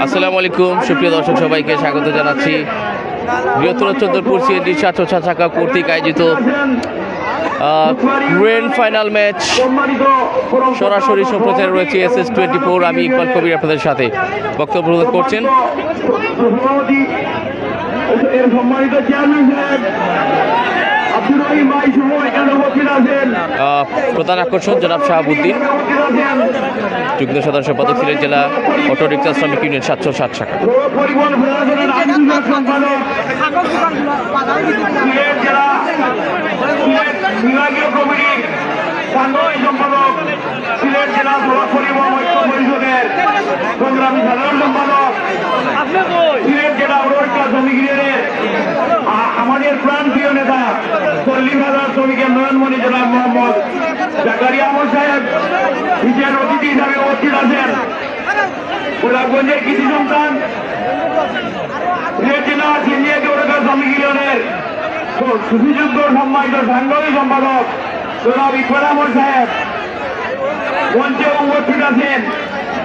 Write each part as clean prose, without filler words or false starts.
আসসালামু আলাইকুম সুপ্রিয় দর্শক, সবাইকে স্বাগত জানাচ্ছি বৃহত্তর চন্দ্রপুর সিএনজি ছাত্র ছাত্রা কর্তৃক আয়োজিত গ্র্যান্ড ফাইনাল ম্যাচ সরাসরি সম্প্রচার রয়েছে SS24। আমি ইকবাল কবির আপনাদের সাথে বক্তব্য প্রদান করছেন প্রধান আকর্ষণ জনাব শাহাবুদ্দিন, যুগ্ম সাধারণ সম্পাদক সিলেট জেলা অটো রিক্সা শ্রমিক ইউনিয়ন 707 শাখা। সিলেট জেলা সড়ক পরিবহন ঐক্য পরিষদের সংগ্রামী সাধারণ সম্পাদক, সিলেট জেলা অটোরিক্সা শ্রমিক ইউনিয়নের আমাদের প্রাণ প্রিয় নেতা 40,000 শ্রমিকের নয়নমণি জনাব মোহাম্মদ জাকারিয়া আহমদ সাহেব বিশেষ অতিথি হিসাবে উপস্থিত আছেন। গোলাপগঞ্জের কৃষি সন্তান সিলেট জেলা সিএনজি অটোরিক্সা শ্রমিক ইউনিয়নের সুযোগ্য সম্মানিত সাংগঠনিক সম্পাদক জনাব ইকবাল আহমদ সাহেব মঞ্চে উপস্থিত আছেন।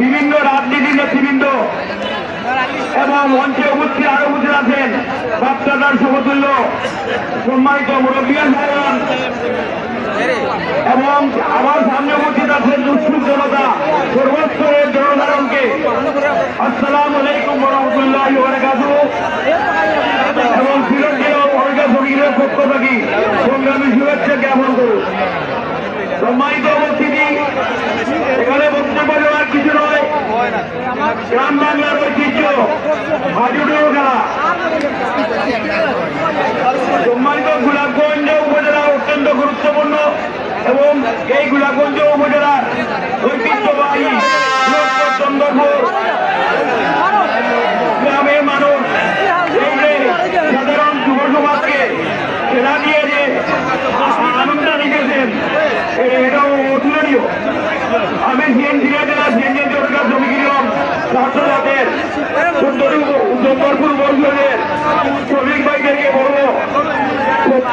বিভিন্ন রাজনীতি নেতৃবৃন্দ এবং মঞ্চে উপস্থিত আরো উপস্থিত আছেন বাচ্চাদার সমতুল্য সম্মানিত মুরব্বিয়ান সাহেবান এবং আমার সামনে উপস্থিত আছেন উৎসুক জনতা, সর্বস্তরের জনসাধারণকে আসসালামু আলাইকুম ওয়া রাহমাতুল্লাহি ওয়া বারাকাতুহু এবং সিলেট জেলা অটোরিক্সা শ্রমিকের পক্ষ থেকে সংগ্রামী শুভেচ্ছা জ্ঞাপন করুন। সম্মানিত উপস্থিতি, এখানে বক্তব্য দেওয়ার কিছু নয়, গ্রাম বাংলার ঐতিহ্য হাজুডুর খেলা। সম্মানিত গোলাপগঞ্জ উপজেলা অত্যন্ত গুরুত্বপূর্ণ এবং এই গোলাপগঞ্জ উপজেলার ঐতিহ্যবাহী চন্দ্রপুর গ্রামের মানুষ এই যে সাধারণ যুব সমাজকে খেলা দিয়ে যে আনন্দ রেখেছেন, এটাও অতুলনীয়। আমি সিএনজি জেলা সিএনজি অটোরিক্সা শ্রমিক ইউনিয়ন ছাত্রদের চন্দ্রপুর বর্ষদের শ্রমিক ভাইদেরকে বলবো,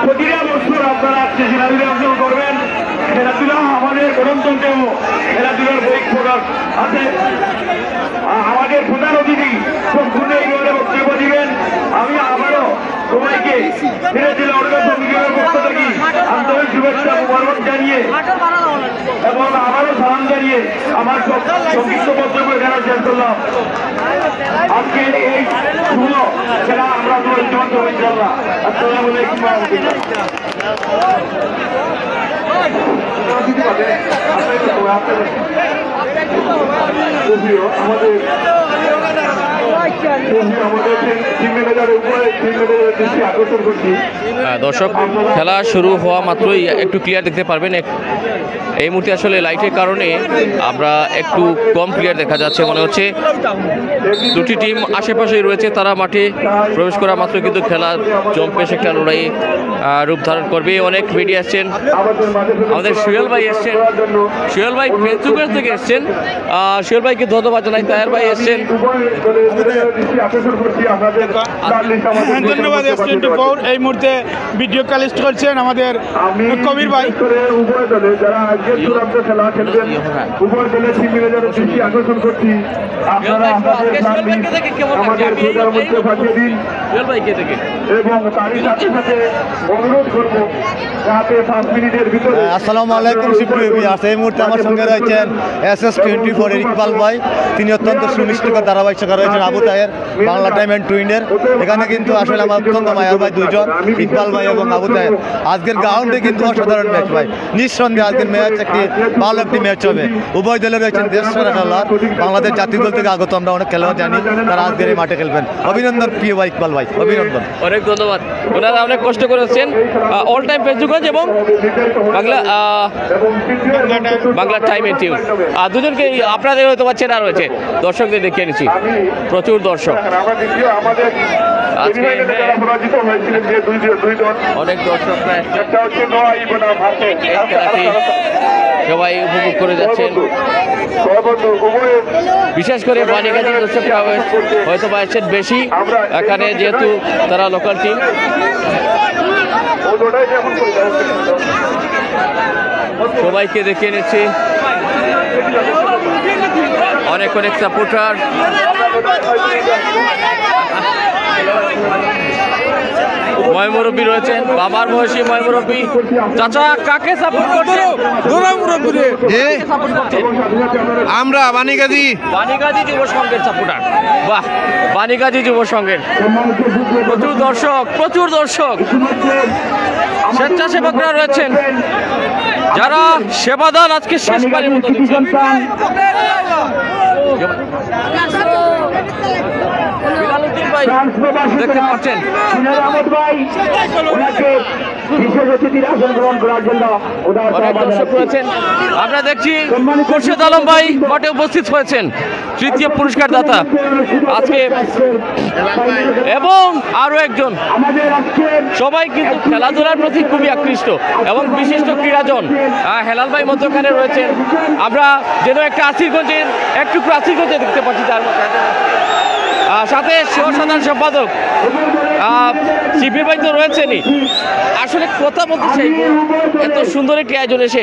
প্রতিটা বছর আপনারা খেলাধুলা অংশগ্রহণ করবেন। খেলাধুলা আমাদের গণতন্ত্রেও খেলাধুলার বৈক প্রকাশ আছে। আমাদের প্রধান অতিথি সম্পূর্ণ এইভাবে বক্তব্য দিবেন। আমি আবারও সবাইকে সিলেট জেলা অটোরিক্সা শ্রমিক ইউনিয়নের পক্ষ থেকে আন্তরিক শুভেচ্ছা মোবারক জানিয়ে এবং আবারও সালাম জানিয়ে আমার সংক্ষিপ্ত বক্তব্য এখানে শেষ করলাম। আজকে এই শুভ খেলা আমরা ইতিমধ্যে ইনশাআল্লাহ। আসসালামু আলাইকুম ওয়া রাহমাতুল্লাহ। দর্শক, খেলা শুরু হওয়া মাত্রই একটু ক্লিয়ার দেখতে পারবেন। এই মুহূর্তে আসলে লাইটের কারণে আমরা একটু কম ক্লিয়ার দেখা যাচ্ছে মনে হচ্ছে। দুটি টিম আশেপাশেই রয়েছে, তারা মাঠে প্রবেশ করা মাত্র কিন্তু খেলা জম্পেশ একটা লড়াই রূপ ধারণ করবে। অনেক মিডিয়া এসছেন, আমাদের সুহেল ভাই এসছেন, সুহেল ভাই ফেসবুক থেকে এসছেন, সুহেল ভাইকে ধন্যবাদ জানাই। তাহের ভাই এসছেন, ধন্যবাদ। এই মুহূর্তে ভিডিও কালেক্ট করছেন আমাদের কবির ভাই। আকর্ষণ করছি আপনারা এবং তারই সাথে সাথে অনুরোধ করবো যাতে 5 মিনিটের ভিতরে। আসসালামু আলাইকুম সুপ্রিয় ভিউয়ার্স, এই মুহূর্তে আমার সঙ্গে রয়েছেন SS24 ইকবাল ভাই। তিনি অত্যন্ত সুনিশ্চিত ধারাবাহিকতা রয়েছেন আবু তাহের বাংলা টাইম এন্ড টুইনের। এখানে কিন্তু আসলে আমার অত্যন্ত মায়ার ভাই দুইজন, ইকবাল ভাই এবং আবু তাহের। আজকের গ্রাউন্ডে কিন্তু অসাধারণ ম্যাচ ভাই, নিঃসন্দেহে আজকের ম্যাচ একটি ভালো একটি ম্যাচ হবে। উভয় দলে রয়েছেন দেশ সেরা খেলোয়াড়, বাংলাদেশ জাতীয় দল থেকে আগত আমরা অনেক খেলোয়াড় জানি, তারা আজকের এই মাঠে খেলবেন। অভিনন্দন প্রিয় ভাই ইকবাল ভাই, অভিনন্দন। অনেক ধন্যবাদ। ওনারা অনেক কষ্ট করেছেন। অল টাইম ফেসবুকগঞ্জ এবং বাংলা টাইম এন্ড টিউন দুজনকে আপনাদের হয়তো চেনা রয়েছে, দর্শকদের দেখিয়ে নিচ্ছি, প্রচুর দর্শক আজকে, অনেক দর্শক সবাই উপভোগ করে যাচ্ছেন। বিশেষ করে বাণীগাজী দর্শকরা হয়তো বা এসেছেন বেশি এখানে, যেহেতু তারা লোকাল টিম। সবাইকে দেখিয়ে নিচ্ছি। অনেক অনেক সাপোর্টার। ময়মুরব্বী রয়েছেন, বাবার বয়সী ময়মুরব্বী। চাচা কাকে সাপোর্ট করছেন? আমরা বাণীগাজী বাণীগাজী যুব সংঘের সাপোর্টার। বাহ, বাণীগাজী যুব সংঘের প্রচুর দর্শক, প্রচুর দর্শক। স্বেচ্ছাসেবকরা রয়েছেন যারা সেবাদান আজকে শেষবারের মতো দিচ্ছেন। দেখতে পাচ্ছেন অনেক দর্শক রয়েছেন। আমরা দেখছি খুরশেদ আলম ভাই মাঠে উপস্থিত হয়েছেন, তৃতীয় পুরস্কার দাতা আজকে, এবং আরো একজন। সবাই কিন্তু খেলাধুলার প্রতি খুবই আকৃষ্ট এবং বিশিষ্ট ক্রীড়াজন হেলাল ভাই মধ্যখানে রয়েছেন। আমরা যেন একটা আসিরগঞ্জের একটু আসিরগঞ্জে দেখতে পাচ্ছি, তার মধ্যে সাথে সাধারণ সম্পাদক শিবির ভাই তো রয়েছেনই। আসলে কথা বলতে চাই, এত সুন্দর একটি আয়োজন এসে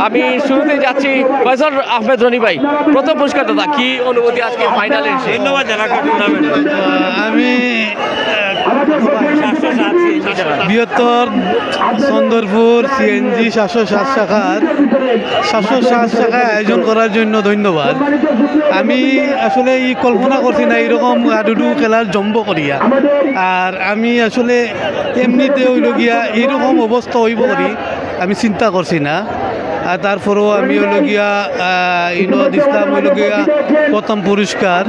আমি শুরুতে যাচ্ছি ফয়সাল আহমেদ রনি ভাই, প্রথম পুরস্কার দাদা, কি অনুভূতি আজকে ফাইনালে এসে? ধন্যবাদ জানাচ্ছি টুর্নামেন্ট। আমি বৃহত্তর চন্দরপুর সিএনজি 707 শাখায় আয়োজন করার জন্য ধন্যবাদ। আমি আসলে এই কল্পনা করছি না এইরকম হাডুডু খেলার জম্ব করিয়া, আর আমি আসলে এমনিতে হইল গিয়া এইরকম অবস্থা হইব করি আমি চিন্তা করছি না। আর তারপরেও আমি হইল গিয়া দিস্তাম হইল গিয়া প্রথম পুরস্কার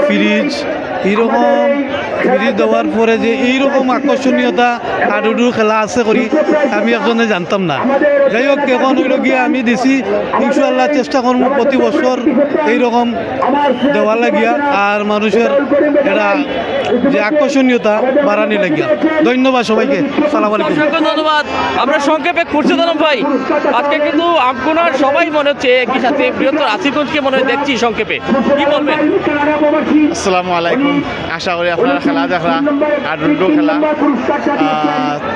ফ্রিজ, এইরকম ফ্রিজ দেওয়ার পরে যে এইরকম আকর্ষণীয়তা হাডুডুর খেলা আছে করি আমি একজনে জানতাম না। যাই হোক, এখন হইল গিয়া আমি দিছি, ইনশাআল্লাহ চেষ্টা করব প্রতি বছর এইরকম দেওয়ার লাগিয়া আর মানুষের এটা যে আকর্ষণীয়তা বাড়ানি লাগিয়া। ধন্যবাদ সবাইকে, সালাম আলাইকুম। অসংখ্য ধন্যবাদ। আমরা সংক্ষেপে খুরশেদ আলম ভাই, আজকে কিন্তু আপনার সবাই মনে হচ্ছে একই সাথে বৃহত্তর আসিরগঞ্জকে মনে হয় দেখছি, সংক্ষেপে কি বলবেন? আসসালামু আলাইকুম। আশা করি আপনারা খেলা দেখলা আর রুডো খেলা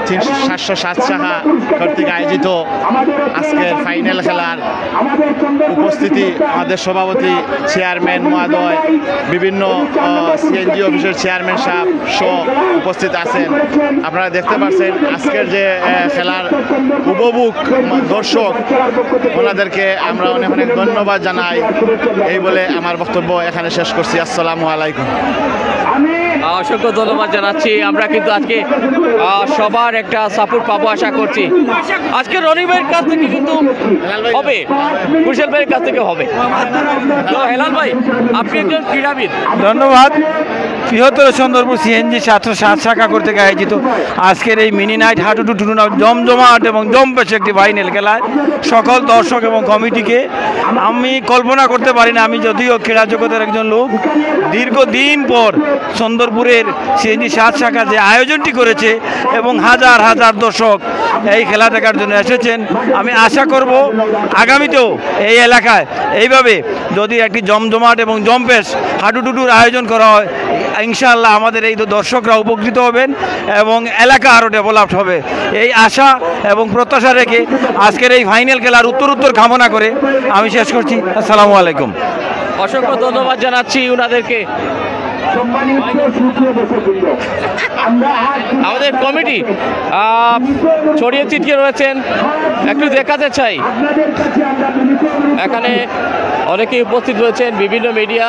707 শাখা কর্তৃক আয়োজিত আজকের ফাইনাল খেলার উপস্থিতি আমাদের সভাপতি চেয়ারম্যান মহোদয়, বিভিন্ন সিএনজি অফিসের চেয়ারম্যান সাহেব সহ উপস্থিত আছেন। আপনারা দেখতে পাচ্ছেন আজকের যে খেলার উপভোগ দর্শক, ওনাদেরকে আমরা অনেক অনেক ধন্যবাদ জানাই। এই বলে আমার বক্তব্য এখানে শেষ করছি। আসসালামু আলাইকুম। অসংখ্য ধন্যবাদ জানাচ্ছি। আমরা কিন্তু আজকে সবার একটা সাপোর্ট পাবো আশা করছি। আজকে রনি ভাইয়ের কাছ থেকে কিন্তু হবে, কুশল ভাইয়ের কাছ থেকে হবে। তো হেলাল ভাই, আপনি একজন ক্রীড়াবিদ। ধন্যবাদ। বৃহত্তর চন্দ্রপুর সিএনজি 707 শাখা কর্তৃক আয়োজিত আজকের এই মিনি নাইট হাডুডু টুর্নামেন্ট জমজমাট এবং জম্পেশ একটি ফাইনাল খেলায় সকল দর্শক এবং কমিটিকে আমি কল্পনা করতে পারি না। আমি যদিও ক্রীড়া জগতের একজন লোক, দীর্ঘদিন পর চন্দ্রপুরের সিএনজি 7 শাখা যে আয়োজনটি করেছে এবং হাজার হাজার দর্শক এই খেলা দেখার জন্য এসেছেন, আমি আশা করব আগামীতেও এই এলাকায় এইভাবে যদি একটি জমজমাট এবং জম্পেশ হাডুডুডুর আয়োজন করা হয়, ইনশাআল্লাহ আমাদের এই দর্শকরা উপকৃত হবেন এবং এলাকা আরও ডেভেলপড হবে। এই আশা এবং প্রত্যাশা রেখে আজকের এই ফাইনাল খেলার উত্তর কামনা করে আমি শেষ করছি। আসসালামু আলাইকুম। অসংখ্য ধন্যবাদ জানাচ্ছি ওনাদেরকে। আমাদের কমিটি ছড়িয়ে ছিটিয়ে রয়েছেন, একটু দেখাতে চাই। এখানে অনেকেই উপস্থিত রয়েছেন, বিভিন্ন মিডিয়া,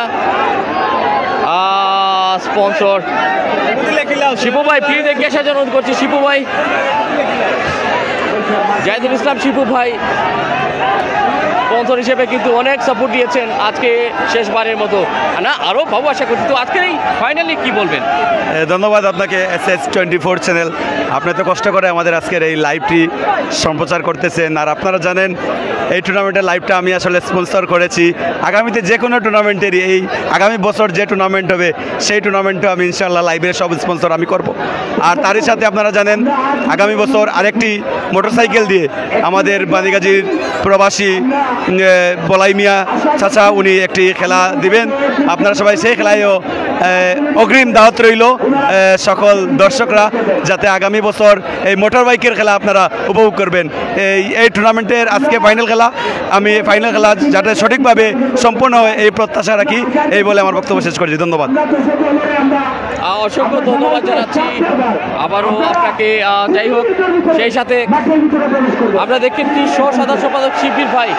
স্পন্সর। শিপু ভাই প্লিজ এগিয়ে আসার জন্য অনুরোধ করছি। শিপু ভাই, জাহিদুল ইসলাম শিপু ভাই স্পন্সর হিসেবে কিন্তু অনেক সাপোর্ট দিয়েছেন আজকে শেষবারের মতো, না আরও পাবো আশা করছি। তো আজকের এই ফাইনালি কি বলবেন? ধন্যবাদ আপনাকে SS24 চ্যানেল, আপনি তো কষ্ট করে আমাদের আজকের এই লাইভটি সম্প্রচার করতেছেন। আর আপনারা জানেন এই টুর্নামেন্টের লাইভটা আমি আসলে স্পন্সর করেছি। আগামীতে যে কোনো টুর্নামেন্টেরই এই আগামী বছর যে টুর্নামেন্ট হবে সেই টুর্নামেন্টে আমি ইনশাআল্লাহ লাইভের সব স্পন্সর আমি করব। আর তারই সাথে আপনারা জানেন আগামী বছর আরেকটি মোটরসাইকেল দিয়ে আমাদের বাণীগাজীর প্রবাসী বলাই মিয়া চাচা উনি একটি খেলা দিবেন। আপনারা সবাই সেই খেলায়ও অগ্রিম দাওয়াত রইল সকল দর্শকরা, যাতে আগামী বছর এই মোটর বাইকের খেলা আপনারা উপভোগ করবেন। এই টুর্নামেন্টের আজকে ফাইনাল খেলা, আমি ফাইনাল খেলা যাতে সঠিকভাবে সম্পন্ন হয় এই প্রত্যাশা রাখি, এই বলে আমার বক্তব্য শেষ করছি। ধন্যবাদ। অসংখ্য ধন্যবাদ জানাচ্ছি আবারও আপনাকে। যাই হোক, সেই সাথে আমরা দেখেছি সাধারণ সম্পাদক শিবির ভাই,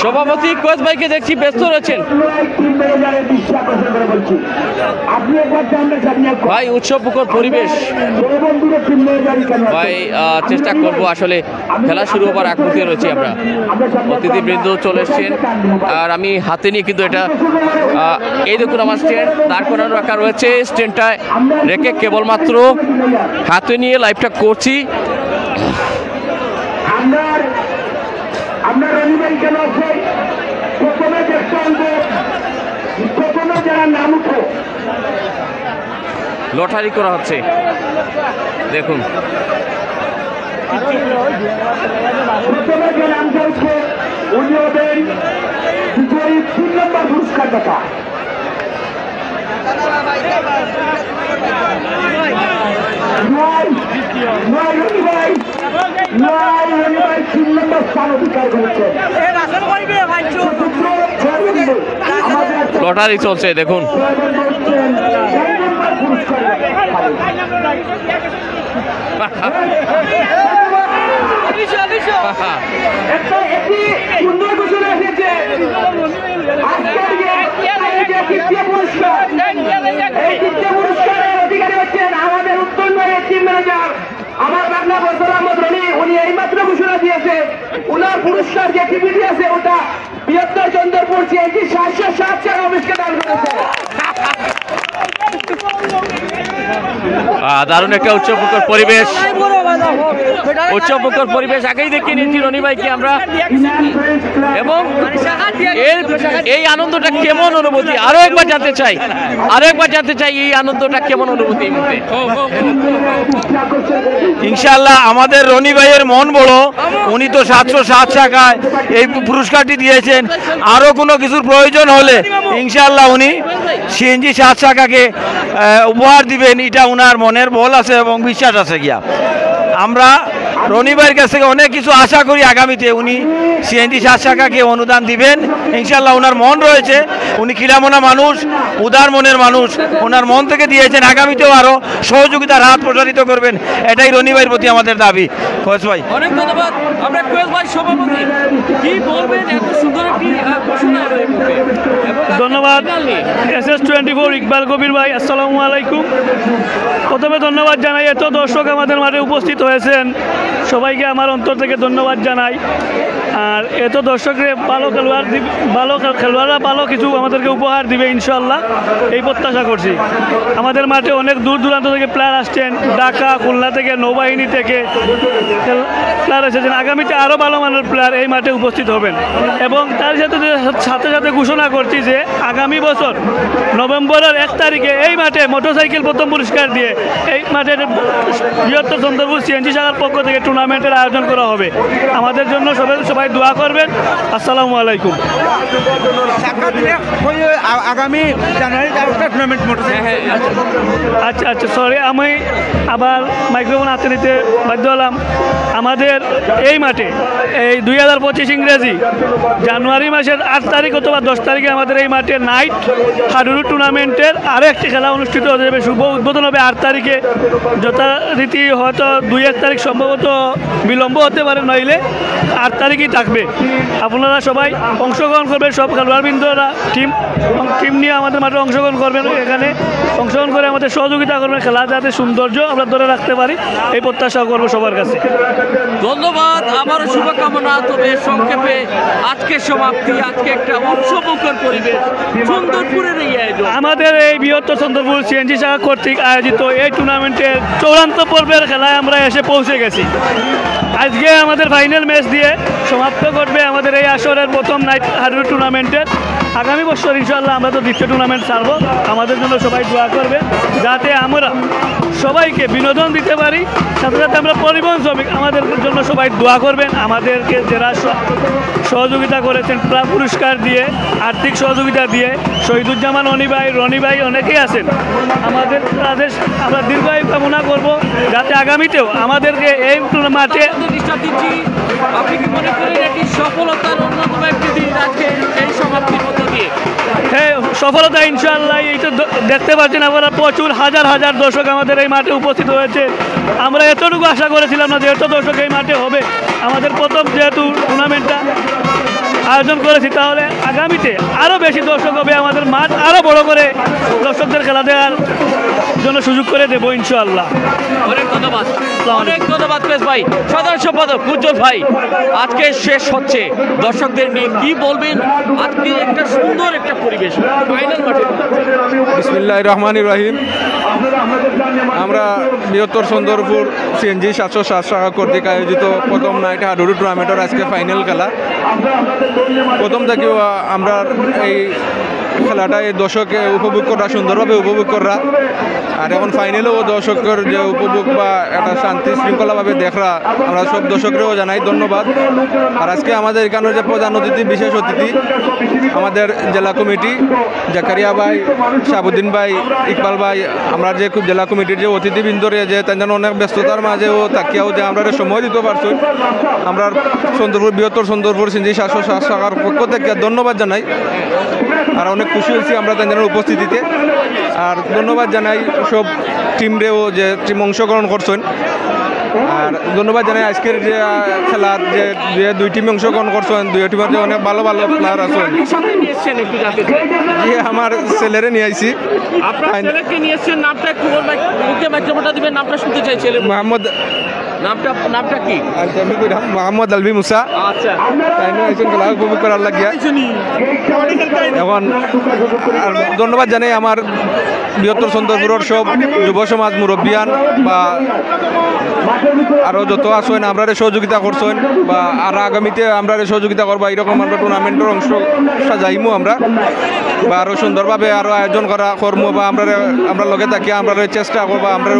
সভাপতি কোচ ভাইকে দেখছি ব্যস্ত রয়েছেন। ভাই উৎসব মুখর পরিবেশ ভাই, চেষ্টা করব আসলে খেলা শুরু হবার আগ মুহূর্তে রয়েছি আমরা, অতিথিবৃন্দ চলে এসছেন আর আমি হাতে নিয়ে কিন্তু এটা এই দেখুন আমার স্ট্যান্ড দাঁড় করানো রাখা রয়েছে, স্ট্যান্ডটায় রেখে কেবলমাত্র হাতে নিয়ে লাইভটা করছি। আমরা রবিবার কেন আছে প্রথমে চেষ্টা করবো, প্রথমে যারা নাম উঠো লটারি করা হচ্ছে দেখুন। প্রথমে যে নামটা উঠছে উনি হবেন 3 নম্বর পুরস্কার দাতা। তিন নম্বর স্থান অধিকার করেছেন। লটারি চলছে দেখুন। সুন্দর ঘোষণা এসেছে পুরস্কারের অধিকারী হচ্ছেন আমাদের উত্তরবঙ্গের টিম ম্যানেজার আমার বাংলা বছর আহমদ রনি। উনি এইমাত্র ঘোষণা দিয়েছে উনার পুরস্কার যে টিভিটি আছে ওটা বৃহত্তর চন্দ্রপুর CNG 707 টাকা অফিসকে দান করেছে। দারুণ একটা উৎসবমুখর পরিবেশ, উৎসবমুখর পরিবেশ আগেই দেখিয়ে নিয়েছি রনি ভাইকে আমরা, এবং এই আনন্দটা কেমন অনুভূতি আরো একবার জানতে চাই, এই আনন্দটা কেমন অনুভূতি এই মুহূর্তে? ইনশাআল্লাহ আমাদের রনি ভাইয়ের মন বড়, উনি তো 707 টাকায় এই পুরস্কারটি দিয়েছেন, আরো কোনো কিছুর প্রয়োজন হলে ইনশাআল্লাহ উনি CNG 7 টাকাকে উপহার দিবেন, এটা উনার মনের বল আছে এবং বিশ্বাস আছে গিয়া। আমরা রনি ভাইয়ের কাছ থেকে অনেক কিছু আশা করি, আগামীতে উনি CNG 7 টাকাকে অনুদান দিবেন ইনশাআল্লাহ। ওনার মন রয়েছে, উনি খিলামনা মানুষ, উদার মনের মানুষ, ওনার মন থেকে দিয়েছেন, আগামীতেও আরো সহযোগিতার হাত প্রসারিত করবেন, এটাই রনি ভাইয়ের প্রতি আমাদের দাবি। কোচ ভাই অনেক ধন্যবাদ। আমরা কোচ ভাই সভাপতি কি বলবেন এত সুন্দর একটি ঘোষণা? ধন্যবাদ SS24 ইকবাল কবির ভাই, আসসালামু আলাইকুম। প্রথমে ধন্যবাদ জানাই, এত দর্শক আমাদের মাঠে উপস্থিত হয়েছেন, সবাইকে আমার অন্তর থেকে ধন্যবাদ জানাই। আর এত দর্শকরে খেলোয়াড়রা ভালো কিছু আমাদেরকে উপহার দিবে ইনশাআল্লাহ, এই প্রত্যাশা করছি। আমাদের মাঠে অনেক দূর দূরান্ত থেকে প্লেয়ার আসছেন, ঢাকা, খুলনা থেকে, নৌবাহিনী থেকে প্লেয়ার এসেছেন। আগামীতে আরও ভালো মানের প্লেয়ার এই মাঠে উপস্থিত হবেন, এবং তার সাথে সাথে ঘোষণা করছি যে আগামী বছর নভেম্বরের 1 তারিখে এই মাঠে মোটরসাইকেল প্রথম পুরস্কার দিয়ে এই মাঠের বৃহত্তর চন্দ্রপুর CNG শাখার পক্ষ থেকে টুর্নামেন্টের আয়োজন করা হবে। আমাদের জন্য সবাই দোয়া করবেন। আসসালামু আলাইকুম। আগামী জানুয়ারিতে টুর্নামেন্ট আচ্ছা, সরি, আমি আবার মাইক্রোফোন হাতে নিতে বাধ্য হলাম। আমাদের এই মাঠে এই 2025 ইংরেজি জানুয়ারি মাসের 8 তারিখ অথবা 10 তারিখে আমাদের এই মাঠে নাইট হাডুডু টুর্নামেন্টের আরও একটি খেলা অনুষ্ঠিত হতে যাবে। শুভ উদ্বোধন হবে 8 তারিখে, যথারীতি হয়তো 2-1 তারিখ সম্ভবত বিলম্ব হতে পারে, নইলে 8 তারিখই থাকবে। আপনারা সবাই অংশগ্রহণ করবেন, সব খেলোয়াড়বৃন্দরা টিম নিয়ে আমাদের মাঠে অংশগ্রহণ করবেন, এখানে অংশগ্রহণ করে আমাদের সহযোগিতা করবেন, খেলা যাতে সৌন্দর্য আমরা ধরে রাখতে পারি এই প্রত্যাশা করবো সবার কাছে। ধন্যবাদ, আবারও শুভকামনা। তবে সংক্ষেপে আজকের সমাপ্তি, আজকে একটা উৎসবমুখর পরিবেশ চন্দ্রপুরের এই আয়োজন, আমাদের এই বৃহত্তর চন্দ্রপুর CNG শাখা কর্তৃক আয়োজিত এই টুর্নামেন্টের চূড়ান্ত পর্বের খেলায় আমরা এসে পৌঁছে গেছি। আজকে আমাদের ফাইনাল ম্যাচ দিয়ে সমাপ্ত করবে আমাদের এই আসরের প্রথম নাইট হাডুডু টুর্নামেন্টের। আগামী বছর ইনশাআল্লাহ আমরা তো দ্বিতীয় টুর্নামেন্ট ছাড়বো। আমাদের জন্য সবাই দোয়া করবে যাতে আমরা সবাইকে বিনোদন দিতে পারি, সাথে সাথে আমরা পরিবহন শ্রমিক আমাদের জন্য সবাই দোয়া করবেন। আমাদেরকে যারা সহযোগিতা করেছেন পুরস্কার দিয়ে, আর্থিক সহযোগিতা দিয়ে, শহীদুজ্জামান রনি ভাই অনেকেই আছেন আমাদের, তাদের আমরা দীর্ঘায়ু কামনা করব যাতে আগামীতেও আমাদেরকে এই মাঠে। আপনি কি মনে করেন এটি সফলতার অন্যতম একটি দিন আজকে এই সমাপ্তির মধ্য দিয়ে? হ্যাঁ, সফলতা ইনশাআল্লাহ। এই তো দেখতে পাচ্ছেন আপনারা প্রচুর হাজার হাজার দর্শক আমাদের এই মাঠে উপস্থিত হয়েছে। আমরা এতটুকু আশা করেছিলাম না যে এত দর্শক এই মাঠে হবে। আমাদের প্রথম যেহেতু টুর্নামেন্টটা আয়োজন করেছি, তাহলে আগামীতে আরও বেশি দর্শক হবে, আমাদের মাঠ আরও বড় করে দর্শকদের খেলা দেওয়ার জন্য সুযোগ করে দেবো ইনশাআল্লাহ। অনেক ধন্যবাদ, অনেক ধন্যবাদ পেশ ভাই। সাধারণ সম্পাদক উজ্জ্বল ভাই, আজকে শেষ হচ্ছে, দর্শকদের নিয়ে কি বলবেন? আজকে একটা সুন্দর একটা পরিবেশ ফাইনাল মাঠে। বিসমিল্লাহির রহমানির রহিম। আমরা বৃহত্তর সুন্দরপুর সিএনজি 707 শাখা কর্তৃক আয়োজিত প্রথম নাইট হাডুডু টুর্নামেন্টের আজকে ফাইনাল খেলা। প্রথম থেকেও আমরা এই খেলাটা এই দর্শকে উপভোগ করা, সুন্দরভাবে উপভোগ করা, আর এখন ফাইনালেও দর্শকের যে উপভোগ বা একটা শান্তি শৃঙ্খলাভাবে দেখা, আমরা সব দর্শকরেও জানাই ধন্যবাদ। আর আজকে আমাদের এখানে যে প্রধান অতিথি, বিশেষ অতিথি আমাদের জেলা কমিটি জাকারিয়া ভাই, শাহাবুদ্দিন ভাই, ইকবাল ভাই, আমরা যে খুব জেলা কমিটির যে অতিথিবৃন্দরে যে তাদের অনেক ব্যস্ততার মাঝেও তাকিয়াও যে আমরা সময় দিতে পারছি, আমরা সুন্দরপুর বৃহত্তর সুন্দরপুর সিএনজি 707 শাখার পক্ষ থেকে ধন্যবাদ জানাই। আর অনেক খুশি হয়েছি আমরা তাদের উপস্থিতিতে। আর ধন্যবাদ জানাই সব টিমরেও যে টিম অংশগ্রহণ করছেন। আর ধন্যবাদ জানাই আজকের যে খেলার যে দুই টিম অংশগ্রহণ করছেন, দুই টিমের যে অনেক ভালো ভালো প্লেয়ার আছেন। আমার ছেলেরে নিয়ে আইছি। মোহাম্মদ, নামটা কি? মোহাম্মদ আলবি মুসা। আচ্ছা, খেলা উপভোগ করার লাগিয়া এখন। আর ধন্যবাদ জানাই আমার বৃহত্তর সুন্দরপুরের সব যুব সমাজ মুরব্বিয়ান বা আরও যত আসেন আমরা সহযোগিতা করছেন, বা আর আগামীতে আমরা সহযোগিতা করবো। এরকম আমরা টুর্নামেন্টের অংশ সাজাইমু আমরা, বা আরও সুন্দরভাবে আরও আয়োজন করা কর্ম, বা আমরা লগে থাকি আমরা চেষ্টা করবো, আমরা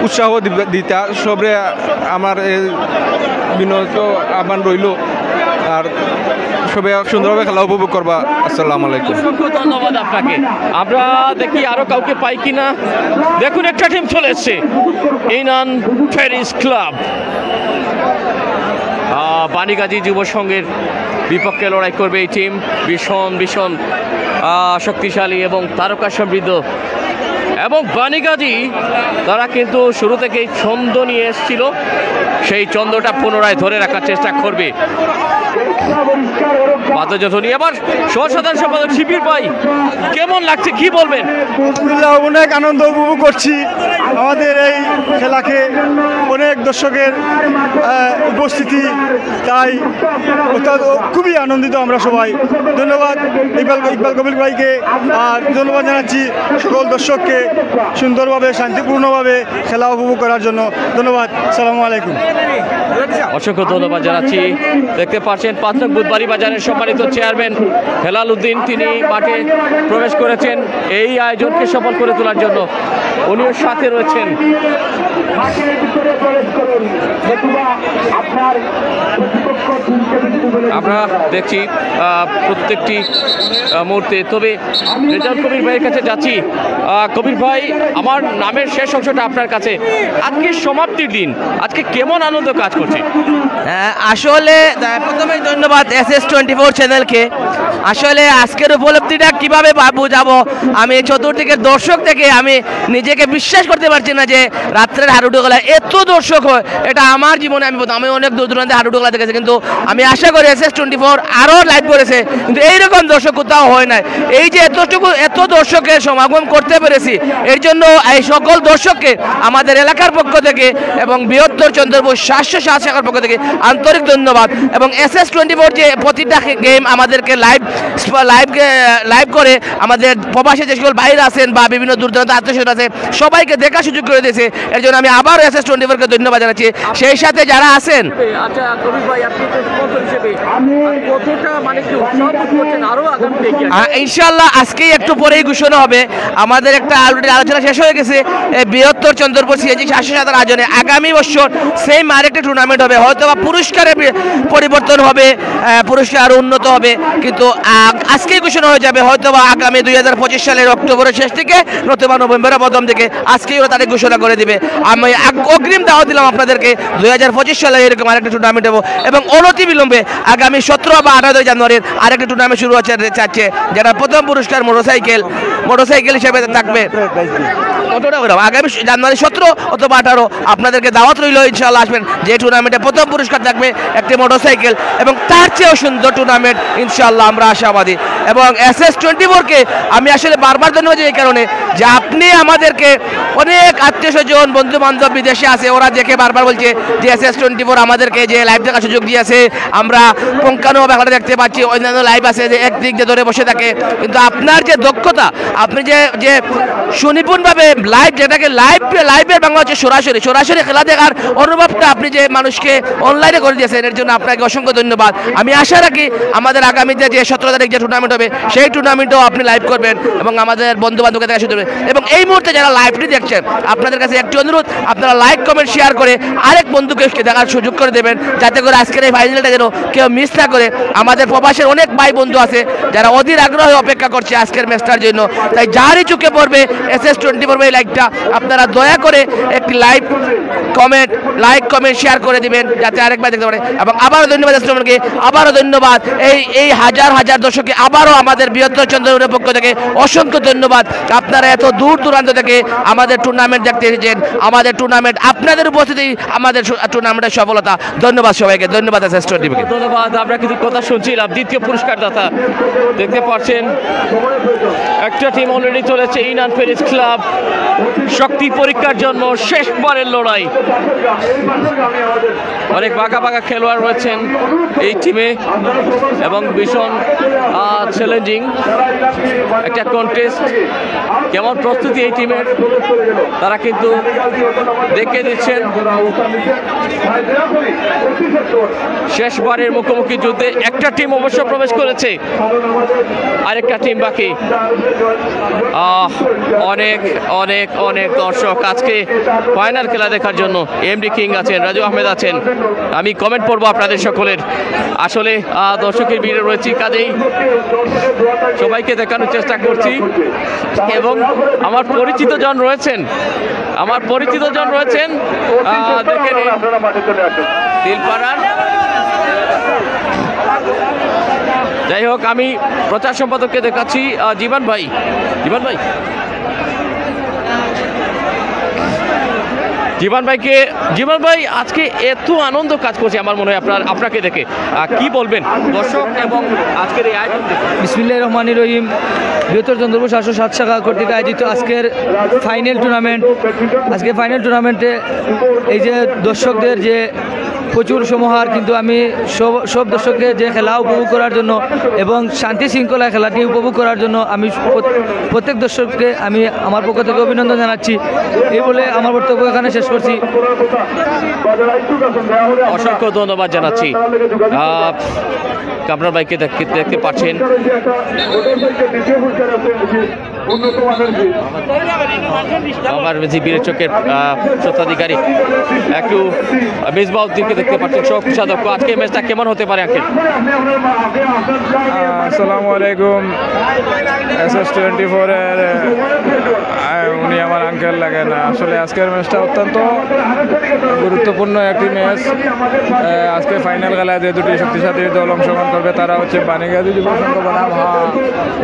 উৎসাহ দিতা সবরে আমার বিনোদ আহ্বান রইল। আর সবাই সুন্দরভাবে খেলা উপভোগ করবা। আসসালামু আলাইকুম। অসংখ্য ধন্যবাদ আপনাকে। আমরা দেখি আরো কাউকে পাই কিনা। দেখুন একটা টিম চলে এসছে, ইনান ফেরিস ক্লাব বাণীগাজী যুব সংঘের বিপক্ষে লড়াই করবে এই টিম। ভীষণ ভীষণ শক্তিশালী এবং তারকা সমৃদ্ধ। এবং বাণীগাজী তারা কিন্তু শুরু থেকেই ছন্দ নিয়ে এসেছিল, সেই ছন্দটা পুনরায় ধরে রাখার চেষ্টা করবে। বাদ্যযন্ত্র আবার সহসাধারণ সম্পাদক শিবির ভাই, কেমন লাগছে কি বলবেন? অনেক আনন্দ উপভোগ করছি আমাদের এই খেলাকে, অনেক দর্শকের উপস্থিতি, তাই খুবই আনন্দিত আমরা সবাই। ধন্যবাদ ইকবাল কবির ভাইকে, আর ধন্যবাদ জানাচ্ছি সকল দর্শককে সুন্দরভাবে শান্তিপূর্ণভাবে খেলা উপভোগ করার জন্য। ধন্যবাদ। আসসালামু আলাইকুম। অসংখ্য ধন্যবাদ জানাচ্ছি। দেখতে পাচ্ছেন পাঁচনক বুধবাড়ি বাজারের সম্মানিত চেয়ারম্যান হেলাল উদ্দিন, তিনি মাঠে প্রবেশ করেছেন এই আয়োজনকে সফল করে তোলার জন্য। উনিও সাথে রয়েছেন। আমরা দেখছি প্রত্যেকটি মুহূর্তে। তবে রেজাউল কবির ভাইয়ের কাছে যাচ্ছি। কবির ভাই, আমার নামের শেষ অংশটা আপনার কাছে। আজকে সমাপ্তির দিন, আজকে কেমন আনন্দ কাজ করছে? আসলে প্রথমেই ধন্যবাদ SS24 চ্যানেলকে। আসলে আজকের উপলব্ধিটা কিভাবে বোঝাবো, আমি চতুর্দিকের দর্শক থেকে আমি নিজেকে বিশ্বাস করতে পারছি না যে রাত্রের হাডুডু খেলা এত দর্শক হয়, এটা আমার জীবনে আমি অনেক দূর দূরান্তে হাডুডু খেলা দেখেছি, কিন্তু আমি আশা করি SS24 আরও লাইভ করেছে, কিন্তু এইরকম দর্শক কোথাও হয় না। এই যে এত দর্শকের সমাগম করতে পেরেছি, এর জন্য এই সকল দর্শককে আমাদের এলাকার পক্ষ থেকে এবং বৃহত্তর চন্দ্রপুর 707 শাখার পক্ষ থেকে আন্তরিক ধন্যবাদ। এবং SS24 যে প্রতিটা গেম আমাদেরকে লাইভ করে আমাদের প্রবাসী যে সকল বাইরে আছেন বা বিভিন্ন দূর দূরান্ত আত্মীয় আছে সবাইকে দেখার সুযোগ করে দিয়েছে, এর জন্য আমি আবার SS24 কে ধন্যবাদ জানাচ্ছি। সেই সাথে যারা আছেন, আচ্ছা কবির ভাই, আপনি তো স্পন্সর হিসেবে কতটা মানে কি উৎসাহ করছেন আরো আগামীতে এগিয়ে ইনশাআল্লাহ আজকেই একটু পরেই ঘোষণা হবে। আমাদের একটা অলরেডি আলোচনা শেষ হয়ে গেছে বৃহত্তর চন্দ্রপুর সিএনজি 707 আয়োজনে আগামী বছর সেম আরেকটা টুর্নামেন্ট হবে, হয়তো বা পুরস্কারের পরিবর্তন হবে, পুরস্কার আরো উন্নত হবে, কিন্তু আজকেই ঘোষণা হয়ে যাবে হয়তো বা আগামী 2025 সালের অক্টোবরের শেষ থেকে নতুবা নভেম্বরের প্রথম থেকে আজকেই ওরা তারিখ ঘোষণা করে দিবে। আমি অগ্রিম দাওয়া দিলাম আপনাদেরকে 2025 সালে এরকম আরেকটা টুর্নামেন্ট হবে এবং অনতি বিলম্বে আগামী 17 বা 18 জানুয়ারির আরেকটা টুর্নামেন্ট শুরু হচ্ছে চাচ্ছে, যেটা প্রথম পুরস্কার মোটরসাইকেল হিসেবে থাকবে। আগামী জানুয়ারি 17 অথবা 18 আপনাদেরকে দাওয়াত রইল, ইনশাআল্লাহ আসবেন। যে টুর্নামেন্টে প্রথম পুরস্কার থাকবে একটি মোটরসাইকেল এবং তার চেয়েও সুন্দর টুর্নামেন্ট ইনশাআল্লাহ আমরা আশাবাদী। এবং SS24-কে আমি আসলে বারবার ধন্যবাদ এই কারণে যে আপনি আমাদেরকে অনেক আত্মীয় স্বজন বন্ধু বান্ধব বিদেশে আছে, ওরা দেখে বারবার বলছে যে SS24 আমাদেরকে যে লাইভ দেখার সুযোগ দিয়েছে, আমরা পঙ্কানুভাবে এখন দেখতে পাচ্ছি। অন্যান্য লাইভ আছে যে একদিক দিয়ে ধরে বসে থাকে, কিন্তু আপনার যে দক্ষতা, আপনি যে সুনিপুণভাবে লাইভ, যেটাকে লাইভের বাংলা হচ্ছে সরাসরি খেলা দেখার অনুভবটা আপনি যে মানুষকে অনলাইনে করে দিয়েছেন, এর জন্য আপনাকে অসংখ্য ধন্যবাদ। আমি আশা রাখি আমাদের আগামীতে যে 17 তারিখ যে টুর্নামেন্ট হবে সেই টুর্নামেন্টও আপনি লাইভ করবেন এবং আমাদের বন্ধু বান্ধবকে দেখা শুরু করবেন। এবং এই মুহূর্তে যারা লাইভটি দেখছেন আপনাদের কাছে একটি অনুরোধ, আপনারা লাইক কমেন্ট শেয়ার করে আরেক বন্ধুকে দেখার সুযোগ করে দেবেন, যাতে করে আজকের এই ফাইনালটা যেন কেউ মিস না করে। আমাদের প্রবাসের অনেক ভাই বন্ধু আছে যারা অধীর আগ্রহে অপেক্ষা করছে আজকের ম্যাচটার জন্য, তাই যারই চোখে পড়বে SS24 এই লাইভটা আপনারা দয়া করে একটি লাইক কমেন্ট শেয়ার করে দিবেন, যাতে আরেকবার দেখতে পারে। এবং আবারও ধন্যবাদ আসসালামকে, আবারও ধন্যবাদ এই হাজার দর্শককে, আবারও আমাদের বৃহত্তর চন্দ্রপুরের পক্ষ থেকে অসংখ্য ধন্যবাদ। আপনারা এত দূর দূরান্ত থেকে আমাদের টুর্নামেন্ট দেখতে এসেছেন, আমাদের টুর্নামেন্ট আপনাদের উপস্থিতি আমাদের টুর্নামেন্টের সফলতা। ধন্যবাদ সবাইকে, ধন্যবাদ SS24-কে। ধন্যবাদ। আমরা কিছু কথা শুনছিলাম। দ্বিতীয় পুরস্কার দাতা দেখতে পাচ্ছেন একটা টিম অলরেডি চলেছে, ইনান প্যারিস ক্লাব, শক্তি পরীক্ষার জন্য শেষবারের লড়াই। অনেক বাঁকা খেলোয়াড় রয়েছেন এই টিমে এবং ভীষণ চ্যালেঞ্জিং একটা কন্টেস্ট। কেমন প্রস্তুতি এই টিমের তারা কিন্তু দেখে দিচ্ছেন। শেষবারের মুখোমুখি যুদ্ধে একটা টিম অবশ্য প্রবেশ করেছে, আরেকটা টিম বাকি। অনেক অনেক অনেক দর্শক আজকে ফাইনাল খেলা দেখার জন্য। এমডি কিং আছেন, রাজু আহমেদ আছেন, আমি কমেন্ট পড়বো আপনাদের সকলের। আসলে দর্শকের ভিড়ে রয়েছি, কাজেই সবাইকে দেখানোর চেষ্টা করছি। এবং আমার পরিচিত জন রয়েছেন দেখে নিন তিলপাড়ার। যাই হোক, আমি প্রচার সম্পাদককে দেখাচ্ছি জীবন ভাই আজকে এত আনন্দ কাজ করছে আমার মনে হয় আপনাকে দেখে। কি বলবেন দর্শক এবং আজকের এই আয়োজন দেখে? বিসমিল্লাহির রহমানির রহিম। বৃহত্তর চন্দ্রপুর 707 শাখা কর্তৃক আয়োজিত আজকের ফাইনাল টুর্নামেন্টে এই যে দর্শকদের যে প্রচুর সমাহার, কিন্তু আমি সব দর্শককে যে খেলা উপভোগ করার জন্য এবং শান্তি শৃঙ্খলা খেলাটি উপভোগ করার জন্য আমি প্রত্যেক দর্শককে আমি আমার পক্ষ থেকে অভিনন্দন জানাচ্ছি। এই বলে আমার বক্তব্য এখানে শেষ করছি। অসংখ্য ধন্যবাদ জানাচ্ছি। কামরান ভাইকে দেখতে পাচ্ছেন, আমার বীরের চোখের স্বত্বাধিকারী একটু মিসবাউদ্দিনকে দেখতে পাচ্ছেন, কোষাধ্যক্ষ। আজকে ম্যাচটা কেমন হতে পারে আঙ্কেল? আসসালামু আলাইকুম। SS24 এর উনি আমার আঙ্কেল লাগে না। আসলে আজকের ম্যাচটা অত্যন্ত গুরুত্বপূর্ণ একটি ম্যাচ। আজকে ফাইনাল খেলায় যে দুটি শক্তিশালী দল অংশগ্রহণ করবে তারা হচ্ছে পানিগাজী যুব সংঘ বনাম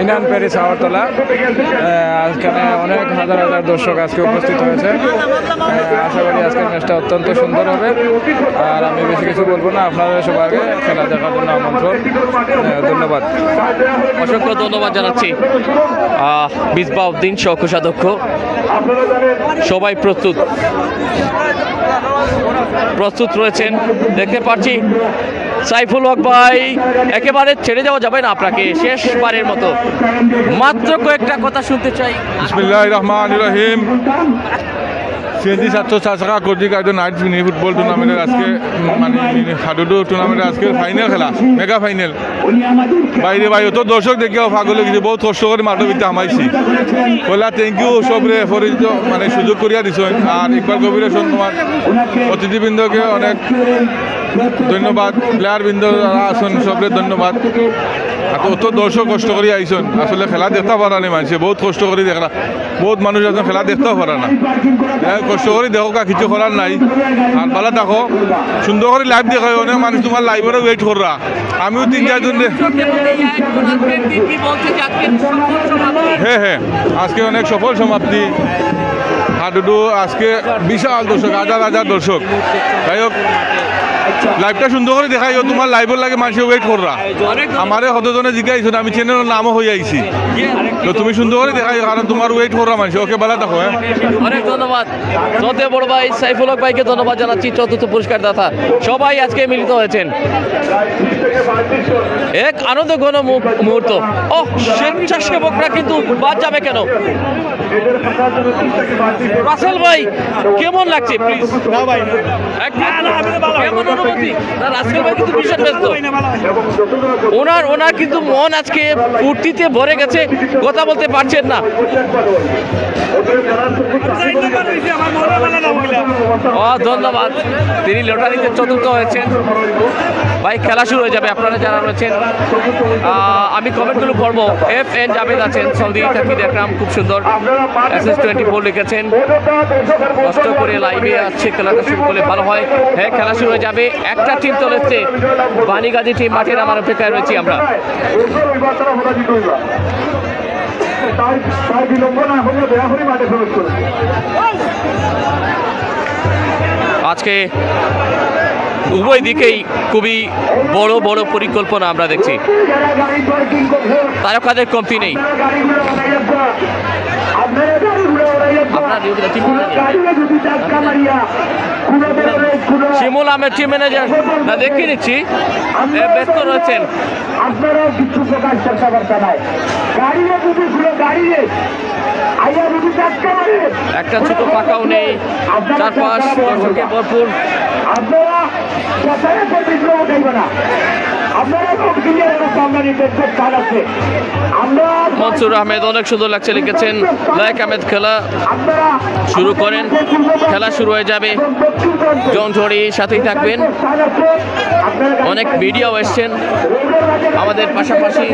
ইনান প্যারিস হাওড়তলা। এখানে অনেক হাজার দর্শক আজকে উপস্থিত হয়েছে। আশা করি আজকের ম্যাচটা অত্যন্ত সুন্দর হবে। আর আমি বেশি কিছু বলবো না, আপনাদের সবাইকে খেলা দেখার জন্য আমন্ত্রণ। ধন্যবাদ, অসংখ্য ধন্যবাদ জানাচ্ছি। মিসবাউদ্দিন সহ কোষাধ্যক্ষ, সবাই প্রস্তুত রয়েছেন দেখতে পাচ্ছি। সাইফুল হক ভাই, একেবারে ছেড়ে যাওয়া যাবে না আপনাকে, শেষবারের মতো মাত্র কয়েকটা কথা শুনতে চাই। বিসমিল্লাহির রহমানির রহিম। সিএনজি 760 টাকা কর্তৃক আয়োজন নাইট মিনি ফুটবল টুর্নামেন্টের আজকে মানে হাডুডু টুর্নামেন্টের আজকে ফাইনাল খেলা, মেগা ফাইনাল। বাইরে ভাই অত দর্শক দেখিও পাগল হয়ে গেছে, বহুত কষ্ট করে মাঠের ভিতরে হামাইছি। বলে থ্যাংক ইউ সব রেফারি মানে সুযোগ করিয়া দিছ। আর ইকবাল কবির তোমার অতিথিবৃন্দকে অনেক ধন্যবাদ, প্লেয়ার বৃন্দ যারা আছেন সবরে ধন্যবাদ। অত দর্শক কষ্ট করে আইসন, আসলে খেলা দেখতে পারা নেই মানুষে, বহুত কষ্ট করে দেখা, বহুত মানুষ এখন খেলা দেখতেও পারা না। কষ্ট করে দেখো কিছু করার নাই। আর ভালো দেখো সুন্দর করে লাইভ দেখায়, অনেক মানুষ তোমার লাইভেরও ওয়েট করা। আমিও 3-4 জন হ্যাঁ আজকে অনেক সফল সমাপ্তি হাডুডু। আজকে বিশাল দর্শক, হাজার হাজার দর্শক। যাই হোক লাইভটা সুন্দর করে দেখাই, তোমার লাইভের লাগে মানুষের ওয়েট করা। আমারে কতজনে জিজ্ঞাসা, আমি চ্যানেলের নামও হয়ে আইছি, তো তুমি সুন্দর করে দেখাই, কারণ তোমার ওয়েট করা মানুষ। ওকে ভালো থাকো। অনেক ধন্যবাদ সত্যি বড় ভাই সাইফুল হক ভাইকে ধন্যবাদ জানাচ্ছি, চতুর্থ পুরস্কার দাতা। সবাই আজকে মিলিত হয়েছেন, এক আনন্দ ঘন মুহূর্ত। ও স্বেচ্ছাসেবকরা কিন্তু বাদ যাবে কেন? রাসেল ভাই কেমন লাগছে প্লিজ? কেমন অনুভূতি? রাসেল ভাই কিন্তু ভীষণ ব্যস্ত, ওনার কিন্তু মন আজকে ফুর্তিতে ভরে গেছে, কথা বলতে পারছেন না। ধন্যবাদ, তিনি লটারিতে চতুর্থ হয়েছেন। ভাই খেলা শুরু হয়ে যাবে, আপনারা যারা রয়েছেন আমি কমেন্টগুলো পড়বো। FN জাভেদ আছেন সৌদি থেকে, দেখলাম খুব সুন্দর SS24 লিখেছেন, কষ্ট করে লাইভে আছে, খেলাটা শুরু করলে ভালো হয়। হ্যাঁ খেলা শুরু হয়ে যাবে, একটা টিম চলেছে, বাণীগাজী টিম মাঠে নামার অপেক্ষায় রয়েছি আমরা। আজকে উভয় দিকেই খুবই বড় বড় পরিকল্পনা আমরা দেখছি, তারকাদের কমতি নেই। শিমুল আহমেদ টিম ম্যানেজার না দেখিয়ে নিচ্ছি, ব্যস্ত রয়েছেন। আপনারাও কিছু প্রকাশ করতে পারছে না, গাড়িও যদি গাড়িয়ে একটা ছোট ফাঁকাও নেই, চারপাশ দর্শকে ভরপুর। আপনারা না, আপনারা মনসুর আহমেদ অনেক সুন্দর লাগছে লিখেছেন। লায়েক আহমেদ খেলা শুরু করেন, খেলা শুরু হয়ে যাবে। জন ঝড়ি সাথেই থাকবেন, অনেক মিডিয়াও এসছেন আমাদের পাশাপাশি,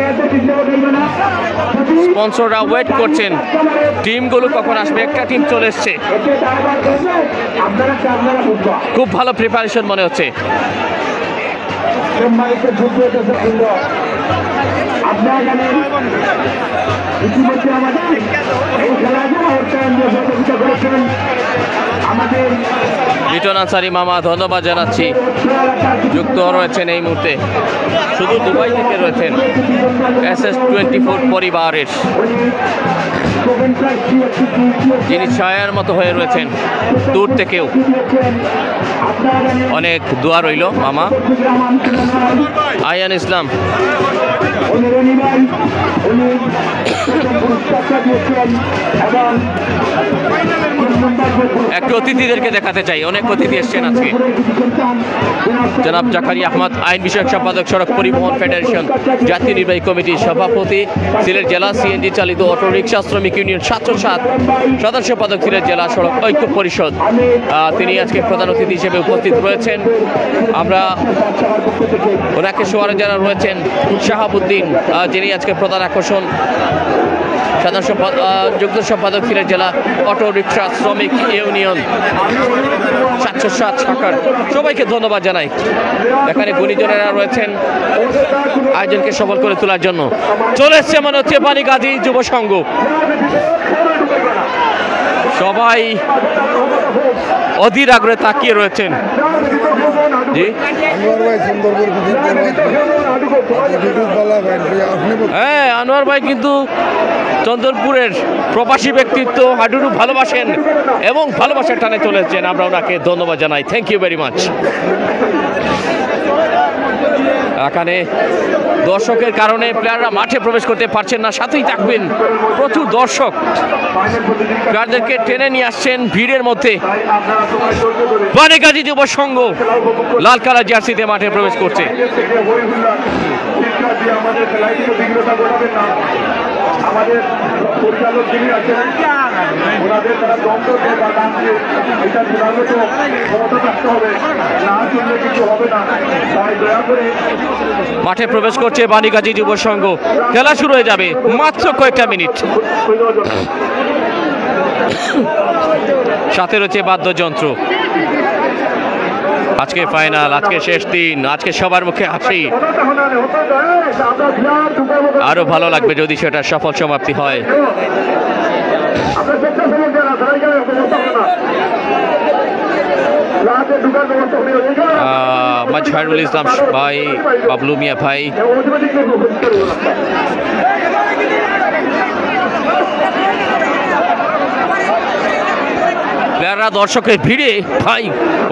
স্পন্সররা ওয়েট করছেন টিমগুলো কখন আসবে। একটা টিম চলে এসছে, খুব ভালো প্রিপারেশন মনে হচ্ছে। আপনারা জানেন ইতিমধ্যে আমাদের এই খেলা সহযোগিতা করেছেন আমাদের লিটন আনসারি মামা, ধন্যবাদ জানাচ্ছি, যুক্ত রয়েছেন এই মুহূর্তে। শুধু দুবাই থেকে রয়েছেন SS24 পরিবারের, যিনি ছায়ার মতো হয়ে রয়েছেন দূর থেকেও। অনেক দোয়া রইল মামা। আয়ান ইসলাম একটু অতিথিদেরকে দেখাতে চাই, অনেক অতিথি এসছেন আজকে। জনাব জাকারিয়া আহমদ, আইন বিষয়ক সম্পাদক, সড়ক পরিবহন ফেডারেশন, জাতীয় নির্বাহী কমিটির সভাপতি, সিলেট জেলা সিএনজি চালিত অটো রিক্সা শ্রমিক ইউনিয়ন 707 সাধারণ সম্পাদক, সিলেট জেলা সড়ক ঐক্য পরিষদ। তিনি আজকে প্রধান অতিথি হিসেবে উপস্থিত রয়েছেন। আমরা ওনাকে সোয়ারে যারা রয়েছেন শাহাবুদ্দিন, যিনি আজকে প্রধান আকর্ষণ, সাধারণ যুগ্ম সম্পাদক, সিলেট জেলা অটো রিক্সা শ্রমিক ইউনিয়ন 707 শাখার। সবাইকে ধন্যবাদ জানাই। এখানে গুণীজনেরা রয়েছেন আয়োজনকে সফল করে তোলার জন্য। চলে এসছে মনে হচ্ছে বাণীগাজী যুব সংঘ, সবাই অধীর আগ্রহে তাকিয়ে রয়েছেন। জি হ্যাঁ, আনোয়ার ভাই কিন্তু চন্দরপুরের প্রবাসী ব্যক্তিত্ব, হাডুডু ভালোবাসেন এবং ভালোবাসার টানে চলেছেন। আমরা ওনাকে ধন্যবাদ জানাই। Thank you very much. এখানে দর্শকের কারণে প্লেয়াররা মাঠে প্রবেশ করতে পারছেন না, সাথেই থাকবেন প্রচুর দর্শক প্লেয়ারদেরকে টেনে নিয়ে আসছেন ভিড়ের মধ্যে। বানেগাজী যুব সংঘ লাল কালার জার্সিতে মাঠে প্রবেশ করছে। আমাদের পরিচালক যিনি আছেন ওনাদের তারা দ্বন্দ্ব এটা চূড়ান্ত ক্ষমতা থাকতে হবে, না চললে কিছু হবে না। তাই দয়া করে মাঠে প্রবেশ করছে বানেগাজী যুব সংঘ। খেলা শুরু হয়ে যাবে মাত্র কয়েকটা মিনিট। সাথে রয়েছে বাদ্যযন্ত্র। আজকে ফাইনাল, আজকে শেষ দিন, আজকে সবার মুখে হাসি। আরো ভালো লাগবে যদি সেটা সফল সমাপ্তি হয়। মাজহারুল ইসলাম ভাই, বাবলু মিয়া ভাই, প্লেয়াররা দর্শকের ভিড়ে ভাই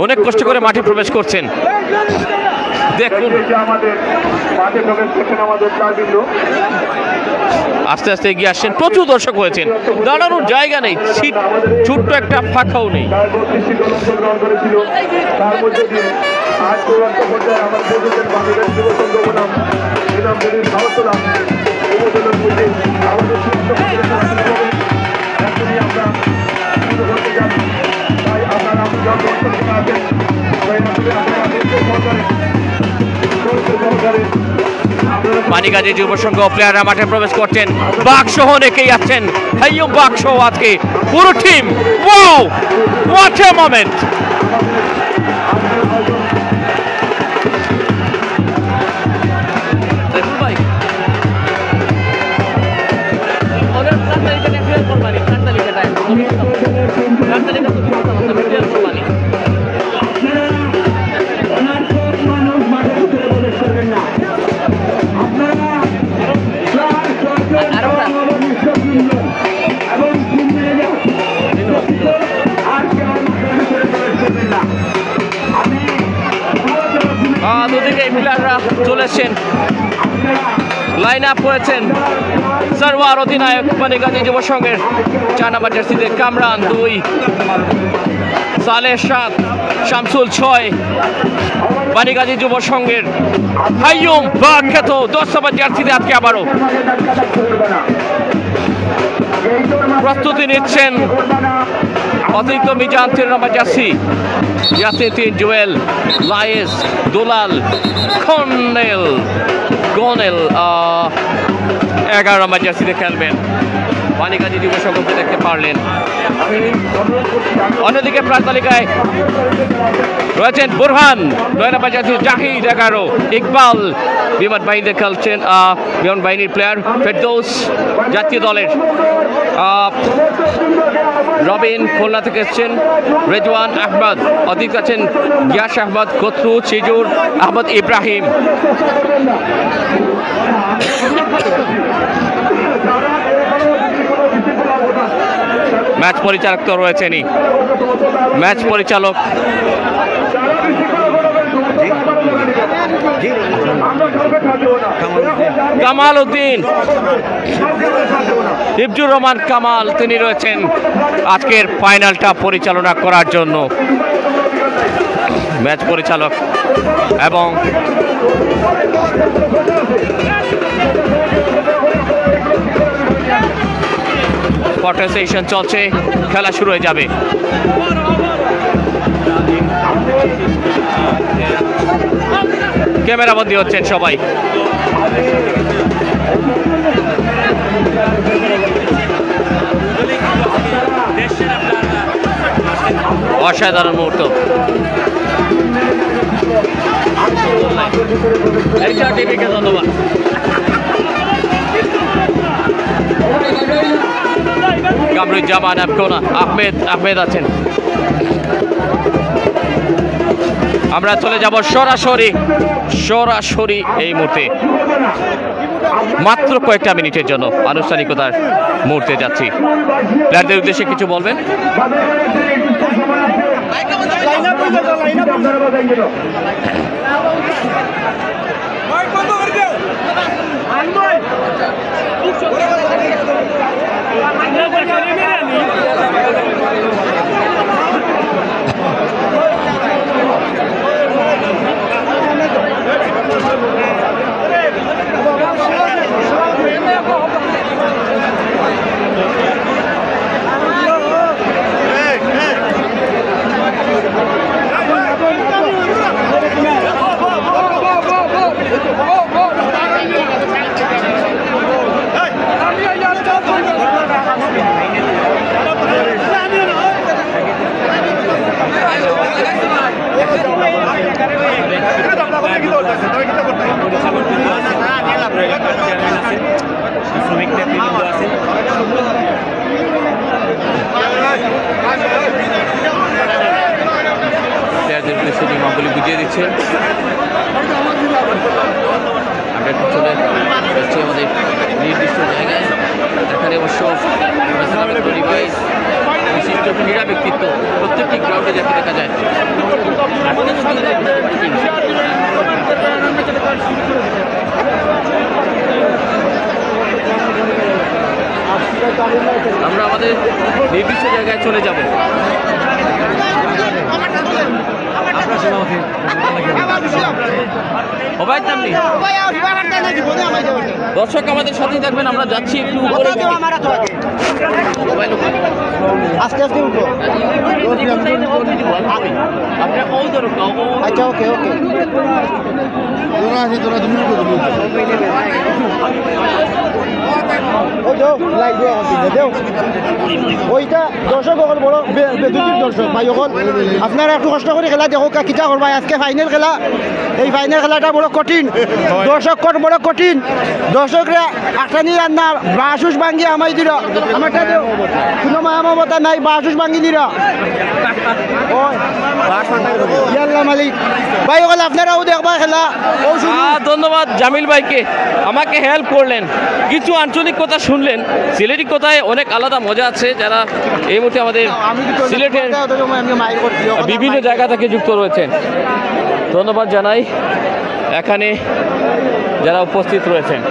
অনেক কষ্ট করে মাঠে প্রবেশ করছেন। দেখুন আস্তে আস্তে এগিয়ে আসছেন, প্রচুর দর্শক হয়েছেন, দাঁড়ানোর জায়গা নেই, সিট ছোট্ট একটা ফাঁকাও নেই। বানেগাজী যুব সংঘ প্লেয়াররা মাঠে প্রবেশ করছেন, বাক্সহ অনেকেই আছেন। হাইয়ুম বাক্সহ আজকে পুরো team. Wow, what a moment! দুদিকে প্লেয়াররা চলেছেন, লাইন আপ করেছেন। সারওয়ার অধিনায়ক বানেগাজী যুব সংঘের 4 নম্বর জার্সিতে, কামরান 2, সালেহ 7, শামসুল 6। বানেগাজী যুব সংঘের হাইয়ুম বা খ্যাত 10 নম্বর জার্সিতে আজকে আবারও প্রস্তুতি নিচ্ছেন। অতিরিক্ত মিজান 13 নম্বর জার্সি, ইয়াসিন 3, জুয়েল, লায়েস, দুলাল, গনেল 11 নম্বর জার্সিতে খেলবেন। বানেগাজী যুব সংঘকে দেখতে পারলেন। অন্যদিকে প্রায় তালিকায় রয়েছেন বুরহান 9 নম্বর জার্সি, জাহিদ 11, ইকবাল বিমান বাহিনীতে খেলছেন, বিমান বাহিনীর প্লেয়ার। ফেরদৌস জাতীয় দলের, রবিন খুলনা থেকে এসছেন, রেজওয়ান আহমদ, অধিক আছেন গিয়াস আহমদ, খসরু, সিজুর আহমদ, ইব্রাহিম। ম্যাচ পরিচালক তো রয়েছেনই, ম্যাচ পরিচালক কামাল উদ্দিন, হিফজুর রহমান কামাল, তিনি রয়েছেন আজকের ফাইনালটা পরিচালনা করার জন্য। ম্যাচ পরিচালক এবং ফটো সেশন চলছে, খেলা শুরু হয়ে যাবে। ক্যামেরাবন্দি হচ্ছেন সবাই। অসাধারণ মুহূর্ত। ধন্যবাদ। কামরুজ্জামান, আহমেদ আছেন। আমরা চলে যাব সরাসরি এই মুহূর্তে মাত্র কয়েকটা মিনিটের জন্য আনুষ্ঠানিকতার মুহূর্তে যাচ্ছি। প্লেয়ারদের উদ্দেশ্যে কিছু বলবেন? প্লেয়ারদের উদ্দেশ্যে নিয়মাবলী বুঝিয়ে দিচ্ছে। আমরা একটু চলে যাচ্ছি আমাদের নির্দিষ্ট জায়গায়। এখানে অবশ্য বিশিষ্ট ক্রীড়া ব্যক্তিত্ব প্রত্যেকটি গ্রাউন্ডে যাকে দেখা যায়। আমরা আমাদের নির্দিষ্ট জায়গায় চলে যাব। দর্শক আমাদের সাথেই থাকবেন, আমরা যাচ্ছি একটু উপরে। আস্তে আস্তে উঠো। আচ্ছা ওকে ওকে। ওইটা দর্শক বড় বেদুতির দর্শক ভাই সকল, আপনারা একটু কষ্ট করে খেলা দেখো কিতা করবা। আজকে ফাইনাল খেলা, এই ফাইনাল খেলাটা বড় কঠিন, দর্শক বড় কঠিন। দর্শকরা একটা নিয়ে আর না বাসুস ভাঙ্গি আমায় দিল, আমারটা দেও কোনো মামতা নাই, বাসুস ভাঙ্গি দিল। মালিক ভাই সকল আপনারাও দেখবা খেলা। ধন্যবাদ জামিল ভাইকে, আমাকে হেল্প করলেন, কিছু আঞ্চলিক কথা শুনলেন। সিলেটি কথায় অনেক আলাদা মজা আছে। যারা এই মুহূর্তে আমাদের সিলেটের বিভিন্ন জায়গা থেকে যুক্ত রয়েছেন, ধন্যবাদ জানাই এখানে যারা উপস্থিত রয়েছেন।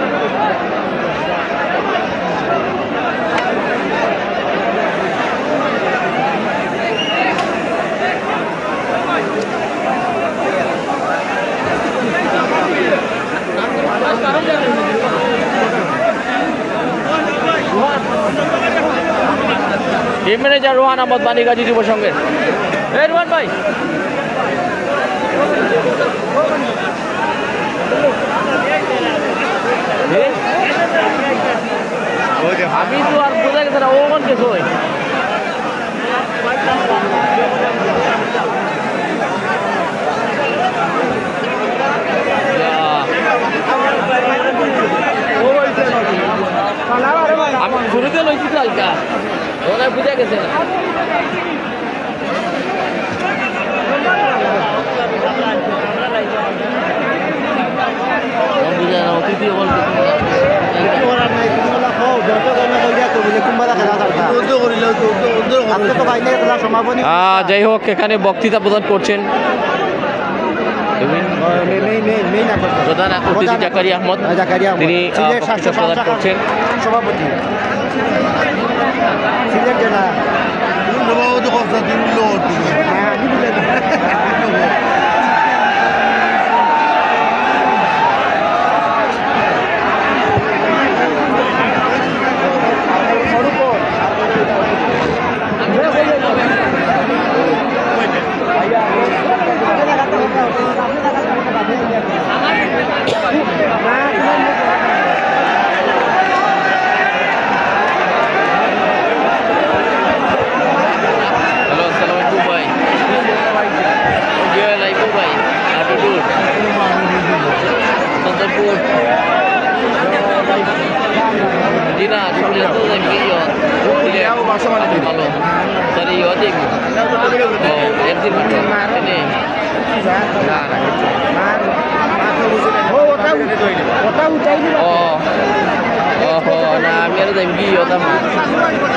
টিম ম্যানেজার রোহান আহমদ বাণীগাজী যুব সংঘের। এই রোহান ভাই, আমি তো আর বোঝা গেছে না ও কোন কেস হয়। আমি শুরুতে লইছি তো হালকা, ওনার বুঝা গেছে না। অতিথি যাই হোক, এখানে বক্তৃতা প্রদান করছেন প্রধান অতিথি জাকারিয়া আহমদ, তিনি বক্তৃতা প্রদান করছেন। সভাপতি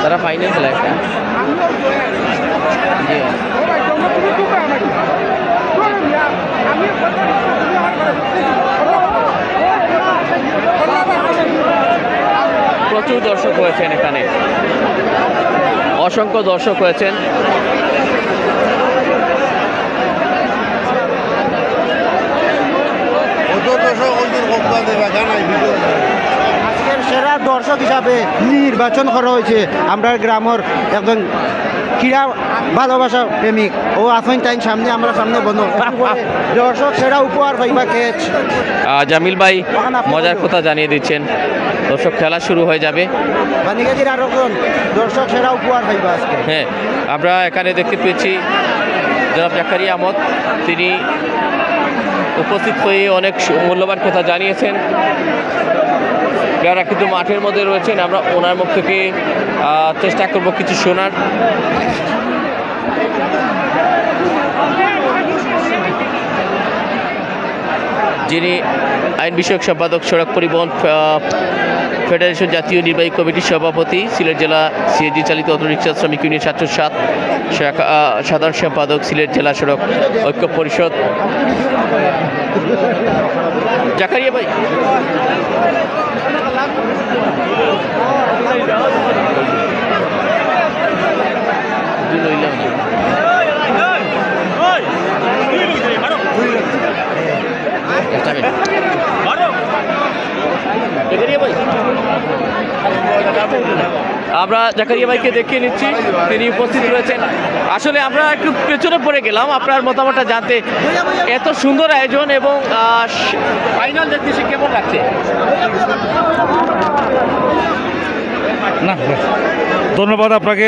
তারা ফাইনাল খেলা একটা প্রচুর দর্শক হয়েছেন এখানে, অসংখ্য দর্শক হয়েছেন। আজকের সেরা দর্শক হিসাবে নির্বাচন করা হয়েছে আমরা গ্রামের একজন ক্রীড়া ভালোবাসা প্রেমিক ও আসন টাইম সামনে আমরা সামনে বন্ধু দর্শক সেরা উপহার পাইবা কেচ। জামিল ভাই মজার কথা জানিয়ে দিচ্ছেন, দর্শক খেলা শুরু হয়ে যাবে। বানিগাজির আরো দর্শক সেরা উপহার পাইবা আজকে। হ্যাঁ, আমরা এখানে দেখতে পেয়েছি জনাব জাকারিয়া আহমদ, তিনি উপস্থিত হয়ে অনেক মূল্যবান কথা জানিয়েছেন। যারা কিন্তু মাঠের মধ্যে রয়েছেন, আমরা ওনার মুখ থেকে চেষ্টা করব কিছু শোনার। যিনি আইন বিষয়ক সম্পাদক, সড়ক পরিবহন ফেডারেশন জাতীয় নির্বাহী কমিটির সভাপতি, সিলেট জেলা সিএনজি চালিত অটোরিক্সা শ্রমিক ইউনিয়ন ছাত্র সাধারণ সম্পাদক, সিলেট জেলা সড়ক ঐক্য পরিষদ জাকারিয়া ভাই। আমরা জাকারিয়া ভাইকে দেখিয়ে নিচ্ছি, তিনি উপস্থিত রয়েছেন। আসলে আমরা একটু পেছনে পড়ে গেলাম আপনার মতামতটা জানতে। এত সুন্দর আয়োজন এবং ফাইনাল দেখতেছি, কেমন লাগছে? না, ধন্যবাদ আপনাকে।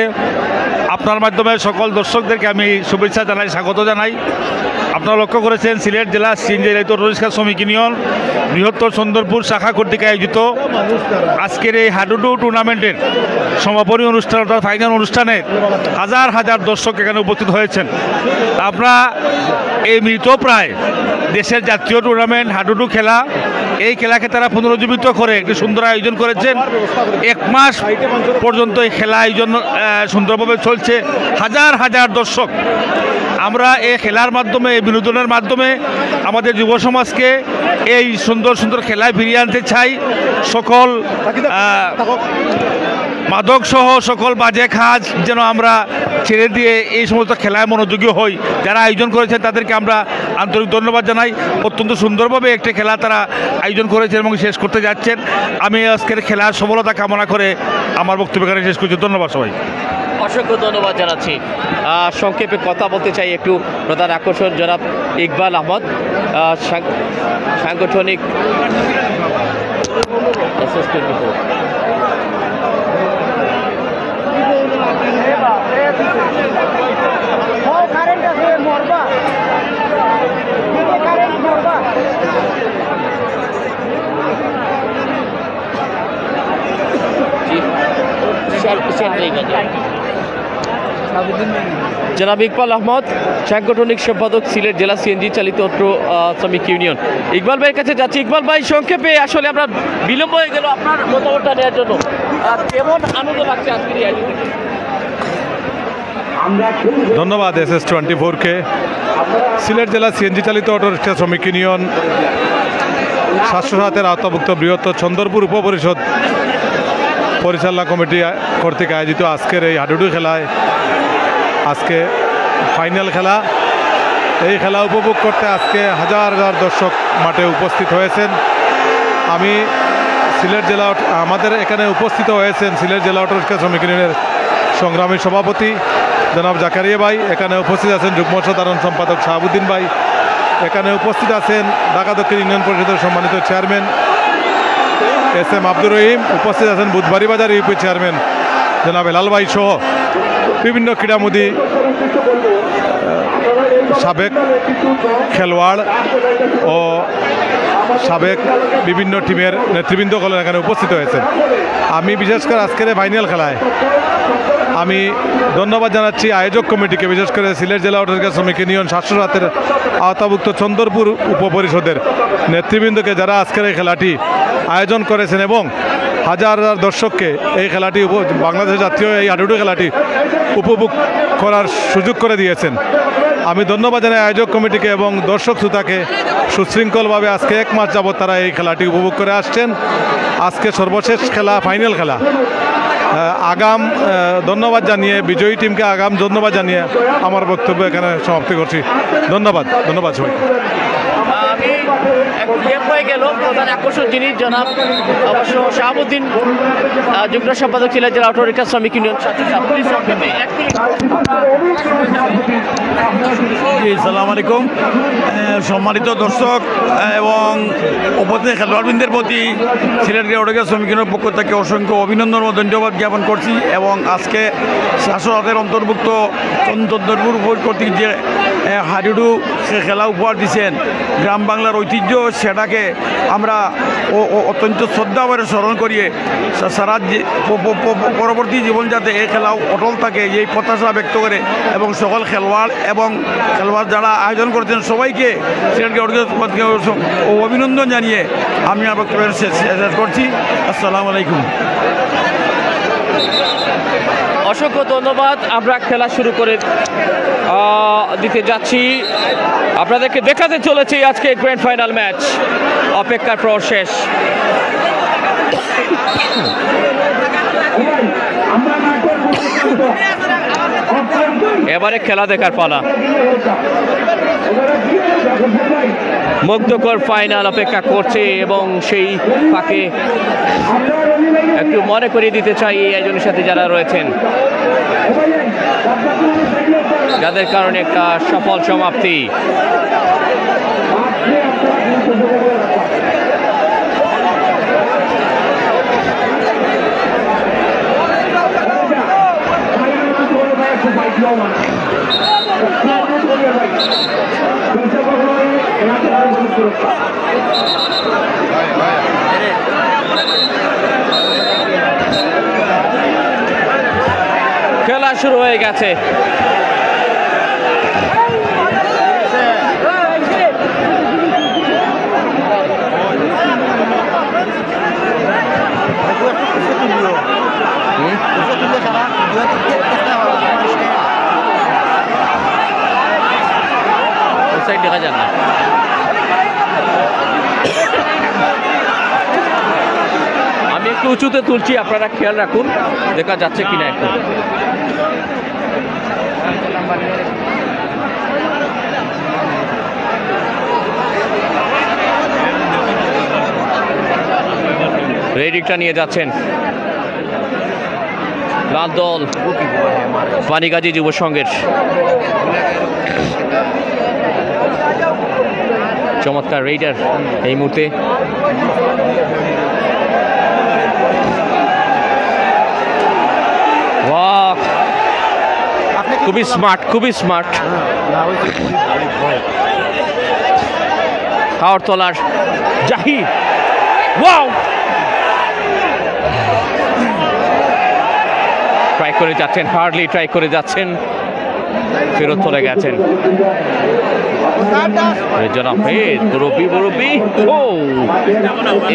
আপনার মাধ্যমে সকল দর্শকদেরকে আমি শুভেচ্ছা জানাই, স্বাগত জানাই। আপনারা লক্ষ্য করেছেন সিলেট জেলা সিএনজি চালিত অটোরিক্সা শ্রমিক ইউনিয়ন বৃহত্তর চন্দরপুর শাখা কর্তৃক আয়োজিত আজকের এই হাডুডু টুর্নামেন্টের সমাপনী অনুষ্ঠান অর্থাৎ ফাইনাল অনুষ্ঠানে হাজার হাজার দর্শক এখানে উপস্থিত হয়েছেন। আপনারা এই মৃতপ্রায় দেশের জাতীয় টুর্নামেন্ট হাডুডু খেলা, এই খেলাকে তারা পুনরুজ্জীবিত করে একটি সুন্দর আয়োজন করেছেন। 1 মাস পর্যন্ত এই খেলা আয়োজন সুন্দরভাবে চলছে। হাজার হাজার দর্শক। আমরা এই খেলার মাধ্যমে, এই বিনোদনের মাধ্যমে আমাদের যুব সমাজকে এই সুন্দর সুন্দর খেলায় ফিরিয়ে আনতে চাই। সকল মাদক সহ সকল বাজে কাজ যেন আমরা ছেড়ে দিয়ে এই সমস্ত খেলায় মনোযোগী হই। যারা আয়োজন করেছেন তাদেরকে আমরা আন্তরিক ধন্যবাদ জানাই। অত্যন্ত সুন্দরভাবে একটি খেলা তারা আয়োজন করেছেন এবং শেষ করতে যাচ্ছেন। আমি আজকের খেলার সফলতা কামনা করে আমার বক্তব্য এখানে শেষ করছি। ধন্যবাদ সবাই। অসংখ্য ধন্যবাদ জানাচ্ছি। সংক্ষেপে কথা বলতে চাই একটু প্রধান আকর্ষণ জনাব ইকবাল আহমদ, সাংগঠনিক জনাব ইকবাল আহমদ, সাংগঠনিক সম্পাদক, সিলেট জেলা সিএনজি চালিত অটো শ্রমিক ইউনিয়ন। ইকবাল ভাইয়ের কাছে যাচ্ছি। ইকবাল ভাই, সংক্ষেপে আসলে আমরা বিলম্ব হয়ে গেল আপনার মতামতটা নেওয়ার জন্য, কেমন আনন্দ লাগছে আজকের এই আয়োজন? ধন্যবাদ SS24-কে। সিলেট জেলা সিএনজি চালিত অটোরিক্সা শ্রমিক ইউনিয়ন 707-এর আওতাভুক্ত বৃহত্তর চন্দরপুর উপপরিষদ পরিচালনা কমিটি কর্তৃক আয়োজিত আজকের এই হাডুডু খেলায় আজকে ফাইনাল খেলা। এই খেলা উপভোগ করতে আজকে হাজার হাজার দর্শক মাঠে উপস্থিত হয়েছেন। আমি সিলেট জেলা, আমাদের এখানে উপস্থিত হয়েছেন সিলেট জেলা অটোরিক্সা শ্রমিক ইউনিয়নের সংগ্রামী সভাপতি জনাব জাকারিয়া ভাই, এখানে উপস্থিত আছেন যুগ্ম সাধারণ সম্পাদক শাহাবুদ্দিন ভাই, এখানে উপস্থিত আছেন ঢাকা দক্ষিণ ইউনিয়ন পরিষদের সম্মানিত চেয়ারম্যান SM আব্দুর রহিম, উপস্থিত আছেন বুধবাড়ি বাজার ইউপি চেয়ারম্যান জনাব হেলাল ভাই সহ বিভিন্ন ক্রীড়ামোদী, সাবেক খেলোয়াড় ও সাবেক বিভিন্ন টিমের নেতৃবৃন্দগণ এখানে উপস্থিত হয়েছেন। আমি বিশেষ করে আজকের ফাইনাল খেলায় আমি ধন্যবাদ জানাচ্ছি আয়োজক কমিটিকে, বিশেষ করে সিলেট জেলা অটোরিক্সা শ্রমিক ইউনিয়ন 707-এর আওতাভুক্ত চন্দরপুর উপপরিষদের নেতৃবৃন্দকে, যারা আজকের এই খেলাটি আয়োজন করেছেন এবং হাজার হাজার দর্শককে এই খেলাটি বাংলাদেশ জাতীয় এই হাডুডু খেলাটি উপভোগ করার সুযোগ করে দিয়েছেন। আমি ধন্যবাদ জানাই আয়োজক কমিটিকে এবং দর্শক শ্রোতাকে সুশৃঙ্খলভাবে আজকে 1 মাস যাবত তারা এই খেলাটি উপভোগ করে আসছেন। আজকে সর্বশেষ খেলা, ফাইনাল খেলা। আগাম ধন্যবাদ জানিয়ে, বিজয়ী টিমকে আগাম ধন্যবাদ জানিয়ে আমার বক্তব্য এখানে সমাপ্তি করছি। ধন্যবাদ সবাই। হয়ে গেল প্রধান আকর্ষণ যিনি জনাব অবশ্য শাহাবুদ্দিন, যুগ্ম সম্পাদক ছিলেন জেলা অটোরিক্সা শ্রমিক ইউনিয়ন। আসসালামু আলাইকুম। সম্মানিত দর্শক এবং উপস্থিত খেলোয়াড়বৃন্দের প্রতি সিলেট অটোরিক্সা শ্রমিক ইউনিয়নের পক্ষ থেকে অসংখ্য অভিনন্দন ও ধন্যবাদ জ্ঞাপন করছি। এবং আজকে শাসকের অন্তর্ভুক্ত চন্দরপুর কর্তৃক যে হাডুডু খেলা উপহার দিচ্ছেন, গ্রাম বাংলার ঐতিহ্য, সেটাকে আমরা অত্যন্ত শ্রদ্ধাভরে স্মরণ করিয়ে সারা পরবর্তী জীবন যাতে এই খেলাও অটল থাকে এই প্রত্যাশা ব্যক্ত করে এবং সকল খেলোয়াড় যারা আয়োজন করছেন সবাইকে সিলেটকে অভিনন্দন জানিয়ে আমি আমার বক্তব্য শেষ করছি। আসসালামু আলাইকুম। অসংখ্য ধন্যবাদ। আমরা খেলা শুরু করে দিতে যাচ্ছি। আপনাদেরকে দেখাতে চলেছি আজকে গ্র্যান্ড ফাইনাল ম্যাচ। অপেক্ষার পর শেষ। এবারে খেলা দেখার পালা। মুগ্ধকর ফাইনাল অপেক্ষা করছে এবং সেই ফাঁকে একটু মনে করিয়ে দিতে চাই এই আয়োজনের সাথে যারা রয়েছেন, যাদের কারণে একটা সফল সমাপ্তি। খেলা শুরু হয়ে গেছে। দেখা যান না। আমি একটু উঁচুতে তুলছি, আপনারা খেয়াল রাখুন দেখা যাচ্ছে কিনা একটু। রেডিকটা নিয়ে যাচ্ছেন লাল দল পানিগাজী যুব সংঘের। চমৎকার রেইডার এই মুহূর্তে। খুবই স্মার্ট। হাওড় তলার জাহিদ, ওয়াও, ট্রাই করে যাচ্ছেন, হার্ডলি ট্রাই করে যাচ্ছেন, ফেরত চলে গেছেন।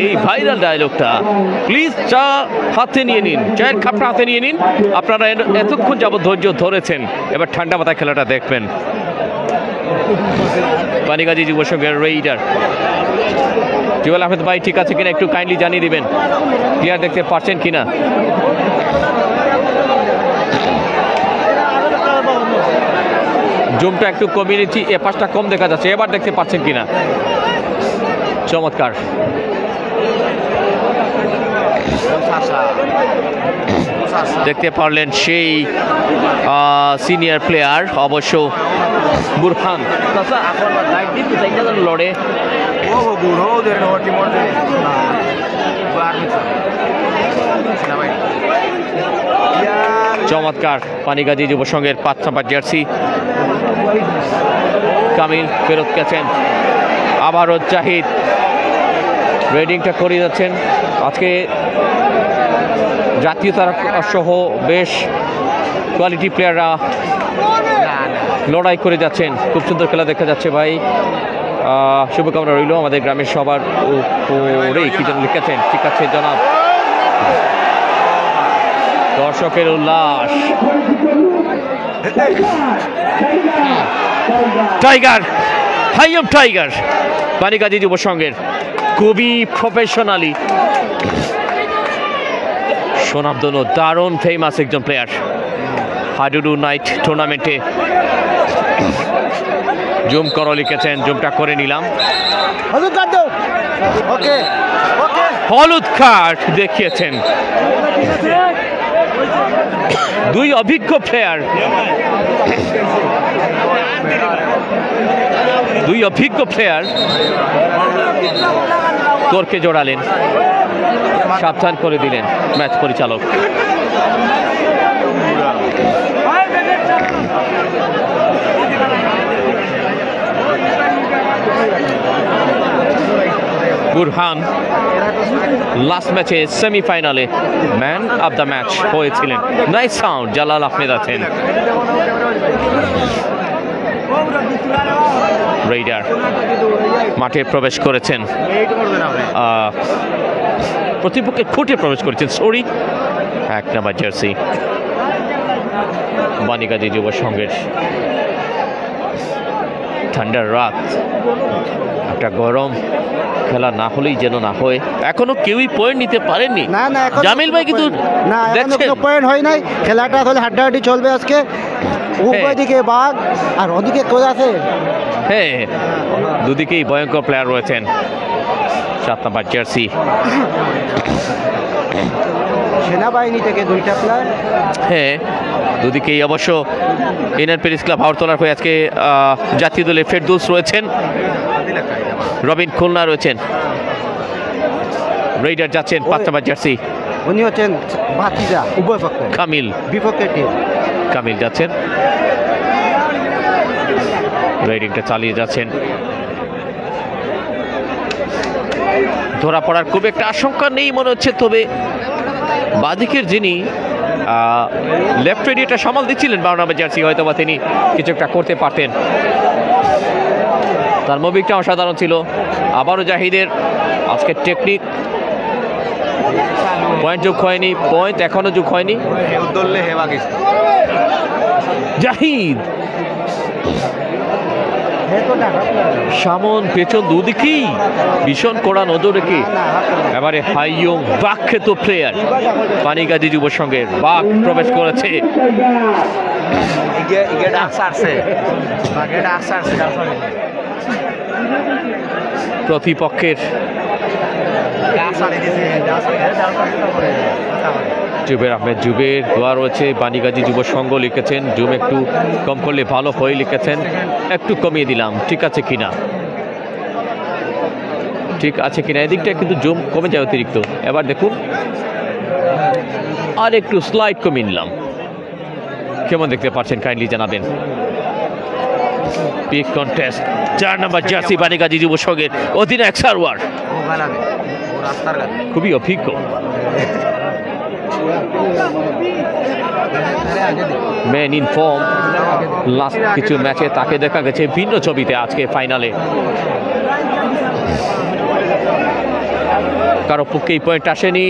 এই ভাইরাল ডায়লগটা প্লিজ চা হাতে নিয়ে নিন, চায়ের কাপটা হাতে নিয়ে নিন। আপনারা এতক্ষণ যাবত ধৈর্য ধরেছেন, এবার ঠান্ডা মাথায় খেলাটা দেখবেন। পানিগাজী যুব সংঘের রেইডার জুয়েল আহমেদ ভাই ঠিক আছে কিনা একটু কাইন্ডলি জানিয়ে দিবেন, ক্লিয়ার দেখতে পারছেন কিনা। জুমটা একটু কমিয়ে নিচ্ছি, এ পাশটা কম দেখা যাচ্ছে, এবার দেখতে পাচ্ছেন কিনা। চমৎকার। দেখতে পারলেন সেই সিনিয়র প্লেয়ার অবশ্য বুরহান লড়ে। চমৎকার পানিগাজী যুব সংঘের 5 নম্বর জার্সি কামিল ফেরত গেছেন। আবারও জাহিদ রেডিংটা করে যাচ্ছেন। আজকে জাতীয়তা সহ বেশ কোয়ালিটি প্লেয়াররা লড়াই করে যাচ্ছেন। খুব সুন্দর খেলা দেখা যাচ্ছে ভাই। শুভকামনা রইল আমাদের গ্রামের সবার উপরেই কি যেন লিখেছেন। ঠিক আছে জনাব, দর্শকের উল্লাস। টাইগার, হাইয়ম টাইগার বাণীগাজী যুব সংঘের খুবই প্রফেশনালি সুনামধন্য দারুণ ফেমাস একজন প্লেয়ার। হাডুডু নাইট টুর্নামেন্টে জুম করো লিখেছেন, জুমটা করে নিলাম। হলুদ কার্ড দেখিয়েছেন দুই অভিজ্ঞ প্লেয়ার, তর্কে জড়ালেন, সাবধান করে দিলেন ম্যাচ পরিচালক। বুরহান লাস্ট ম্যাচে সেমিফাইনালে ম্যান অফ দ্য ম্যাচ হয়েছিলেন। নাইস সাউন্ড, জালাল আহমেদ আছেন। রেইডার মাঠে প্রবেশ করেছেন, প্রতিপক্ষের খুঁটে প্রবেশ করেছেন। সরি, 1 নম্বর জার্সি বাণীগাজী যুব সংঘের। ঠান্ডার রাত, একটা গরম খেলা না হলেই যেন না হয়। এখনো কেউই পয়েন্ট নিতে পারেননি। জামিল ভাই কিন্তু পয়েন্ট হয় নাই, খেলাটা আসলে হাড্ডাহাড্ডি চলবে আজকে। উভয় দিকে বাঘ আর ওদিকে কোচ আছে। হ্যাঁ, দুদিকেই ভয়ঙ্কর প্লেয়ার রয়েছেন। 7 নম্বর জার্সি সেনাবাহিনী থেকে 2টা প্লেয়ার। হ্যাঁ, দুদিকেই অবশ্য ইন্ডিয়ান প্যারিস ক্লাব হাওড়তলার হয়ে আজকে জাতীয় দলে ফেরদৌস রয়েছেন, রবিন খুলনা রয়েছেন। রেইডার যাচ্ছেন 5 নম্বর জার্সি, উনি হচ্ছেন ভাতিজা উভয় পক্ষে। কামিল বিপক্ষের টিম, কামিল যাচ্ছেন, রাইডিংটা চালিয়ে যাচ্ছেন। ধরা পড়ার খুব একটা আশঙ্কা নেই মনে হচ্ছে, তবে বাদিকের যিনি লেফট রেডিওটা সামাল দিচ্ছিলেন 12 নম্বর জার্সি, হয়তো বা তিনি কিছু একটা করতে পারতেন। তার মুভিংটা অসাধারণ ছিল। আবারও জাহিদের আজকে টেকনিক, পয়েন্ট যোগ হয়নি, পয়েন্ট এখনো যোগ হয়নি। জাহিদ সামন পেছন দুদিকেই ভীষণ কড়া নজর রেখে এবারে হাইয়ং বাখ্যাত প্লেয়ার বাণীগাজী যুব সংঘের বাঘ প্রবেশ করেছে। প্রতিপক্ষের জুবের আহমেদ, জুবের দোয়া রয়েছে। বাণীগাজী যুব সংঘ লিখেছেন জুম একটু কম করলে ভালো হয়ে, লিখেছেন একটু কমিয়ে দিলাম, ঠিক আছে কিনা, ঠিক আছে কিনা। এদিকটা কিন্তু জুম কমে যায় অতিরিক্ত। এবার দেখুন, আর একটু স্লাইড কমিয়ে নিলাম। কেমন দেখতে পাচ্ছেন কাইন্ডলি জানাবেন। পিক কন্টেস্ট, 4 নম্বর জার্সি বাণীগাজী যুব সংঘের অধিনায়ক সারওয়ার, খুবই অভিজ্ঞ। ম্যান ইন ফর্ম, লাস্ট কিছু ম্যাচে তাকে দেখা গেছে ভিন্ন ছবিতে। আজকে ফাইনালে কারো পক্ষেই পয়েন্ট আসেনি।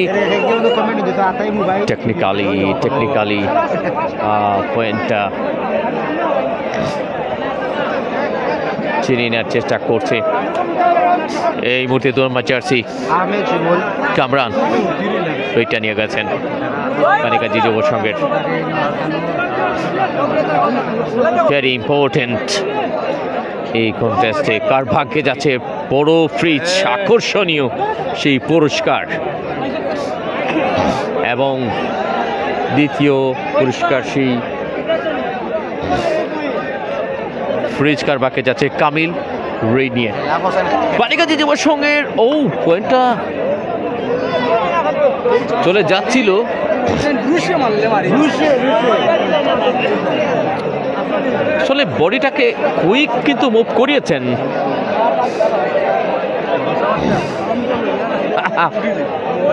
টেকনিক্যালি পয়েন্টটা চিনিয়ে নেওয়ার চেষ্টা করছে এই মুহূর্তে 2 নম্বর জার্সি কামরান, ওইটা নিয়ে গেছেন বাণীগাজী যুব সংঘের। ভেরি ইম্পর্টেন্ট এই কন্টেস্টে কার ভাগ্যে যাচ্ছে বড় ফ্রিজ, আকর্ষণীয় সেই পুরস্কার, এবং দ্বিতীয় পুরস্কার সেই ফ্রিজ কার ভাগ্যে যাচ্ছে কামিল রেইনিয়ার। বাণীগাজী যুব সংঘের পয়েন্টটা চলে যাচ্ছিল, আসলে বডিটাকে কুইক কিন্তু মুভ করিয়েছেন।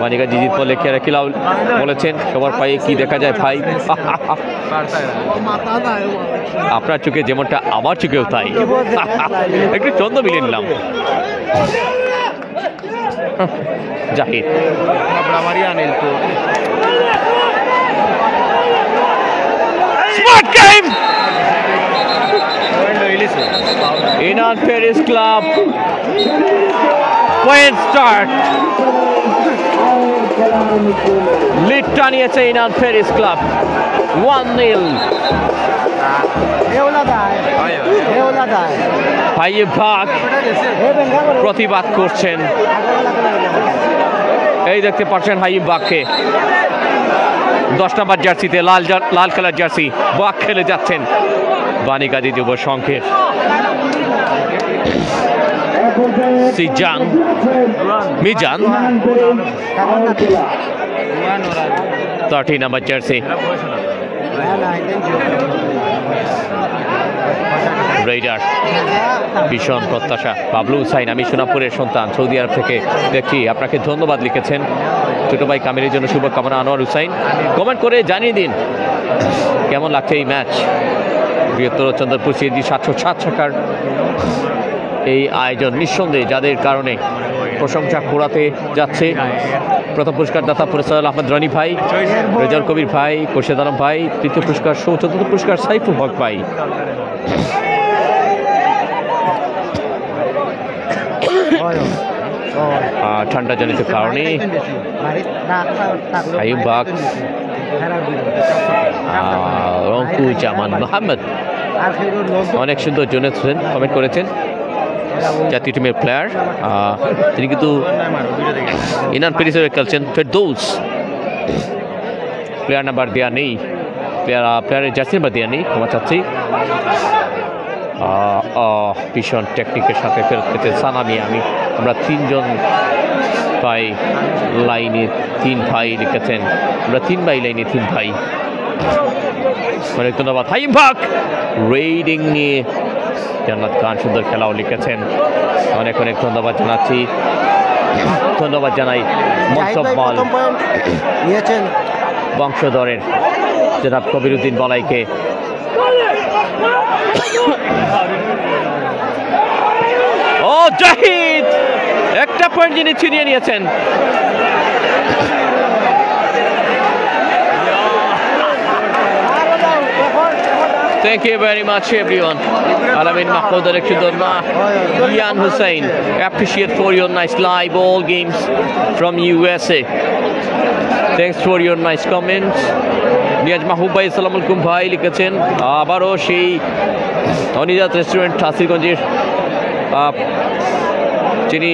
বাণীগাজী জিত বলে খেলাও বলেছেন সবার পায়ে কি দেখা যায় ভাই, আপনার চোখে যেমনটা আমার চোখেও তাই। একটু চন্দ্র মিলিয়ে নিলাম। Zahid smart game, Inan Paris club point start, লিডটা নিয়েছে ইনান প্যারিস ক্লাব 1-0। ফাইভ ভাগ প্রতিবাদ করছেন, এই দেখতে পাচ্ছেন হাইম বাগকে 10 নম্বর জার্সিতে লাল কালার জার্সি বাগ খেলে যাচ্ছেন বাণীকাজী যুব সংঘের মিজান 30 নম্বর জার্সি। রেইডার ভীষণ প্রত্যাশা। বাবলু হুসাইন, আমি সোনাপুরের সন্তান, সৌদি আরব থেকে দেখছি, আপনাকে ধন্যবাদ লিখেছেন। ছোট ভাই কামিলের জন্য শুভকামনা। আনোয়ার হুসাইন, কমেন্ট করে জানিয়ে দিন কেমন লাগছে এই ম্যাচ। বৃহত্তর চন্দ্রপুর সিএনজি 707 টাকার এই আয়োজন নিঃসন্দেহে যাদের কারণে প্রশংসা কুড়াতে যাচ্ছে। প্রথম পুরস্কার দাতা ফরিদুল আহমদ রনি ভাই, রেজাউল কবির ভাই, খোরশেদ আলম ভাই, তৃতীয় পুরস্কার চতুর্থ পুরস্কার সাইফুল হক ভাই। ঠান্ডা জনিত কারণে আইয়ুব বাগ, রঙ্কুজামান মোহাম্মদ অনেক সুন্দর জুনেদ হোসেন কমেন্ট করেছেন, জাতীয় টিমের প্লেয়ার। তিনি কিন্তু ইনান প্যারিসের খেলছেন। ফেরদৌস প্লেয়ার নাম্বার দেওয়া নেই, প্লেয়ারের জার্সি নাম্বার দেওয়া নেই, ক্ষমা চাচ্ছি। ভীষণ টেকনিকের সাথে ফেরত পেতে সানামি আমরা 3 জন ভাই লাইনে 3 ভাই লিখেছেন, আমরা 3 ভাই লাইনে 3 ভাই। অনেক ধন্যবাদ। হাইম ভাগ রেডিং নিয়ে জান্নাত খান সুন্দর খেলাও লিখেছেন, অনেক অনেক ধন্যবাদ জানাচ্ছি। ধন্যবাদ জানাই মনসব্বাল নিয়েছেন বংশধরের জনাব কবিরউদ্দিন বলাইকে। ও জাহিদ একটা পয়েন্ট যিনি ছিনিয়ে নিয়েছেন। Thank you very much everyone. Alamin Mahmoud, Alexander Dorma, Ian Hussain, appreciate for your nice live all games from USA. Thanks for your nice comments. Niaz মাহবুব ভাই আসসালামু আলাইকুম ভাই লিখেছেন। আবারও সেই অনিজাত রেস্টুরেন্ট হাসিরগঞ্জের যিনি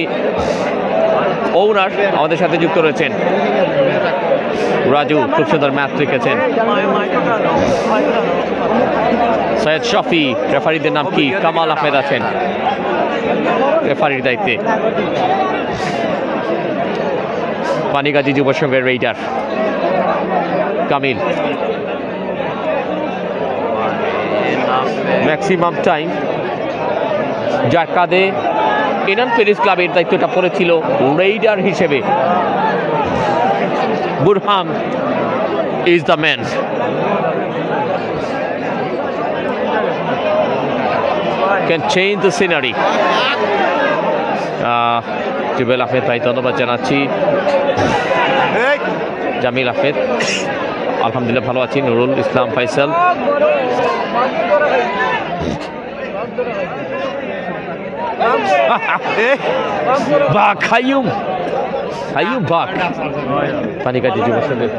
ওনার আমাদের সাথে যুক্ত রয়েছেন। রাজু খুব সুন্দর ম্যাচ লিখেছেন। সৈয়দ শফি, রেফারিদের নাম কি? কামাল আহমেদ আছেন রেফারির দায়িত্বে। বাণীগাজী যুব সংঘের রেইডার কামিল। ম্যাক্সিমাম টাইম যার কাঁধে ইনান প্যারিস ক্লাবের দায়িত্বটা পড়েছিল রেইডার হিসেবে। Burhan is the man. Can change the scenery. Jubel Ahmed ভাই ধন্যবাদ জানাচ্ছি। জামিল আহমেদ আলহামদুলিল্লাহ ভালো আছি। নুরুল ইসলাম ফাইসাল, বাঘ হাইয়ুম বাঘ পানিকাজী যুব সংঘের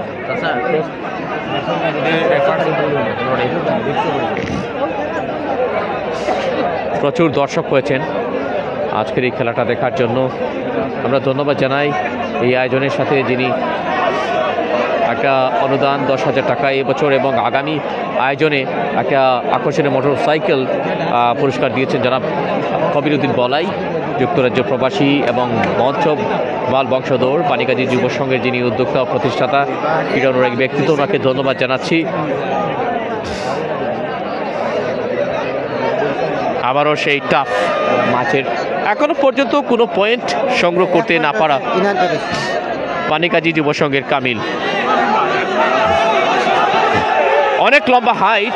প্রচুর দর্শক হয়েছেন আজকের এই খেলাটা দেখার জন্য। আমরা ধন্যবাদ জানাই এই আয়োজনের সাথে যিনি একটা অনুদান 10,000 টাকা এবছর এবং আগামী আয়োজনে একটা আকর্ষণীয় মোটর সাইকেল পুরস্কার দিয়েছেন জনাব কবিরউদ্দিন বলাই, যুক্তরাজ্য প্রবাসী এবং মঞ্চ মাল বংশধর বাণীগাজী যুব সংঘের যিনি উদ্যোক্তা ও প্রতিষ্ঠাতা ক্রীড়া অনুরাগী ব্যক্তিত্ব, ওনাকে ধন্যবাদ জানাচ্ছি। আবারও সেই টাফ ম্যাচের এখনো পর্যন্ত কোনো পয়েন্ট সংগ্রহ করতে না পারা বাণীগাজী যুব সংঘের কামিল। অনেক লম্বা হাইট,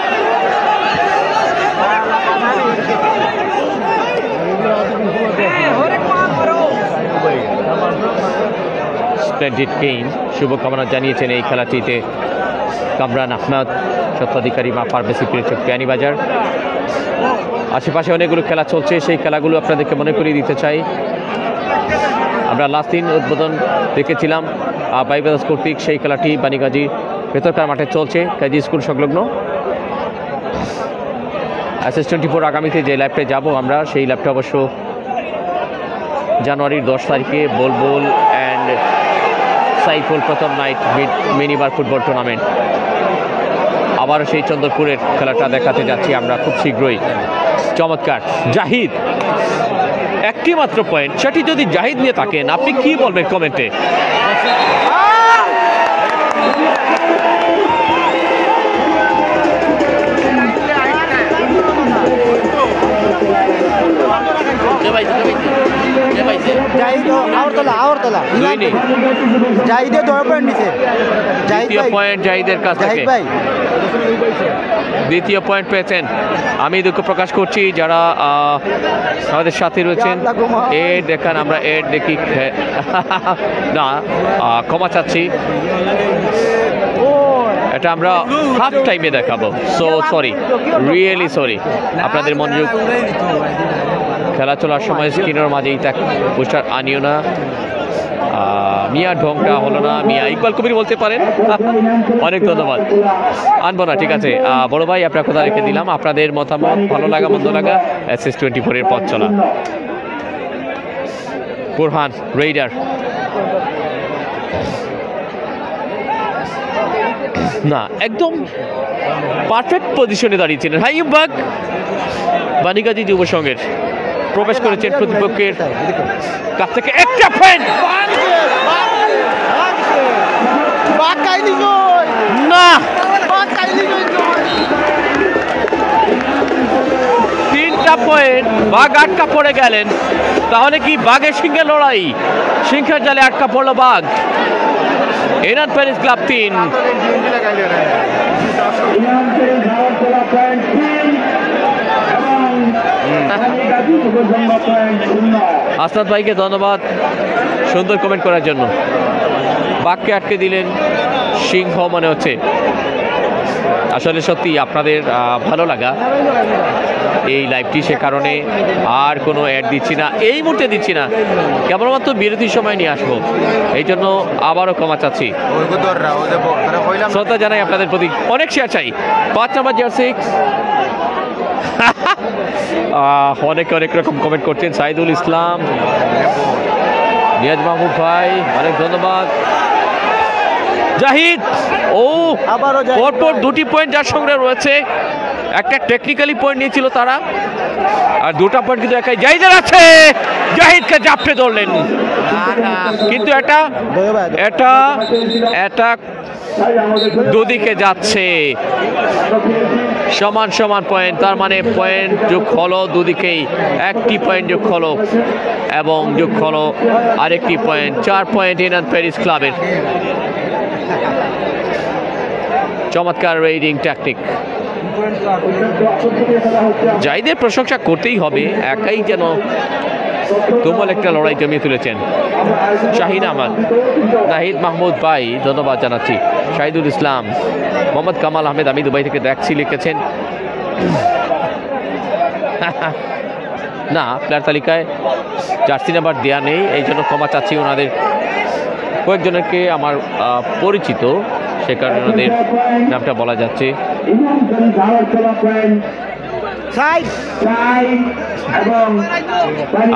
স্প্লেন্ডিড গেম। শুভকামনা জানিয়েছেন এই খেলাটিতে কামরান আহমদ, স্বত্বাধিকারী মা ফার্মেসি পিরিচক, বিয়ানীবাজার। আশেপাশে অনেকগুলো খেলা চলছে, সেই খেলাগুলো আপনাদেরকে মনে করিয়ে দিতে চাই। আমরা লাস্ট দিন উদ্বোধন দেখেছিলাম বাইবাদাস কর্তৃক, সেই খেলাটি বাণীগাজী ভেতরকার মাঠে চলছে, কাজী স্কুল সংলগ্ন। SS24 আগামীতে যে ল্যাবটা যাব আমরা, সেই ল্যাবটা অবশ্য জানুয়ারির 10 তারিখে বুলবুল অ্যান্ড সাইফুল প্রথম নাইট মিনিবার ফুটবল টুর্নামেন্ট, আবারও সেই চন্দ্রপুরের খেলাটা দেখাতে যাচ্ছি আমরা খুব শীঘ্রই। চমৎকার জাহিদ, একটি মাত্র পয়েন্ট, সেটি যদি জাহিদ নিয়ে থাকেন আপনি কি বলবেন কমেন্টে? দ্বিতীয় পয়েন্ট জাহিদের কাছ থেকে, দ্বিতীয় পয়েন্ট পেয়েছেন। আমি দুঃখ প্রকাশ করছি যারা আমাদের সাথে রয়েছেন। এড দেখান, আমরা এড দেখি না, ক্ষমা চাচ্ছি, এটা আমরা হাফ টাইমে দেখাবো। সো সরি, রিয়েলি সরি, আপনাদের মনোযোগ। খেলা চলার সময় স্ক্রিনের মাঝেই তা পোস্টার আনিও না। মিয়া ঢংটা হলো না, মিয়া ইকবাল কবির বলতে পারেন। অনেক ধন্যবাদ, আনবো না, ঠিক আছে। বড় ভাই আপনার কথা রেখে দিলাম, আপনাদের মতামত, ভালো লাগা মন্দ লাগা, SS24 এর পথ চলা। বুরহান রেইডার, না একদম পারফেক্ট পজিশনে দাঁড়িয়েছিলেন। হাইয়ুব বাগ বাণীগাজী যুব সংঘের প্রবেশ করেছেন প্রতিপক্ষের কাছ থেকে একটা পয়েন্ট। না, তিনটা পয়েন্ট, বাঘ আটকা পড়ে গেলেন। তাহলে কি বাঘের সিংহে লড়াই, সিংহের জালে আটকা পড়লো বাঘ। এনান প্যারিস ক্লাব 3, আসনাদ ভাইকে ধন্যবাদ সুন্দর কমেন্ট করার জন্য। বাঘকে আটকে দিলেন সিংহ মনে হচ্ছে। আসলে সত্যি আপনাদের ভালো লাগা এই লাইভটি, সে কারণে আর কোনো অ্যাড দিচ্ছি না, এই মুহূর্তে দিচ্ছি না, কেবলমাত্র বিরতির সময় নিয়ে আসবো। এই জন্য আবারও ক্ষমা চাচ্ছি, শ্রদ্ধা জানাই আপনাদের প্রতি। অনেক শেয়ার চাই। 5 নম্বর জার্সি, অনেকে অনেক রকম কমেন্ট করছেন। সাইদুল ইসলাম, নিয়াজ মাহমুদ ভাই, অনেক ধন্যবাদ। জাহিদ, ও পরপর দুটি পয়েন্ট যার সঙ্গে রয়েছে। একটা টেকনিক্যালি পয়েন্ট নিয়েছিল তারা, আর দুটা পয়েন্ট কিন্তু একাই জাহিদের আছে। জাহিদকে জাপটে ধরলেন, কিন্তু এটা এটা এটা দুদিকে যাচ্ছে, সমান সমান পয়েন্ট। তার মানে পয়েন্ট যোগ হলো দুদিকেই, একটি পয়েন্ট যোগ হলো এবং যোগ হলো আরেকটি পয়েন্ট। 4 পয়েন্ট এনান প্যারিস ক্লাবের। চমৎকার রেডিং ট্যাকটিক, জাহিদের প্রশংসা করতেই হবে, একাই যেন তুমুল একটা লড়াই জমিয়ে তুলেছেন। শাহিন আহমদ, নাহিদ মাহমুদ ভাই ধন্যবাদ জানাচ্ছি। শাহিদুল ইসলাম, মোহাম্মদ কামাল আহমেদ, আমি দুবাই থেকে দেখছি লিখেছেন। না, প্লেয়ার তালিকায় জার্সি নাম্বার দেওয়া নেই, এই জন্য ক্ষমা চাচ্ছি। ওনাদের কয়েকজনকে আমার পরিচিত, সে কারণে ওদের নামটা বলা যাচ্ছে।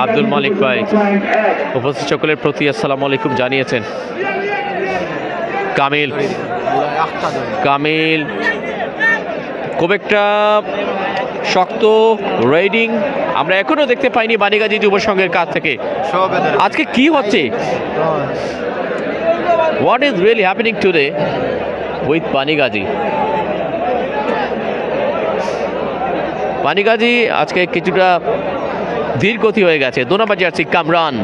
আব্দুল মালিক ভাই উপস্থিত সকলের প্রতি আসসালামু আলাইকুম জানিয়েছেন। কামিল, কামিল খুব একটা শক্ত রেডিং আমরা এখনো দেখতে পাইনি বাণীগাজী যুব সংঘের কাছ থেকে। আজকে কি হচ্ছে? What is really happening today with বাণীগাজী? বাণীগাজী আজকে কিছুটা ধীর গতি হয়ে গেছে। 2 নম্বর জার্সি কামরান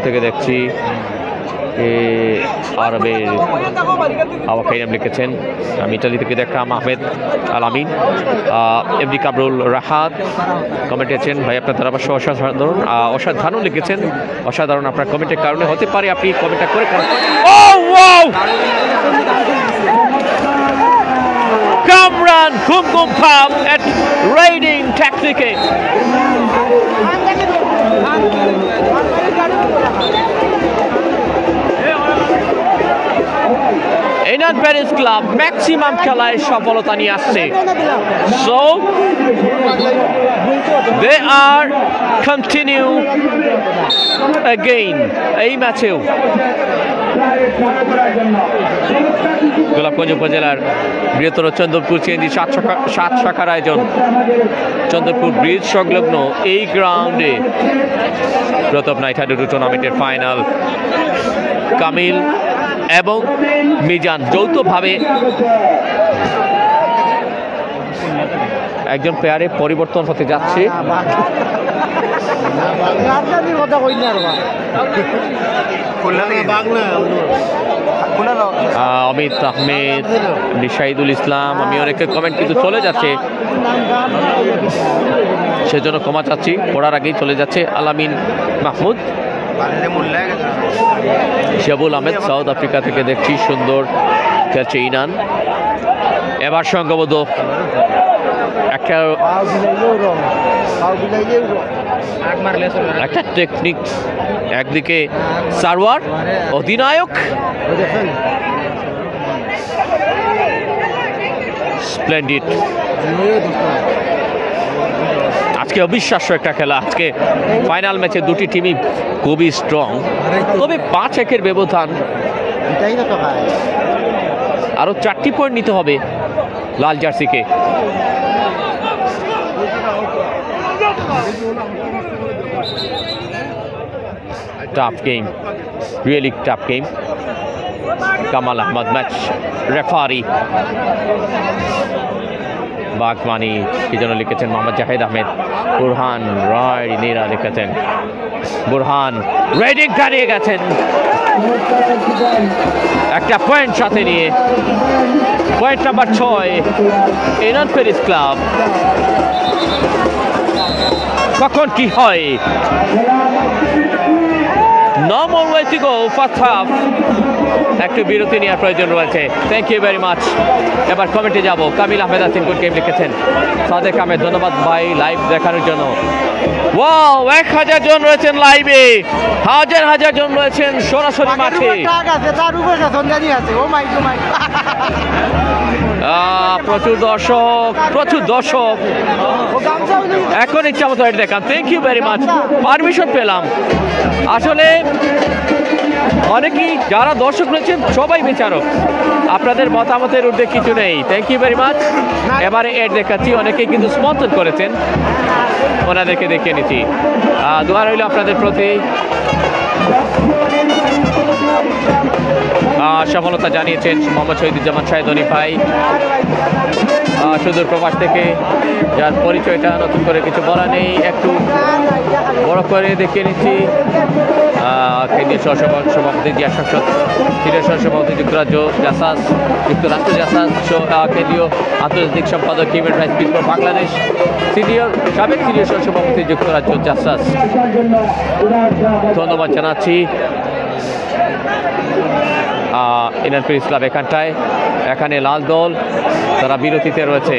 থেকে দেখছি আরবের আওয়াকাই নাম লিখেছেন। আমি ইটালি থেকে দেখলাম আহমেদ আল আমিন, এমডি কামরুল রাহাত কমেন্ট আছেন। ভাই আপনার ধারাভাষ্য অসাধারণ, অসাধারণ লিখেছেন। অসাধারণ আপনার কমেন্টের কারণে হতে পারে, আপনি কমেন্টটা করে Kamran Kumkumpam at Raiding Tactique. Enan Paris Club maximum খেলায় সফলতা নিয়ে আসছে। So they are continue again এই ম্যাচেও। গোলাপগঞ্জ উপজেলার বৃহত্তর চন্দ্রপুর সিএনজি 7 শাখার আয়োজন চন্দ্রপুর ব্রিজ সংলগ্ন এই গ্রাউন্ডে প্রথম নাইট হাডুডু টুর্নামেন্টের ফাইনাল কামিল এবং মিজান যৌথভাবে একজন পেয়ারে পরিবর্তন হতে যাচ্ছে। অমিত আহমেদ, নিশাইদুল ইসলাম, আমি অনেকের কমেন্ট কিন্তু চলে যাচ্ছে, সেজন্য ক্ষমা চাচ্ছি। পড়ার আগেই চলে যাচ্ছে। আলামিন মাহমুদ, শাবুল আহমেদ সাউথ আফ্রিকা থেকে দেখছি, সুন্দর খেলছে ইনান। এবার সংঘবদ্ধ একটা টেকনিক, একদিকে সারওয়ার অধিনায়ক, স্প্লেন্ডিড। আজকে অবিশ্বাস্য একটা খেলা। আজকে ফাইনাল ম্যাচে দুটি টিমই খুবই স্ট্রং, তবে 5-1 ব্যবধান। আরো 4টি পয়েন্ট নিতে হবে লাল জার্সিকে। Tough game, really tough game. Kamal Ahmad match referee, বাগমানি কি যেন লিখেছেন মোহাম্মদ জাহিদ আহমেদ, বুরহান রয় নীরা লিখেছেন, বুরহান রেডিং দাঁড়িয়ে গেছেন একটা পয়েন্ট সাথে নিয়ে। Point number 6 Inan Paris club. কখন কি হয়? No more way to go, first half. একটু বিরতি নেওয়ার প্রয়োজন রয়েছে। Thank you very much. এবার কমেন্টে যাব। কামিল আহমেদ আছেন, গুড গেম লিখেছেন। সাদেক আহমেদ, ধন্যবাদ ভাই লাইভ দেখানোর জন্য। ওয়াও, 1000 জন রয়েছেন লাইভে, হাজার হাজার জন রয়েছেন সরাসরি মাঠে। প্রচুর দর্শক, প্রচুর দর্শক। এখন ইচ্ছা মতো এটা দেখান। Thank you very much, permission পেলাম। আসলে অনেকেই যারা দর্শক রয়েছেন সবাই বিচারক, আপনাদের মতামতের ঊর্ধ্বে কিছু নেই। Thank you very much. এবারে এড দেখাচ্ছি, অনেকেই কিন্তু স্পন্সর করেছেন, ওনাদেরকে দেখিয়ে নিচ্ছি। দোয়া রইল আপনাদের প্রতি। সফলতা জানিয়েছেন মোহাম্মদ শহীদুজ্জামান শাহেদনী ভাই, সুদূর প্রবাস থেকে, যার পরিচয়টা নতুন করে কিছু বলা নেই, একটু বড় করে দেখিয়ে নিচ্ছি। কেন্দ্রীয় সহসভাপতি জিয়া সংসদ, সিনিয়র সহসভাপতি যুক্তরাজ্য জাসাস, যুক্তরাষ্ট্র জাসাস, কেন্দ্রীয় আন্তর্জাতিক সম্পাদক human rights piece for Bangladesh, সাবেক সিনিয়র সহসভাপতি যুক্তরাজ্য জাসাস, ধন্যবাদ জানাচ্ছি। ইনান প্যারিস ক্লাব এখানটায়, এখানে লাল দল, তারা বিরতিতে রয়েছে।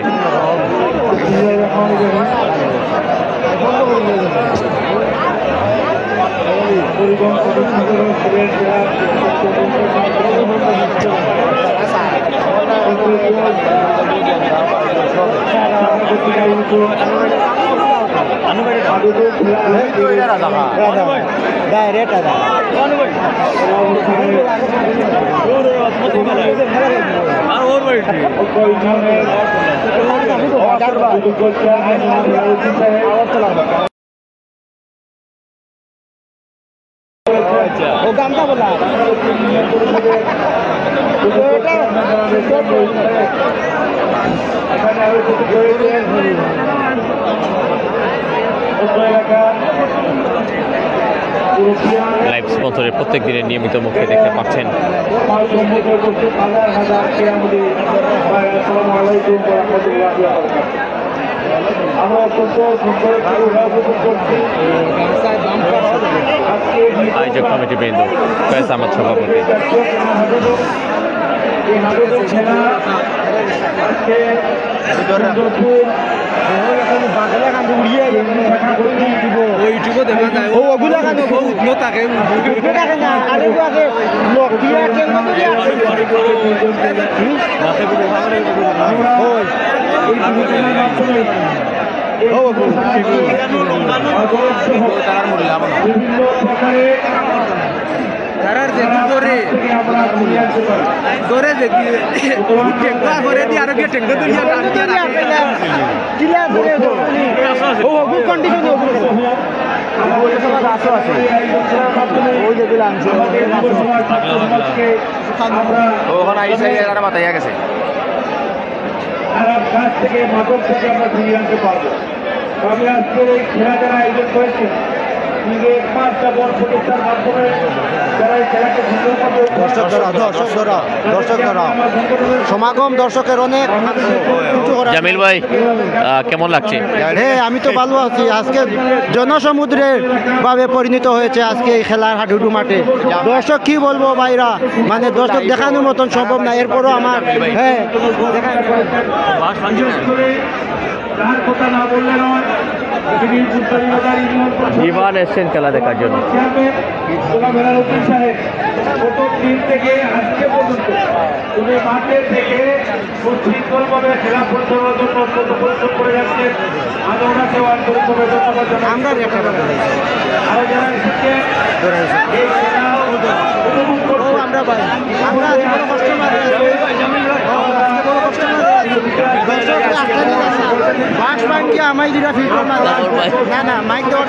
লাইভ স্পন্সরের প্রত্যেক দিনের নিয়মিত মুখে দেখতে পাচ্ছেন। আয়োজক কমিটি বৃন্দ, ফয়েজ আহমদ সভাপতি। মাথায় গেছে গাছ থেকে মাদক থেকে আমরা ফিরিয়ে আনতে পারবো। তবে আজকের এই খেলা যারা আয়োজন করেছে এক মাস যাবত প্রতিষ্ঠার মাধ্যমে যারা এই খেলাকে সমাগম দর্শকের অনেক। জামিল ভাই কেমন লাগছে? হ্যাঁ, আমি তো ভালো আছি। আজকে জনসমুদ্রের ভাবে পরিণত হয়েছে আজকে এই খেলার হাডুডু মাঠে। দর্শক কি বলবো ভাইরা, মানে দর্শক দেখানোর মতন সম্ভব না। এরপরও আমার কথা না বললে নয়, জীবন এসছেন খেলা দেখার জন্য। প্রথম দিন থেকে আজকে পর্যন্ত তুমি মাঠে থেকে সুশৃঙ্খলভাবে খেলা পরিচালনার জন্য অত্যন্ত পরিশ্রম করে যাচ্ছেন। আমি ওনাকেও আন্তরিকভাবে ধন্যবাদ জানাই। আরো যারা এসেছে এই খেলা উপভোগ করবো আমরা ভাই, আমরা না মাইক দেওয়ার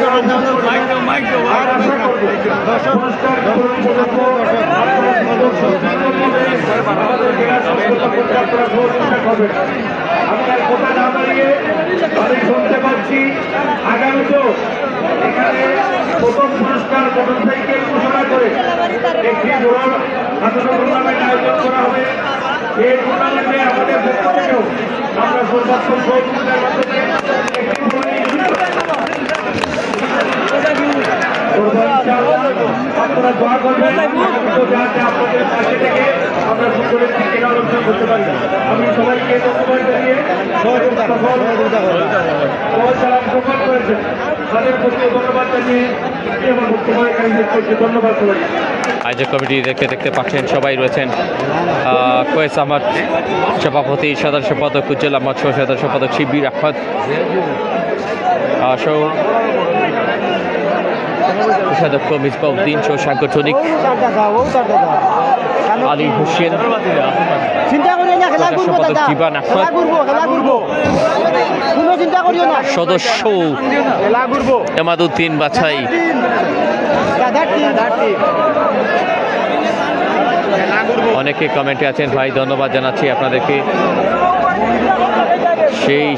আপনার কথা না বাড়িয়ে আমি শুনতে পাচ্ছি আগামীতেও এখানে প্রথম পুরস্কার মোটরসাইকেল ঘোষণা করে একটি টুর্নামেন্ট আয়োজন করা হবে। এই টুর্নামেন্টে আমাদের পক্ষ থেকেও আমরা সর্বাত্মক সহযোগিতার মাধ্যমে আপনারা দোয়া করবেন যাতে আপনাদের পাশে থেকে আমরা সকলের কেনা আলোচনা করতে পারি। আমি সবাইকে ধন্যবাদ জানিয়ে সালাম প্রকাশ করেছেন তাদের প্রতি ধন্যবাদ জানিয়ে আমার বক্তব্য এখানে শেষ করছি। ধন্যবাদ সবাই। আয়োজক কমিটি দেখতে পাচ্ছেন সবাই রয়েছেন। কোয়েস আহমদ সভাপতি, সাধারণ সম্পাদক উজ্জ্বল আহমদ সহ সাধারণ সম্পাদক শিবির আহমদ সহ কোষাধ্যক্ষ মিসবাউদ্দিন সহ সাংগঠনিক আলী হোসেন, সম্পাদক জীবন আহমদ, সদস্য এমাদউদ্দিন বাছাই, অনেকে কমেন্টে আছেন। ভাই ধন্যবাদ জানাচ্ছি আপনাদেরকে।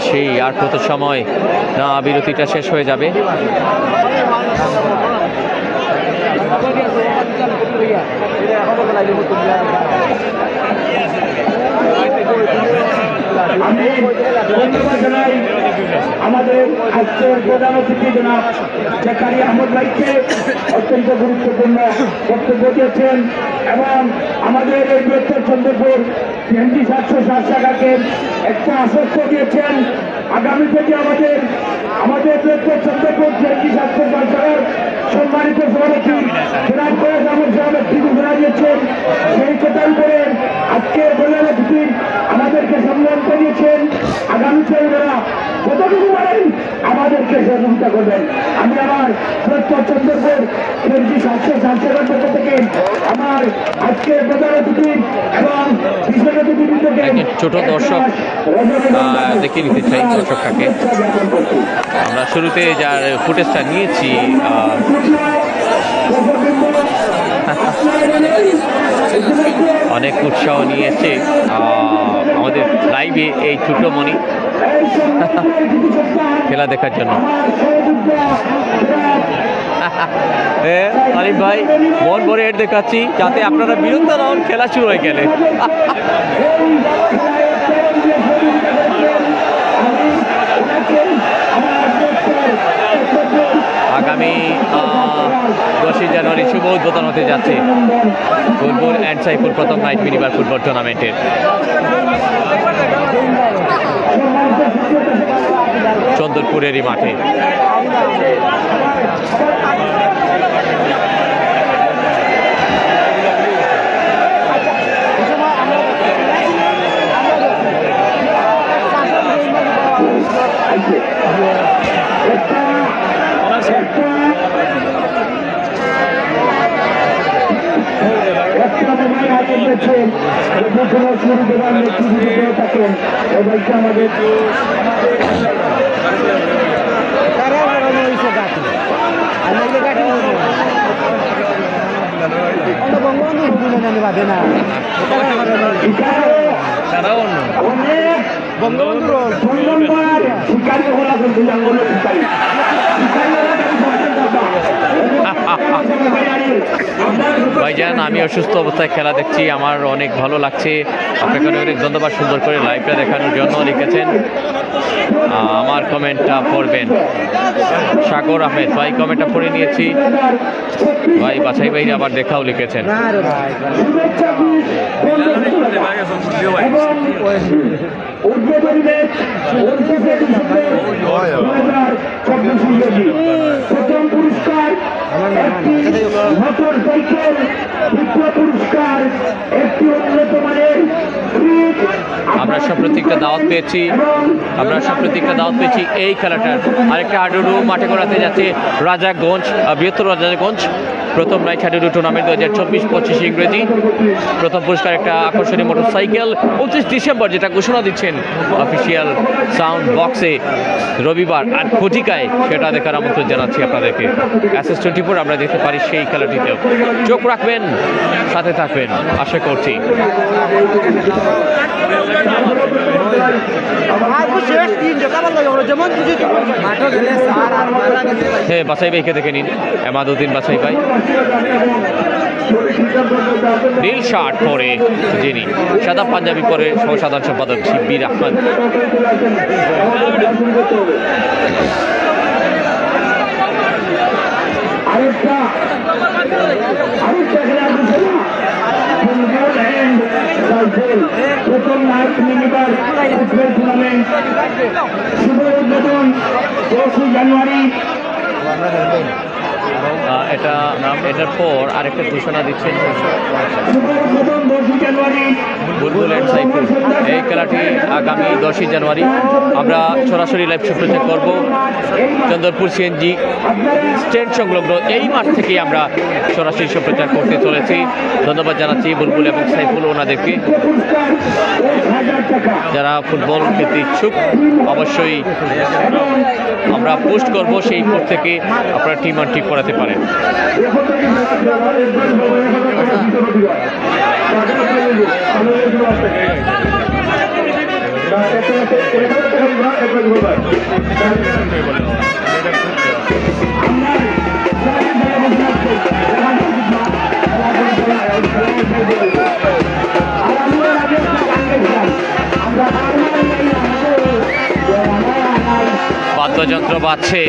সেই আর কত সময় না বিরতিটা শেষ হয়ে যাবে। আমি ধন্যবাদ জানাই আমাদের আজকের প্রধান অতিথি জনাব জাকারি আহমদ ভাইকে, অত্যন্ত গুরুত্বপূর্ণ বক্তব্য দিয়েছেন এবং আমাদের এই বৃহত্তর চন্দ্রপুর সিএনজি 707 শাখাকে একটা আশ্বস্ত দিয়েছেন। আগামী থেকে আমাদের বৃহত্তর চন্দ্রপুর সিএনজি 707 শাখার সম্মানিত সভাপতি জনাব কোয়েস আহমদ সাহেব একটি ঘোষণা দিয়েছেন। সেই কথার উপরে আজকের প্রধান অতিথি আমাদেরকে সম্মান করিয়েছেন। আগামীতে ওনারা যতটুকু পারেন আমাদেরকে সহযোগিতা করবেন। আমি আমার বৃহত্তর চন্দ্রপুর সিএনজি 707 শাখার পক্ষ থেকে আমার আজকের প্রধান অতিথি এবং বিশেষ অতিথিবৃন্দকে ছোট দর্শক দেখিয়ে নিতে চাই। দর্শকটাকে আমরা শুরুতে যার ফুটেজটা নিয়েছি অনেক উৎসাহ নিয়েছে আমাদের লাইভে এই ছোটমণি খেলা দেখার জন্য। আলিফ ভাই মন ভরে এড দেখাচ্ছি যাতে আপনারা বিরক্ত না হন, খেলা শুরু হয়ে গেলে। আগামী 10 জানুয়ারি শুভ উদ্বোধন হতে যাচ্ছে ফুটবল অ্যান্ড সাইফুল প্রথম নাইট মিনিবার ফুটবল টুর্নামেন্টের। চন্দরপুরেরই মাঠে। ভাইজান, আমি অসুস্থ অবস্থায় খেলা দেখছি, আমার অনেক ভালো লাগছে। আপনাকে অনেক ধন্যবাদ সুন্দর করে লাইভটা দেখানোর জন্য। লিখেছেন আমার কমেন্টটা পড়বেন সাগর আহমেদ ভাই, কমেন্টটা পড়ে নিয়েছি ভাই। বাছাই ভাই আবার দেখাও লিখেছেন। আমরা সাম্প্রতিকটা দাওয়াত পেয়েছি এই খেলাটার। আরেকটা হাডুডু মাঠে করাতে যাচ্ছে রাজাগঞ্জ, বৃহত্তর রাজাগঞ্জ প্রথম নাইট হাডুডু টুর্নামেন্ট 2024-25 ইংরেজি। প্রথম পুরস্কার একটা আকর্ষণীয় মোটরসাইকেল 29 ডিসেম্বর, যেটা ঘোষণা দিচ্ছেন অফিসিয়াল সাউন্ড বক্সে রবিবার আর ঘটিকায়, সেটা দেখার আমন্ত্রণ জানাচ্ছি আপনাদেরকে। SS24 আমরা দেখতে পারি সেই খেলাটিতেও। চোখ রাখবেন, সাথে থাকবেন আশা করছি। হ্যাঁ, বাছাই ভাইকে দেখে নিন, এমাদুদ্দিন বাছাই ভাই। নীল শার্ট পরে যিনি, সাদা পাঞ্জাবি পরে সাধারণ সম্পাদক শিব্বির আহমদ। প্রথম নাইট মিনিটার টুর্নামেন্ট শুভ উদ্বোধন 10 জানুয়ারি। এটার পর আরেকটা ঘোষণা দিচ্ছেন বুলবুল এন্ড সাইফুল। এই খেলাটি আগামী 10 জানুয়ারি আমরা সরাসরি লাইভ সম্প্রচার করব চন্দরপুর সিএনজি স্ট্যান্ড সংলগ্ন এই মাঠ থেকেই আমরা সরাসরি সম্প্রচার করতে চলেছি। ধন্যবাদ জানাচ্ছি বুলবুল এবং সাইফুল ওনাদেরকে। যারা ফুটবল খেলতে ইচ্ছুক অবশ্যই আমরা পোস্ট করব, সেই পোস্ট থেকে আপনারা টিম অন টিম করাতে পারেন। বাদ্যযন্ত্র বাজছে।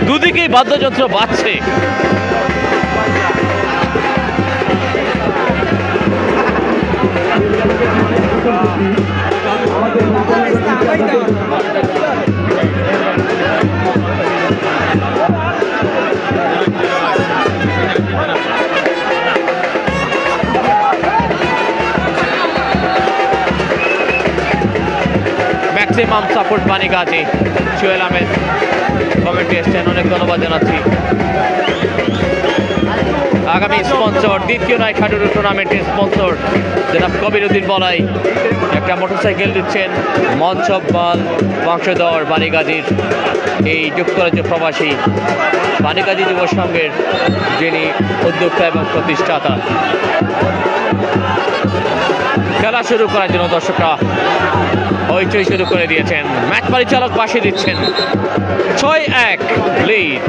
দুদিকেই বাদ্যযন্ত্র বাজছে। Maximum support Banigazi. সোহেল আহমেদ কমেন্টে এসছেন, অনেক ধন্যবাদ জানাচ্ছি। আগামী স্পন্সর দ্বিতীয় নাইট হাডুডু টুর্নামেন্টের স্পন্সর জনাব কবিরউদ্দিন বলাই একটা মোটরসাইকেল দিচ্ছেন। মঞ্চ বল বংশধর বাণীগাজীর এই যুক্তরাজ্য প্রবাসী বাণীগাজী যুব সংঘের যিনি উদ্যোক্তা এবং প্রতিষ্ঠাতা। খেলা শুরু করার জন্য দর্শকরা হইচই শুরু করে দিয়েছেন। ম্যাচ পরিচালক পাশে দিচ্ছেন। 6-1 লিড।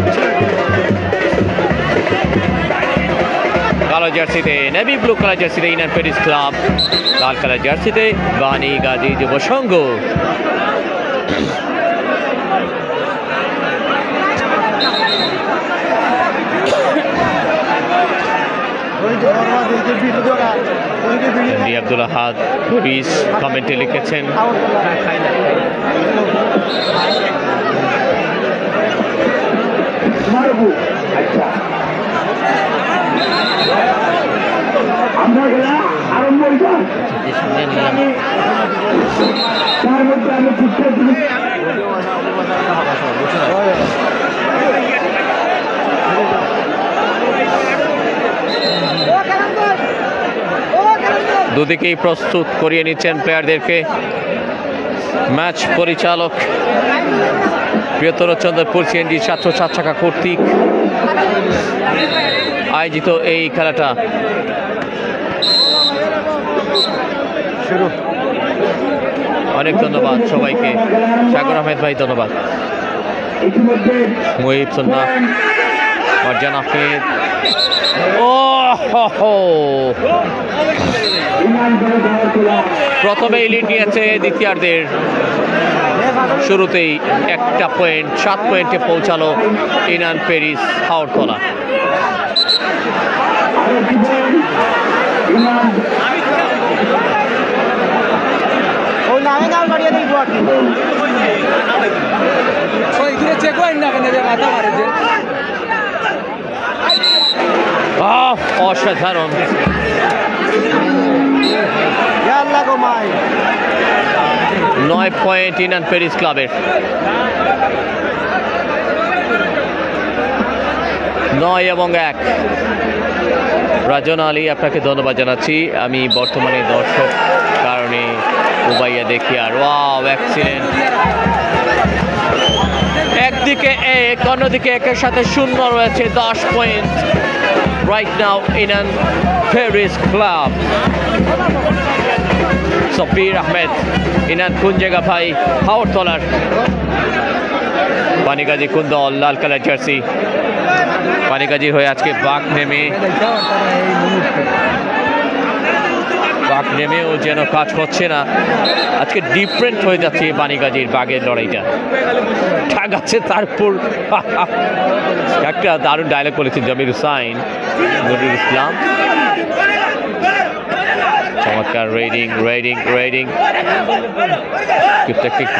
কালো জার্সিতে নেভি ব্লু কালার জার্সিতে ইনান প্যারিস ক্লাব, লাল কালার জার্সিতে বাণীগাজী যুব সংঘ। আব্দুল আহাদ পুলিশ কমেন্টে লিখেছেন, আমরা খেলা আরম্ভ তার মধ্যে আমি দুদিকেই প্রস্তুত করিয়ে নিচ্ছেন প্লেয়ারদেরকে ম্যাচ পরিচালক বৃহত্তর চন্দ্রপুর সিএনজি 707 শাখা কর্তৃক আয়োজিত এই খেলাটা শুরু। অনেক ধন্যবাদ সবাইকে। সাগর আহমেদ ভাই ধন্যবাদ। মুহিব সুন্না, মারজান আহমেদ। প্রথমেই লিড নিয়েছে দ্বিতীয়ার্ধের শুরুতেই একটা পয়েন্ট, 7 পয়েন্টে পৌঁছালো ইনান প্যারিস হাওড়তলা। অসাধারণ। 9 পয়েন্ট ইনান প্যারিস ক্লাবের। 9 এবং 1। রাজন আলী আপনাকে ধন্যবাদ জানাচ্ছি। আমি বর্তমানে দর্শক কারণে উবাইয়া দেখি আর ওয়াও এক্সিলেন্ট। একদিকে 1, অন্যদিকে 1-এর সাথে 0 রয়েছে। 10 point right now Inan Paris club. Safir Ahmed, Inan কোন জায়গা ভাই? হাওড়তলার। বাণীগাজী কোন দল? লাল কালার জার্সি। বাণীগাজীর হয়ে আজকে বাঘ নেমেও যেন কাজ হচ্ছে না। আজকে ডিফারেন্ট হয়ে যাচ্ছে বাণীগাজীর বাঘের লড়াইটা। ঠাক আছে তারপর একটা দারুণ ডায়লগ বলেছেন জমির হুসাইন, নজরুল ইসলাম। চমৎকার রেডিং রেডিং রেডিং।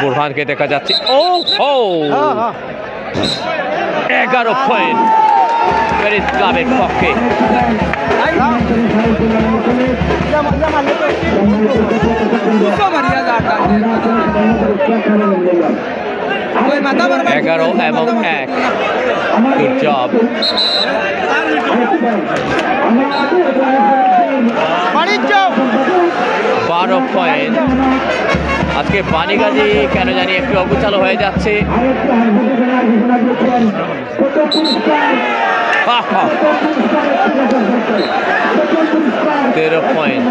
বুরহানকে দেখা যাচ্ছে। ও 11 পয়েন্ট প্যারিস ক্লাবের পক্ষে। এগারো এবং 1। Good job. 12 পয়েন্ট। আজকে বাণীগাজী কেন জানি একটু অগোছালো হয়ে যাচ্ছে। 13 পয়েন্ট।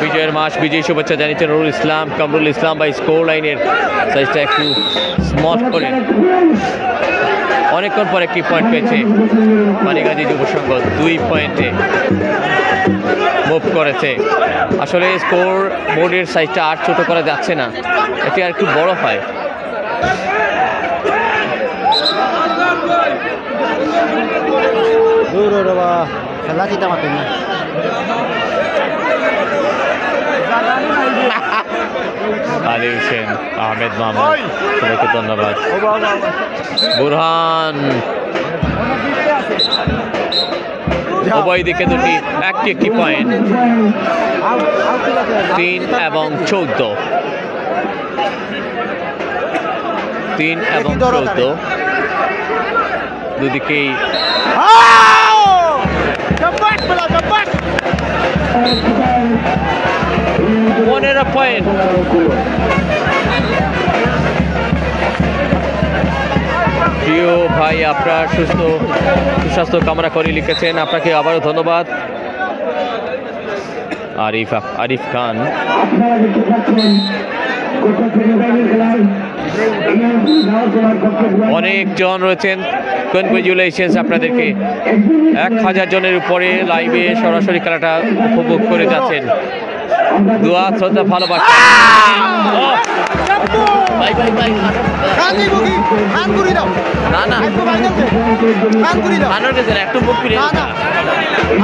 বিজয়ের মাস, বিজয়ী শুভেচ্ছা জানিয়েছেন নুরুল ইসলাম, কামরুল ইসলাম বা স্কোর লাইনের সাইজটা একটু স্মল করে। অনেকক্ষণ পর একটি পয়েন্ট পেয়েছে বাণীগাজী যুব সংঘ। 2 পয়েন্টে মুভ করেছে। আসলে স্কোর বোর্ডের সাইজটা আর ছোট করা যাচ্ছে না, এটি আর একটু বড় হয়। খেলা চিন্তা মাতেন না। আলী হোসেন, আহমেদ মাহমুদ, সবাইকে ধন্যবাদ। বুরহান উভয় দিকে দুটি একটি পয়েন্ট, 3 এবং 14, 3 এবং 14 দুদিকেই। 15 পয়েন্ট। প্রিয় ভাই, আপনার সুস্বাস্থ্য কামনা করে লিখেছেন, আপনাকে আবারও ধন্যবাদ। আরিফ খান। অনেকজন রয়েছেন, কনগ্রেচুলেশনস আপনাদেরকে। 1000 জনের উপরে লাইভে সরাসরি খেলাটা উপভোগ করে যাচ্ছেন। দোয়া শ্রদ্ধা ভালোবাসা। না না একটু মুখ ফিরে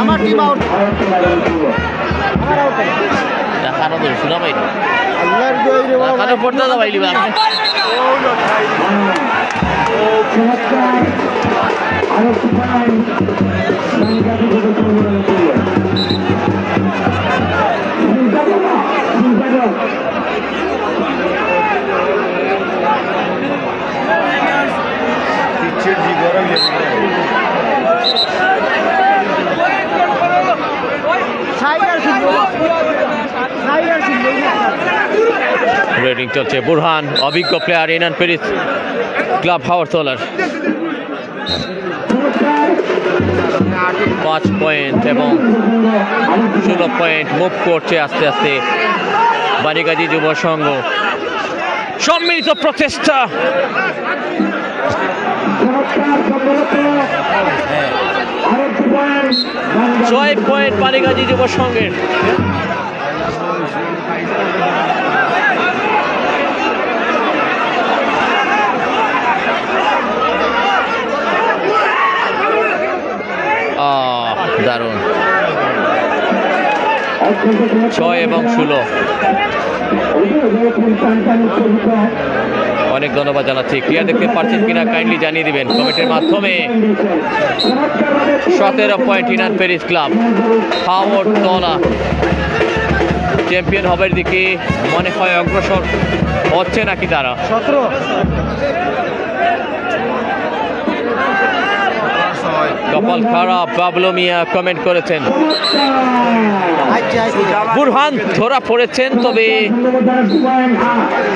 আমার টিম আউট। দেখানো তো শোনা পাইনি, দেখানো পড়তে তো পাইলি বা রেডিং চলছে। বুরহান অভিজ্ঞ প্লেয়ার, ইনান পেরিস ক্লাব হাওড়তলার। 5 পয়েন্ট এবং 16 পয়েন্ট মুভ করছে আস্তে আস্তে বাণীগাজী যুব সংঘ। সম্মিলিত প্রচেষ্টা। 6 পয়েন্ট বাণীগাজী যুব সংঘের। দারুণ। 6 এবং 16। অনেক ধন্যবাদ জানাচ্ছি। ক্লিয়ার দেখতে পাচ্ছেন কিনা কাইন্ডলি জানিয়ে দিবেন কমেন্টের মাধ্যমে। 17 point Inan Paris club Haortola champion হবার দিকে মনে হয় অগ্রসর হচ্ছে নাকি তারা। 17 কপাল খারাপ, বাবলু মিয়া কমেন্ট করেছেন। বুরহান ধরা পড়েছেন, তবে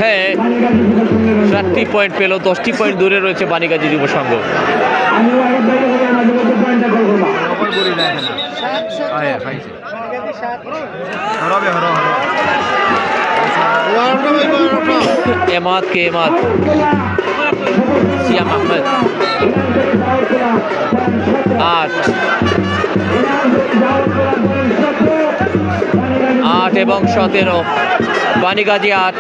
হ্যাঁ 7টি পয়েন্ট পেল, 10টি পয়েন্ট দূরে রয়েছে বাণীগাজী যুব সংঘ। এমাদ কে এমাদ, সিয়াম আহমেদ 8 এবং 17 বাণীগাজী 8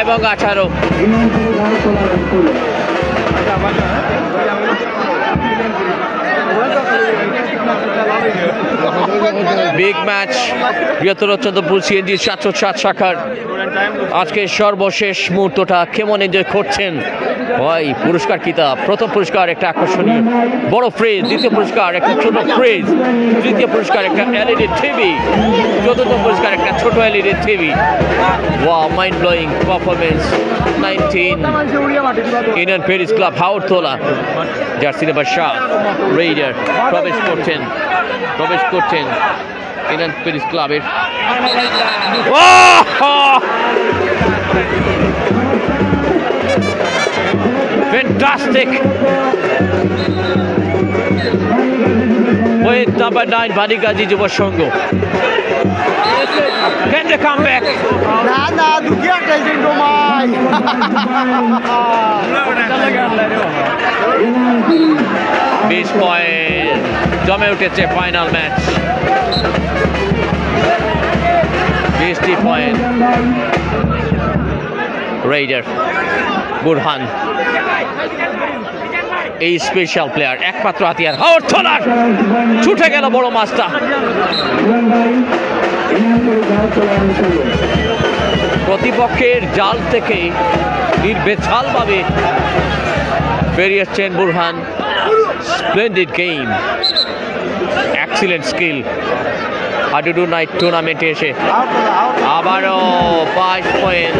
এবং 18। বিগ ম্যাচ বৃহত্তর চন্দ্রপুর সিএনজি 707 শাখার আজকে সর্বশেষ মুহূর্তটা কেমন এনজয় করছেন ভাই? পুরস্কার কিতাব, প্রথম পুরস্কার একটা আকর্ষণীয় বড় ফ্রিজ, দ্বিতীয় পুরস্কার একটা ছোট ফ্রিজ, তৃতীয় পুরস্কার একটা এলইডি টিভি, চতুর্থ পুরস্কার একটা ছোট LED TV. Wow, mind blowing performance. 19 Indian Paris club Haortola jersey number 7 raider প্রবেশ করছেন ইন্ডিয়ান পেরিস ক্লাবের। Fantastic! With number 9 বাণীগাজী যুব সংঘ। Can they come back? না দুকিয়া টাইজিং ডোমাই। 20 পয়েন্ট জমে উঠেছে final match. 20 point Raider Burhan, এই স্পেশাল প্লেয়ার, একমাত্র হাতিয়ার হাওড়তলার। ছুটে গেল বড় মাছটা। প্রতিপক্ষের জাল থেকে নির্বেছালভাবে বেরিয়ে এসছেন Burhan. Splendid game, excellent skill. Hadudu night টুর্নামেন্টে এসে আবারও 5 পয়েন্ট।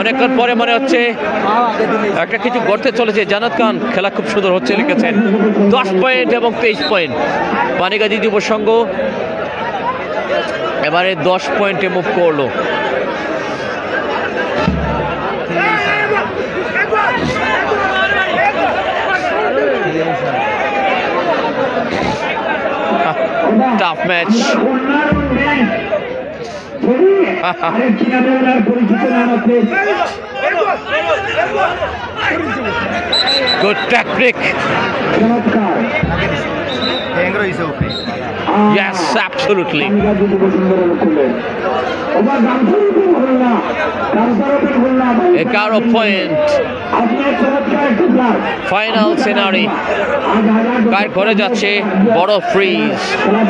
অনেকক্ষণ পরে মনে হচ্ছে একটা কিছু গড়তে চলেছে। জানাত খান খেলা খুব সুন্দর হচ্ছে লিখেছেন। 10 পয়েন্ট এবং 23 পয়েন্ট। পানিগাজী যুব সংঘ এবারে 10 পয়েন্টে মুভ করলো। Tough match. Good tactic. Yes, absolutely. Ekaro point. Final scenario. কার ঘরে যাচ্ছে বড় ফ্রিজ,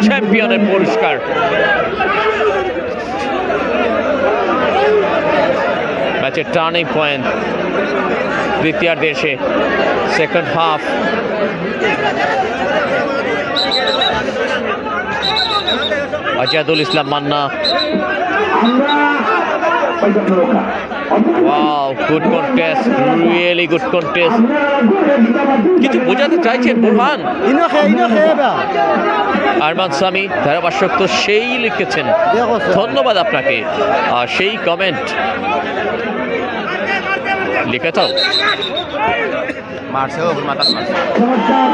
চ্যাম্পিয়নের পুরস্কার। ম্যাচের টার্নিং পয়েন্ট দ্বিতীয়ার্ধে এসে সেকেন্ড হাফ। আজাদুল ইসলাম Manna. Wow, good contest, really good contest. কিছু বোঝাতে চাইছেন বুরহান? আরমান সামি ধারাভাষ্যক তো সেই লিখেছেন, ধন্যবাদ আপনাকে। সেই কমেন্ট লিখে দাও।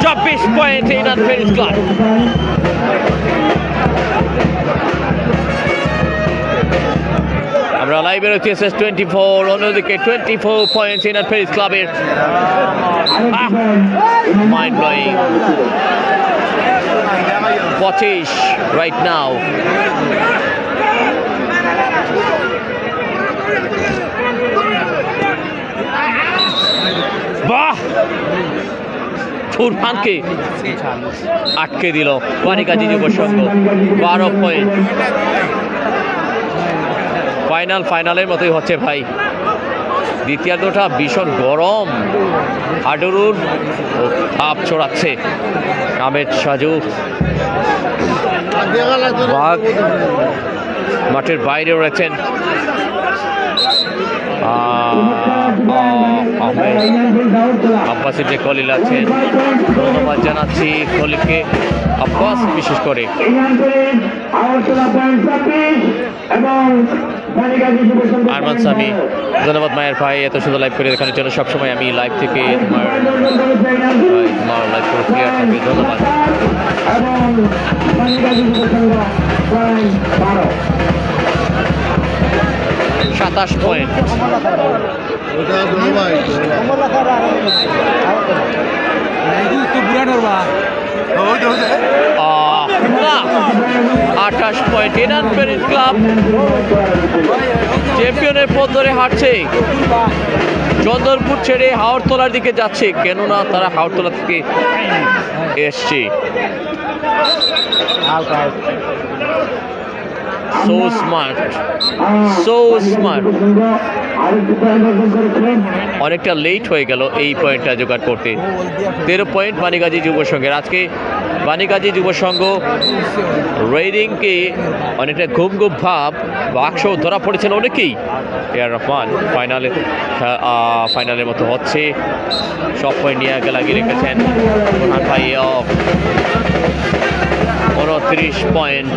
24 পয়েন্ট এই আনফেরিস ক্লাব। আমরা লাইভে রয়েছি SS24, অন্যদিকে 24 পয়েন্ট ইন আনফেরিস ক্লাবের। Mind blowing. 25 right now. বাহ, ফুরহানকে আটকে দিল পানিগাজী যুব সংঘ। 12 পয়েন্ট। ফাইনালের মতোই হচ্ছে ভাই। দ্বিতীয়ার্ধটা ভীষণ গরম। হাডুরুর তাপ ছড়াচ্ছে। আহমেদ সাজু বাঘ মাঠের বাইরে রয়েছেন। আব্বাসের যে খলিল আছেন, ধন্যবাদ জানাচ্ছি খলিলকে, আব্বাস বিশেষ করে। আরমান সামি ধন্যবাদ মায়ের ভাই, এত সুন্দর লাইভ করে দেখানোর জন্য। সবসময় আমি লাইভ থেকে তোমার লাইভ করে ক্লিয়ার থাকবে, ধন্যবাদ। 27 পয়েন্ট। 28 পয়েন্ট। এনানফেরিস ক্লাব চ্যাম্পিয়নের পথ ধরে হাঁটছে। চন্দনপুর ছেড়ে হাওড়তলার দিকে যাচ্ছে, কেননা তারা হাওড়তলা থেকে এসছে। So smart, so smart. অনেকটা লেট হয়ে গেল এই পয়েন্টটা জোগাড় করতে। 13 পয়েন্ট পানিগাজী যুব সংঘের। আজকে পানিগাজী যুব সংঘ রেডিংকে অনেকটা ঘুম ভাব বাক্স ধরা পড়েছেন অনেকেই। এআর রহমান ফাইনালের মতো হচ্ছে। সব পয়েন্ট নিয়ে আগে লাগিয়ে রেখেছেন বুরহান ভাই। 29 পয়েন্ট।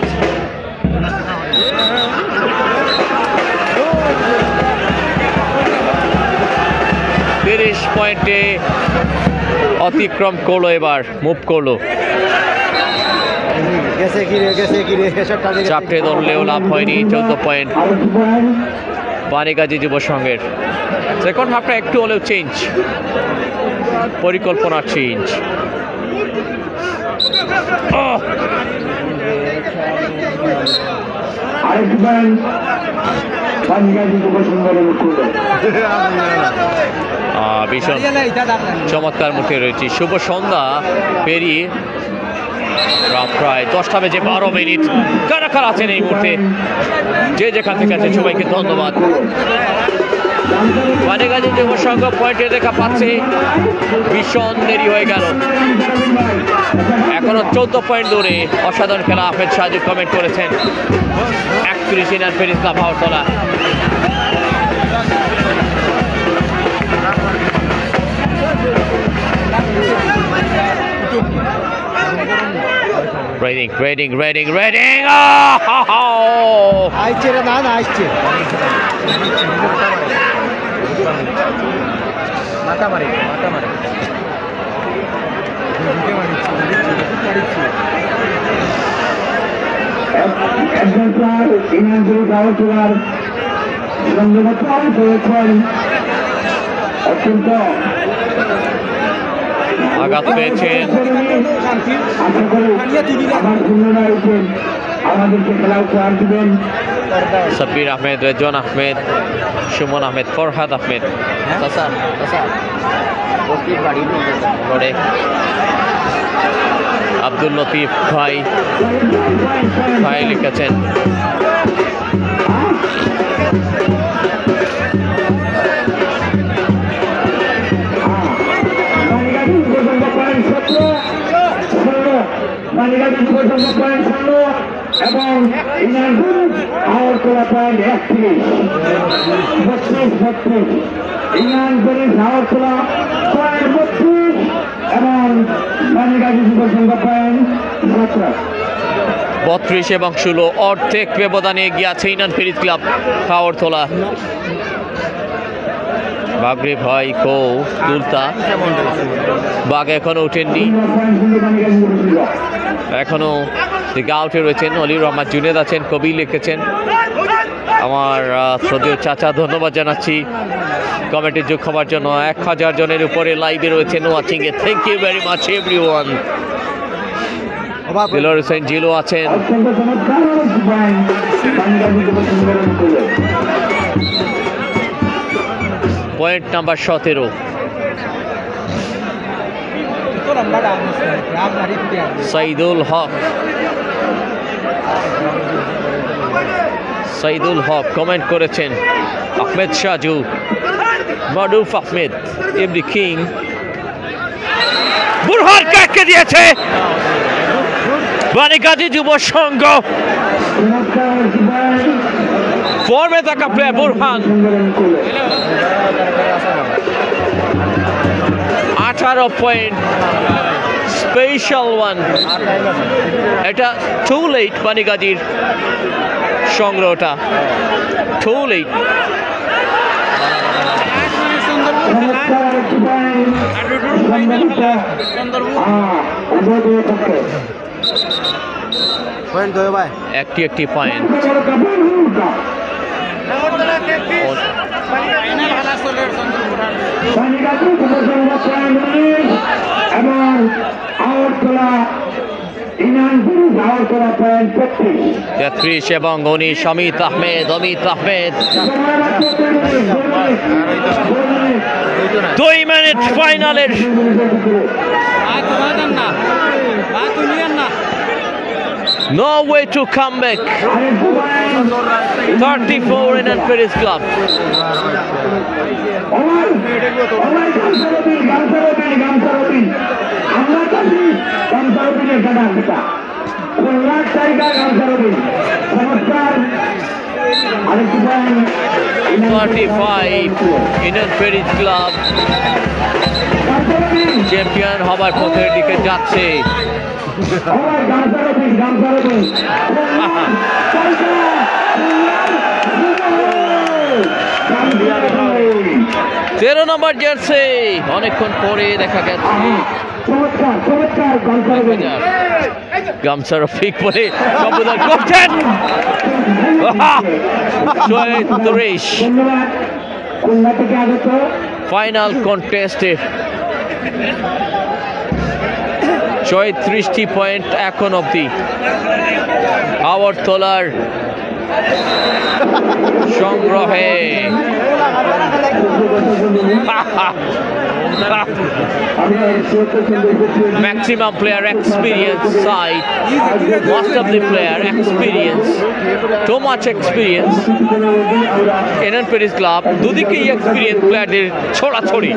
পয়েন্টে অতিক্রম করলো, এবার মুভ করলো। চাপটে ধরলেও লাভ হয়নি। 14 পয়েন্ট পানিগাজী যুব সংঘের। সেকেন্ড হাফটা একটু হলেও চেঞ্জ। পরিকল্পনার চেঞ্জ। ভীষণ চমৎকার মুখে রয়েছে। শুভ সন্ধ্যা পেরিয়ে প্রায় 10টা বেজে 12 মিনিট। কারা কারা আছেন এই মুহূর্তে, যে যেখান থেকে আছেন সবাইকে ধন্যবাদ। মানিকগঞ্জ যুব সংঘ পয়েন্টে দেখা পাচ্ছে, ভীষণ দেরি হয়ে গেল, এখনো 14 পয়েন্ট দূরে। অসাধারণ খেলা, আহমেদ সাজু কমেন্ট করেছেন। 31 ইনার ফেরিস ক্লাব হাওড়তলা। Reading. আইছে রে, না আইছে মাথা মারে অত্যন্ত আঘাত পেয়েছেন। সাব্বির আহমেদ, রেজওয়ান আহমেদ, সুমন আহমেদ, ফরহাদ আহমেদ, আব্দুল লতিফ ভাই লিখেছেন। এবং হাওড়তলা পয়েন্ট 31 ইনানপুরি হাওড়তলা পয়েন্ট 32 এবং মানিকগঞ্জ যুব সংঘ পয়েন্ট 17। 32 এবং 16 অর্ধেক ব্যবধানে এগিয়ে আছে ইনান ফেরিস ক্লাব হাওড়তলা। বাগরে ভাই কো তুলতা বাঘ এখনো উঠেননি, এখনো দিকে আউটে রয়েছেন। অলিউর রহমান জুনেদ আছেন, কবি লিখেছেন। আমার শ্রদ্ধেয় চাচা ধন্যবাদ জানাচ্ছি কমেন্টে যোগ হওয়ার জন্য। 1000 জনের উপরে লাইভে রয়েছেন ওয়াচিং এ। Thank you very much everyone. Dilor Hossain জিলো আছেন। Point number 17। Saidul Haque comment করেছেন। আহমেদ সাজু, মারুফ আহমেদ, এমডি কিং, বুরহান কাকে দিয়েছে মানিকগঞ্জ যুব সংঘ। ফর্মে থাকা player Burhan 18 point, special one. এটা টু লেট, মানিকগঞ্জের সংগ্রহটা টু লেট। একটি পয়েন্ট। এবং হাওড়তলা ইনানপুরি হাওড়তলা পয়েন্ট 33 এবং 19 অমিত আহমেদ 2 মিনিট ফাইনালের। No way to come back. 34 in Paris Club. Indian Paris club champion হবার পথের দিকে যাচ্ছে। 13 নম্বর জার্সি অনেকক্ষণ পরে দেখা গেছে। গামছা রফিক বলে সম্বোধন করছেন। ফাইনাল কন্টেস্টে 34টি পয়েন্ট এখন অবধি আগরতলার সংগ্রহে। Maximum player experience side, most of the player experience, too much experience. NN Paris club দুদিকেই এক্সপিরিয়েন্স প্লেয়ারদের ছড়াছড়ি।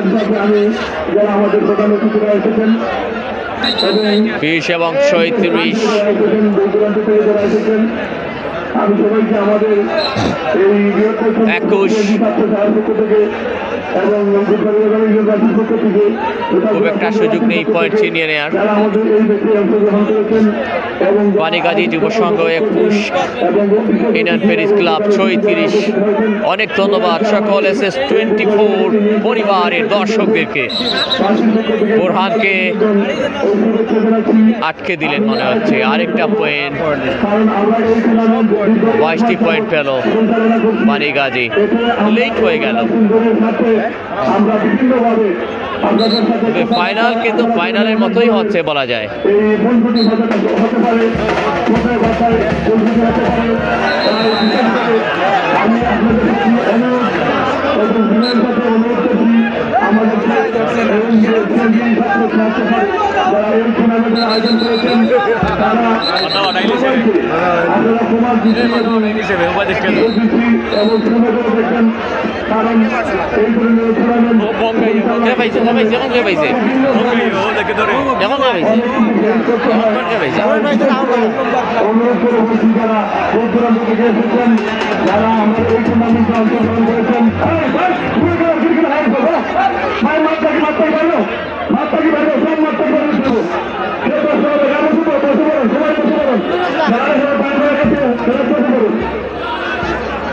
20 এবং 37। আমি সবাইকে আমাদের এই 21 খুব একটা সুযোগ নেই পয়েন্ট ছিনিয়ে নেওয়ার। পানিগাজী যুব সংঘ 21, এনএন প্যারিস ক্লাব 36। অনেক ধন্যবাদ সকল SS24 পরিবারের দর্শকদেরকে। বোরহানকে আটকে দিলেন মনে হচ্ছে, আরেকটা পয়েন্ট। 22টি পয়েন্ট পেল পানিগাজী, লেট হয়ে গেল। ফাইনাল কিন্তু ফাইনালের মতোই হচ্ছে বলা যায়।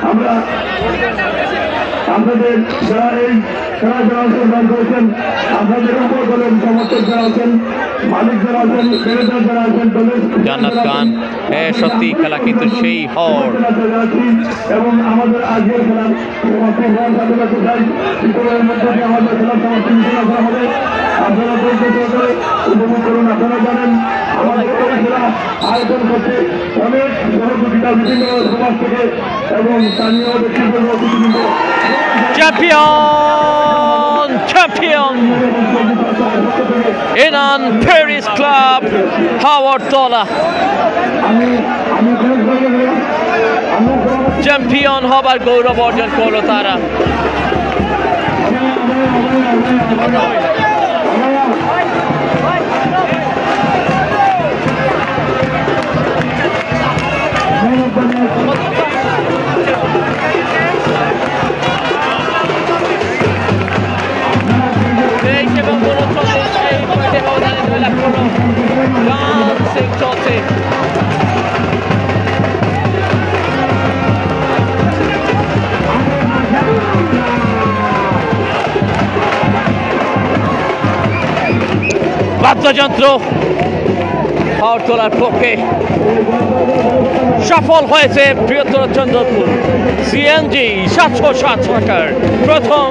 আমরা আপনাদের যারা এই খেলা যারা অংশগ্রহণ করেছেন, আপনাদের উপর দলের সমর্থক যারা আছেন, মালিক যারা আছেন, ম্যানেজার যারা আছেন, দলের জান্নাত খান, সত্যি খেলা কিন্তু সেই হর। এবং আমাদের আজকের খেলার সমাপ্তি হওয়ার সাথে সাথে চাই শীতলের মধ্যে দিয়ে আমাদের খেলার সমাপ্তি করা হবে। আপনারা উপভোগ করুন। আপনারা জানেন আমাদের খেলা আয়োজন করছে অনেক সহযোগিতা বিভিন্ন সমাজ থেকে এবং স্থানীয় ব্যক্তিবর্গ অতিথিবৃন্দ। Champion champion NN Paris club Agartala champion হবার গৌরব অর্জন করলো তারা। বাদ্যযন্ত্র আগরতলার পক্ষে সফল হয়েছে বৃহত্তর চন্দ্রপুর সিএনজি 707 টাকার প্রথম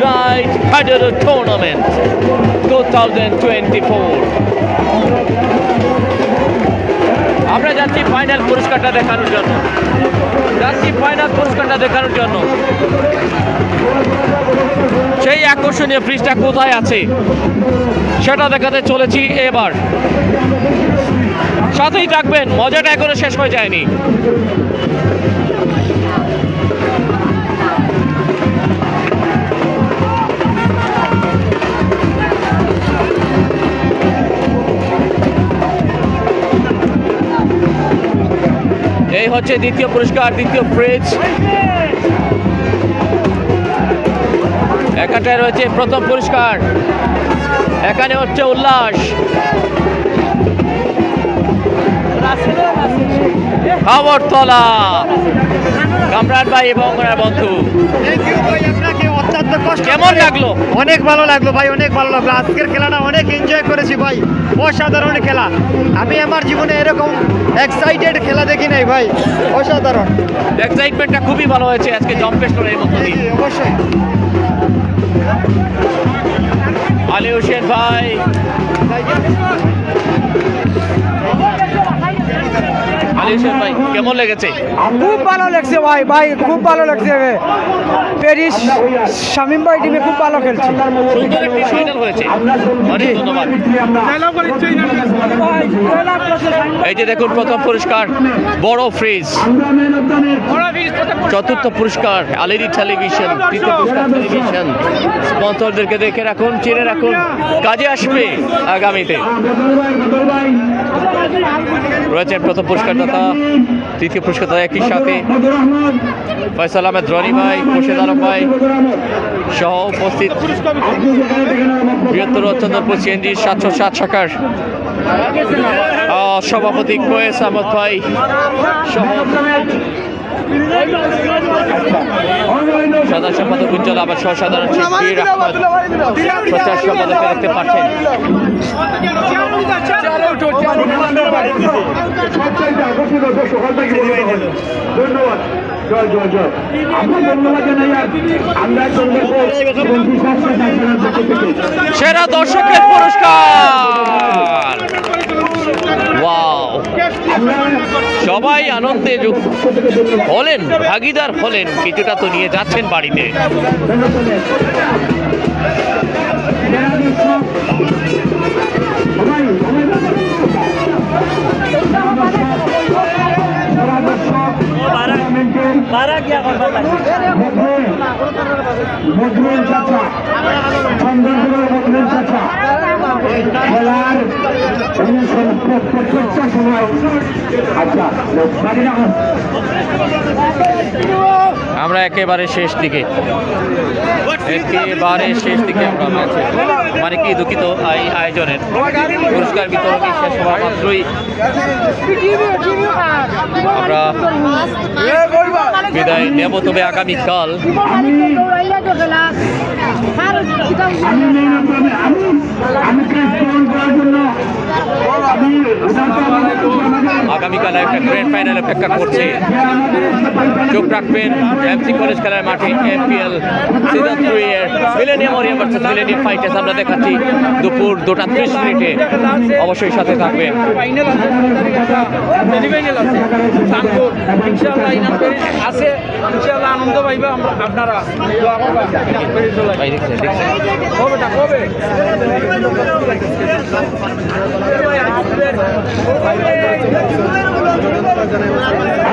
নাইট হাইডার টুর্নামেন্ট 2024। আমরা যাচ্ছি ফাইনাল পুরস্কারটা দেখানোর জন্য, সেই আকর্ষণীয় ফ্রিজটা কোথায় আছে সেটা দেখাতে চলেছি এবার। সাথেই থাকবেন, মজাটা এখনো শেষ হয়ে যায়নি। এই হচ্ছে দ্বিতীয় পুরস্কার, দ্বিতীয় ফ্রিজ। এখানটায় রয়েছে প্রথম পুরস্কার, এখানে হচ্ছে উল্লাস। আগরতলা কামরান ভাই এবং ওনার বন্ধু, কেমন লাগলো? অনেক ভালো লাগলো ভাই, অনেক ভালো লাগলো। আজকের খেলাটা অনেক এনজয় করেছি ভাই, অসাধারণ খেলা। আমি আমার জীবনে এরকম এক্সাইটেড খেলা দেখি নাই ভাই, অসাধারণ। এক্সাইটমেন্টটা খুবই ভালো হয়েছে আজকে জম্পেশ লড়াইয়ের মধ্যে দিয়ে। অবশ্যই আলী হোসেন ভাই, আলী হোসেন ভাই কেমন লেগেছে? খুব ভালো লাগছে ভাই, ভাই খুব ভালো লাগছে। প্যারিস শামীম ভাই টিমে খুব ভালো খেলছে। সুন্দর একটি ফাইনাল হয়েছে, অনেক ধন্যবাদ। এই যে দেখুন প্রথম পুরস্কার বড় ফ্রিজ, চতুর্থ পুরস্কার আলিরি টেলিভিশন, তৃতীয় পুরস্কার টেলিভিশন। স্পন্সরদেরকে দেখে রাখুন, চিনে রাখুন, কাজে আসবে আগামীতে। রয়েছেন প্রথম পুরস্কারদাতা, তৃতীয় পুরস্কারদাতা একই সাথে ফয়সাল আহমেদ রনি ভাই, মুর্শেদ আলম ভাই সহ উপস্থিত বৃহত্তর চন্দ্রপুর সিএনজি 707 শাখার সভাপতি কোয়েস আহমদ ভাই সহ সাধারণ সম্পাদক উজ্জ্বল আবার সহ সাধারণ শিল্পী আহমদ, প্রচার সম্পাদককে দেখতে পাচ্ছেন। ধন্যবাদ, জয় জয় জয়। আমরা ধন্যবাদ জানাই। আমরা সেরা দর্শকের পুরস্কার, ওয়াও! সবাই আনন্দে হলেন, ভাগিদার হলেন, কিছুটা তো নিয়ে যাচ্ছেন বাড়িতে। মজরুল চাচা, চন্দ্রপুরের মজরুল চাচা খেলার প্রত্যেকটা সময়। আচ্ছা, আমরা একেবারে শেষ দিকে আমরা আছি। মানে কি দুঃখিত, এই আয়োজনের পুরস্কার বিতরণ শেষ হওয়া মাত্রই আমরা বিদায় নেব। তবে আগামীকাল একটা গ্র্যান্ড ফাইনাল অপেক্ষা করছে। চোখ রাখবেন এমসি কলেজ খেলার মাঠে এমপিএল সিজন 3 এর millennium Orion versus millennium fighters আমরা দেখাচ্ছি দুপুর 2:30 মিনিটে। অবশ্যই সাথে থাকবেন। আনন্দ পাইবে আপনারা।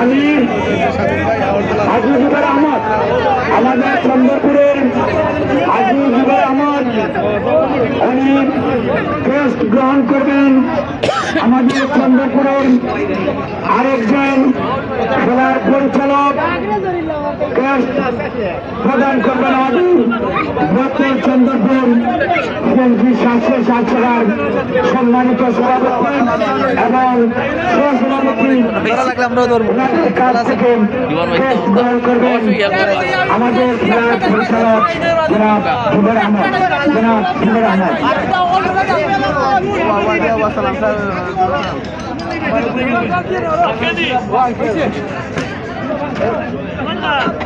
আমি আজিজুর আহমদ, আমাদের চন্দ্রপুরের আজিজুর আহমদ, উনি ক্রেস্ট গ্রহণ করবেন। আমাদের চন্দ্রপুরের আরেকজন খেলার পরিচালক ক্রেস্ট প্রদান করবেন আমাদের বৃহত্তর চন্দ্রপুর সিএনজি 707 শাখার সম্মানিত সভাপতি এবং সহসভাপতি কাছ থেকে গ্রহণ করবেন আমাদের খেলার পরিচালক জনাব জুবের আহমদ। জনাব জুবের আহমদ।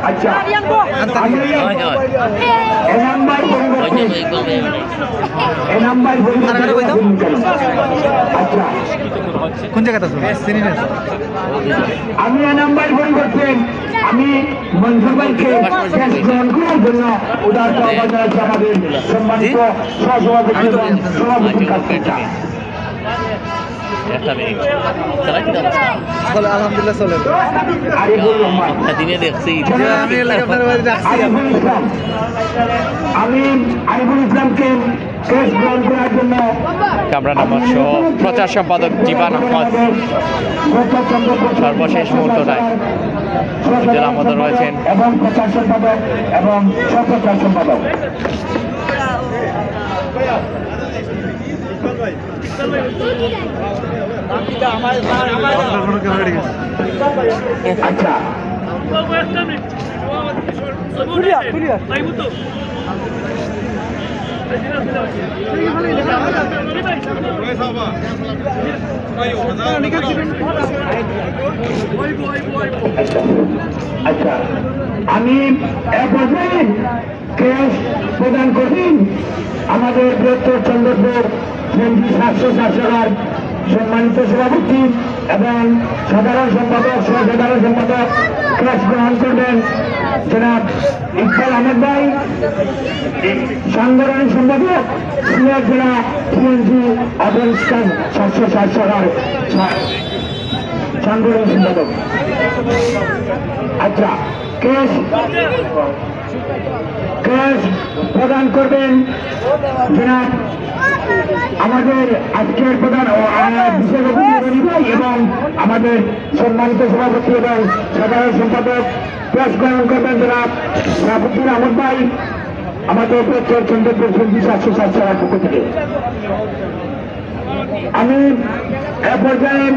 আচ্ছা, কোন জায়গাতে আমি এ নাম্বার ফোন করছেন। আমি মনসুর ভাইকে গ্রহণ করার জন্য উদার আমাদের সম্মানিত সহসভাপতি এবং সভাপতির কাছ থেকে আলহামদুলিল্লাহ চলে দিনে দেখছি। আমি আরিফুল ইসলামকে গ্রহণ করার জন্য কামরান আহমদ সহ প্রচার সম্পাদক জীবান আহমদ সর্বশেষ মুহূর্তটায় আমাদের রয়েছেন এবং প্রচার সম্পাদক এবং সহপ্রচার সম্পাদক। আচ্ছা, আচ্ছা আমি এক পর্যায়ে ক্যাশ প্রদান করবেন আমাদের বৃহত্তর চন্দ্রপুর সিএনজি 700 সম্মানিত সভাপতি এবং সাধারণ সম্পাদক সহসাধারণ সম্পাদক ক্যাশ গ্রহণ করবেন জনাব ইকবাল আহমেদ ভাই, সাংগঠনিক সম্পাদক সিলেট জেলা সিএনজি অফিসার 760 সাংগঠনিক সম্পাদক। আচ্ছা, ক্যাশ প্রদান করবেন জনাব আমাদের আজকের প্রধান বিশেষ অতিথি ভাই এবং আমাদের সম্মানিত সভাপতি এবং সাধারণ সম্পাদক ক্যাশ গ্রহণ করবেন জনাব রাফুদ্দিন আহমদ ভাই, আমাদের চন্দ্রপুর সিএনজি 760 পক্ষ থেকে। আমি এ পর্যায়ে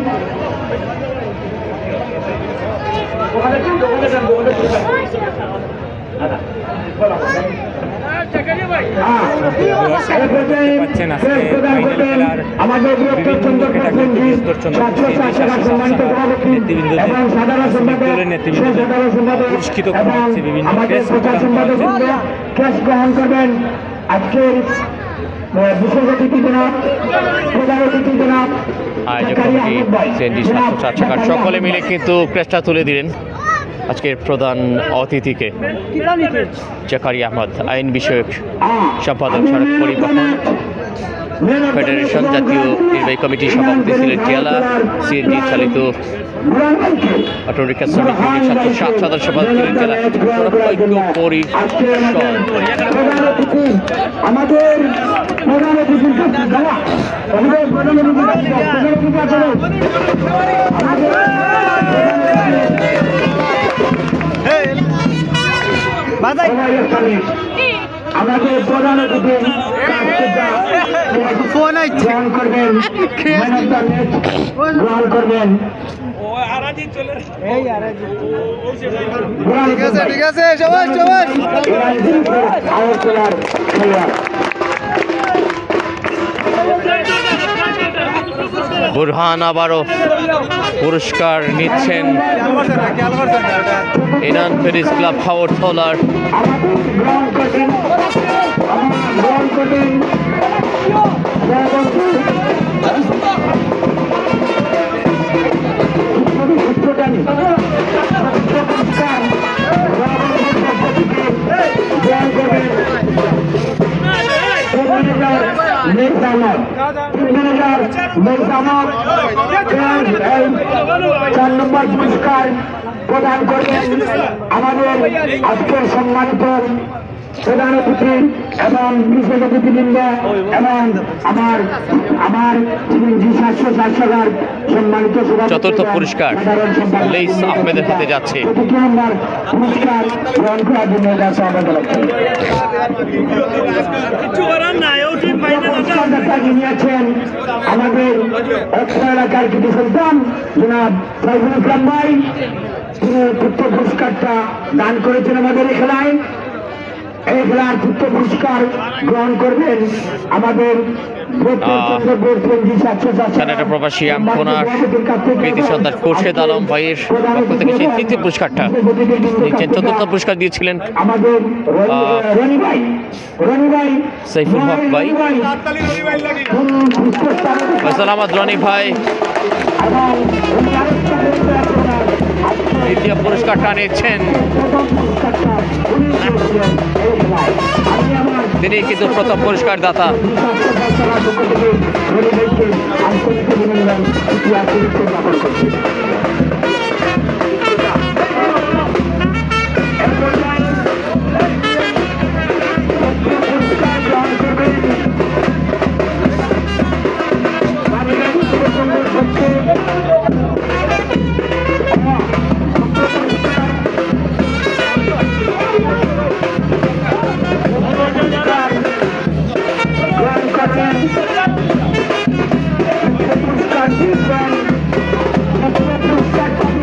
আমাদের বৃহত্তর চন্দ্রপুর সিএনজি 760 সম্মানিত সভাপতি এবং সাধারণ সম্পাদক সাধারণ সম্পাদক এবং আমাদের প্রচার সম্পাদক ক্যাশ গ্রহণ করবেন আজকের বিশেষ অতিথি জনাব প্রধান অতিথি জনাব আয়োজক কমিটি সিএনজি 760 সকলে মিলে কিন্তু ক্রেস্টটা তুলে দিলেন আজকের প্রধান অতিথিকে। জাকারিয়া আহমদ আইন বিষয়ক সম্পাদক সড়ক পরিবহন ফেডারেশন জাতীয় নির্বাহী কমিটির সভাপতি সিলেট জেলা সিএনজি চালিত অটোরিক্সা শ্রমিক ইউনিয়ন সাধারণ সম্পাদক সিলেট জেলা ঐক্য পরিষদ। আমাদের প্রধান অতিথি আমাদের প্রধান অতিথি গ্রহণ করবেন গ্রহণ করবেন। ঠিক আছে সবাই বুরহান আবারও পুরস্কার নিচ্ছেন ইনান ফেরিস ক্লাব হাওড়তলার। চার নম্বর পুরস্কার প্রদান করবেন আমাদের আজকের সম্মানিত প্রধান অতিথি এবং বিশেষ অতিথিবৃন্দ এবং আমার সিএনজি 760 সম্মানিত চতুর্থ পুরস্কার লেইস আহমেদের হাতে যাচ্ছে। পুরস্কার গ্রহণ করার জন্য নিয়েছেন আমাদের অত্র এলাকার কৃতি সন্তান জনাব সাইফুল ইসলাম ভাই, তিনি তৃতীয় পুরস্কারটা দান করেছেন আমাদের এই খেলায়। এই খেলার তৃতীয় পুরস্কার গ্রহণ করবেন আমাদের কানাডা প্রবাসী আমকোনার কৃতি সন্তান খোরশেদ আলম ভাইয়ের পক্ষ থেকে সেই তৃতীয় পুরস্কারটা নিচ্ছেন। চতুর্থ পুরস্কার দিয়েছিলেন সাইফুল হক ভাই, সালামাত রনি ভাই। দ্বিতীয় পুরস্কারটা নিচ্ছেন তিনি কিন্তু প্রথম পুরস্কার দাতা।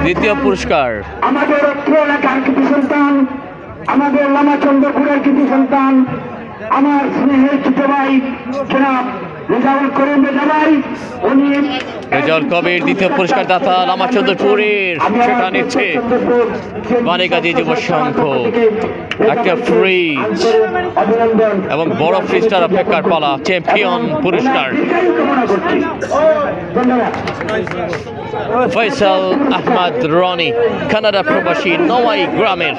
দ্বিতীয় পুরস্কার আমাদের অত্র এলাকার কৃতি সন্তান, আমাদের লামা চন্দ্রপুরের কৃতি সন্তান, আমার স্নেহের ছোট ভাই জনাব রেজাউল কবির দ্বিতীয় পুরস্কার দাতা লামাচন্দ্রপুরের সেটা নিচ্ছে বানেগাজী যুব সংঘ। একটা ফ্রিজ এবং বড় ফ্রিজটার অপেক্ষার পালা, চ্যাম্পিয়ন পুরস্কার। ফয়সাল আহমদ রনি কানাডা প্রবাসী নওয়াই গ্রামের।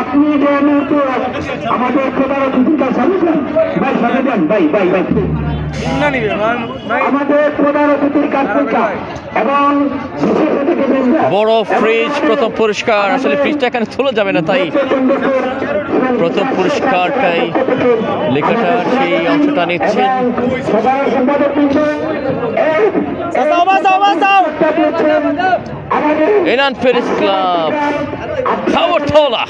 আপনি যেহেতু আমাদের প্রধান অতিথির কাছে ভাই সাথে যান, ভাই ভাই ভাই আমাদের প্রধান অতিথির কাছ থেকে এবং বড় ফ্রিজ প্রথম পুরস্কার। আসলে ফ্রিজটা এখানে তোলা যাবে না, তাই প্রথম পুরস্কারটাই লেখাটা সেই অংশটা নিচ্ছেন। এনান প্যারিস ক্লাব খাওয়ারতলা।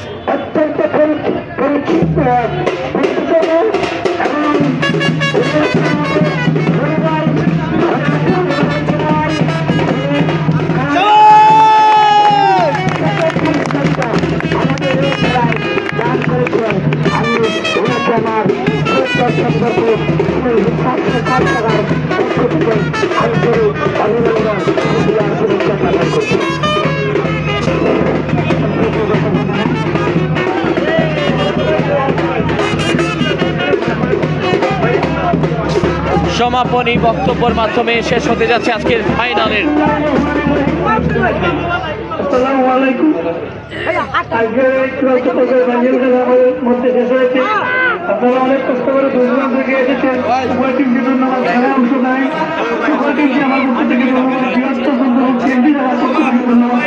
সমাপনী বক্তব্যের মাধ্যমে শেষ হতে যাচ্ছে আজকের ফাইনালের। আসসালামু আলাইকুম। মধ্যে শেষ হয়েছে। আপনারা অনেক কষ্ট করে দূরদূরান্ত থেকে এসেছেন। উভয় টিমকে ধন্যবাদ। খেলায় অংশ নেয় উভয় টিমকে আমার পক্ষ থেকে ধন্যবাদ। বৃহত্তর সুন্দর কেন্দ্রীয় ধন্যবাদ।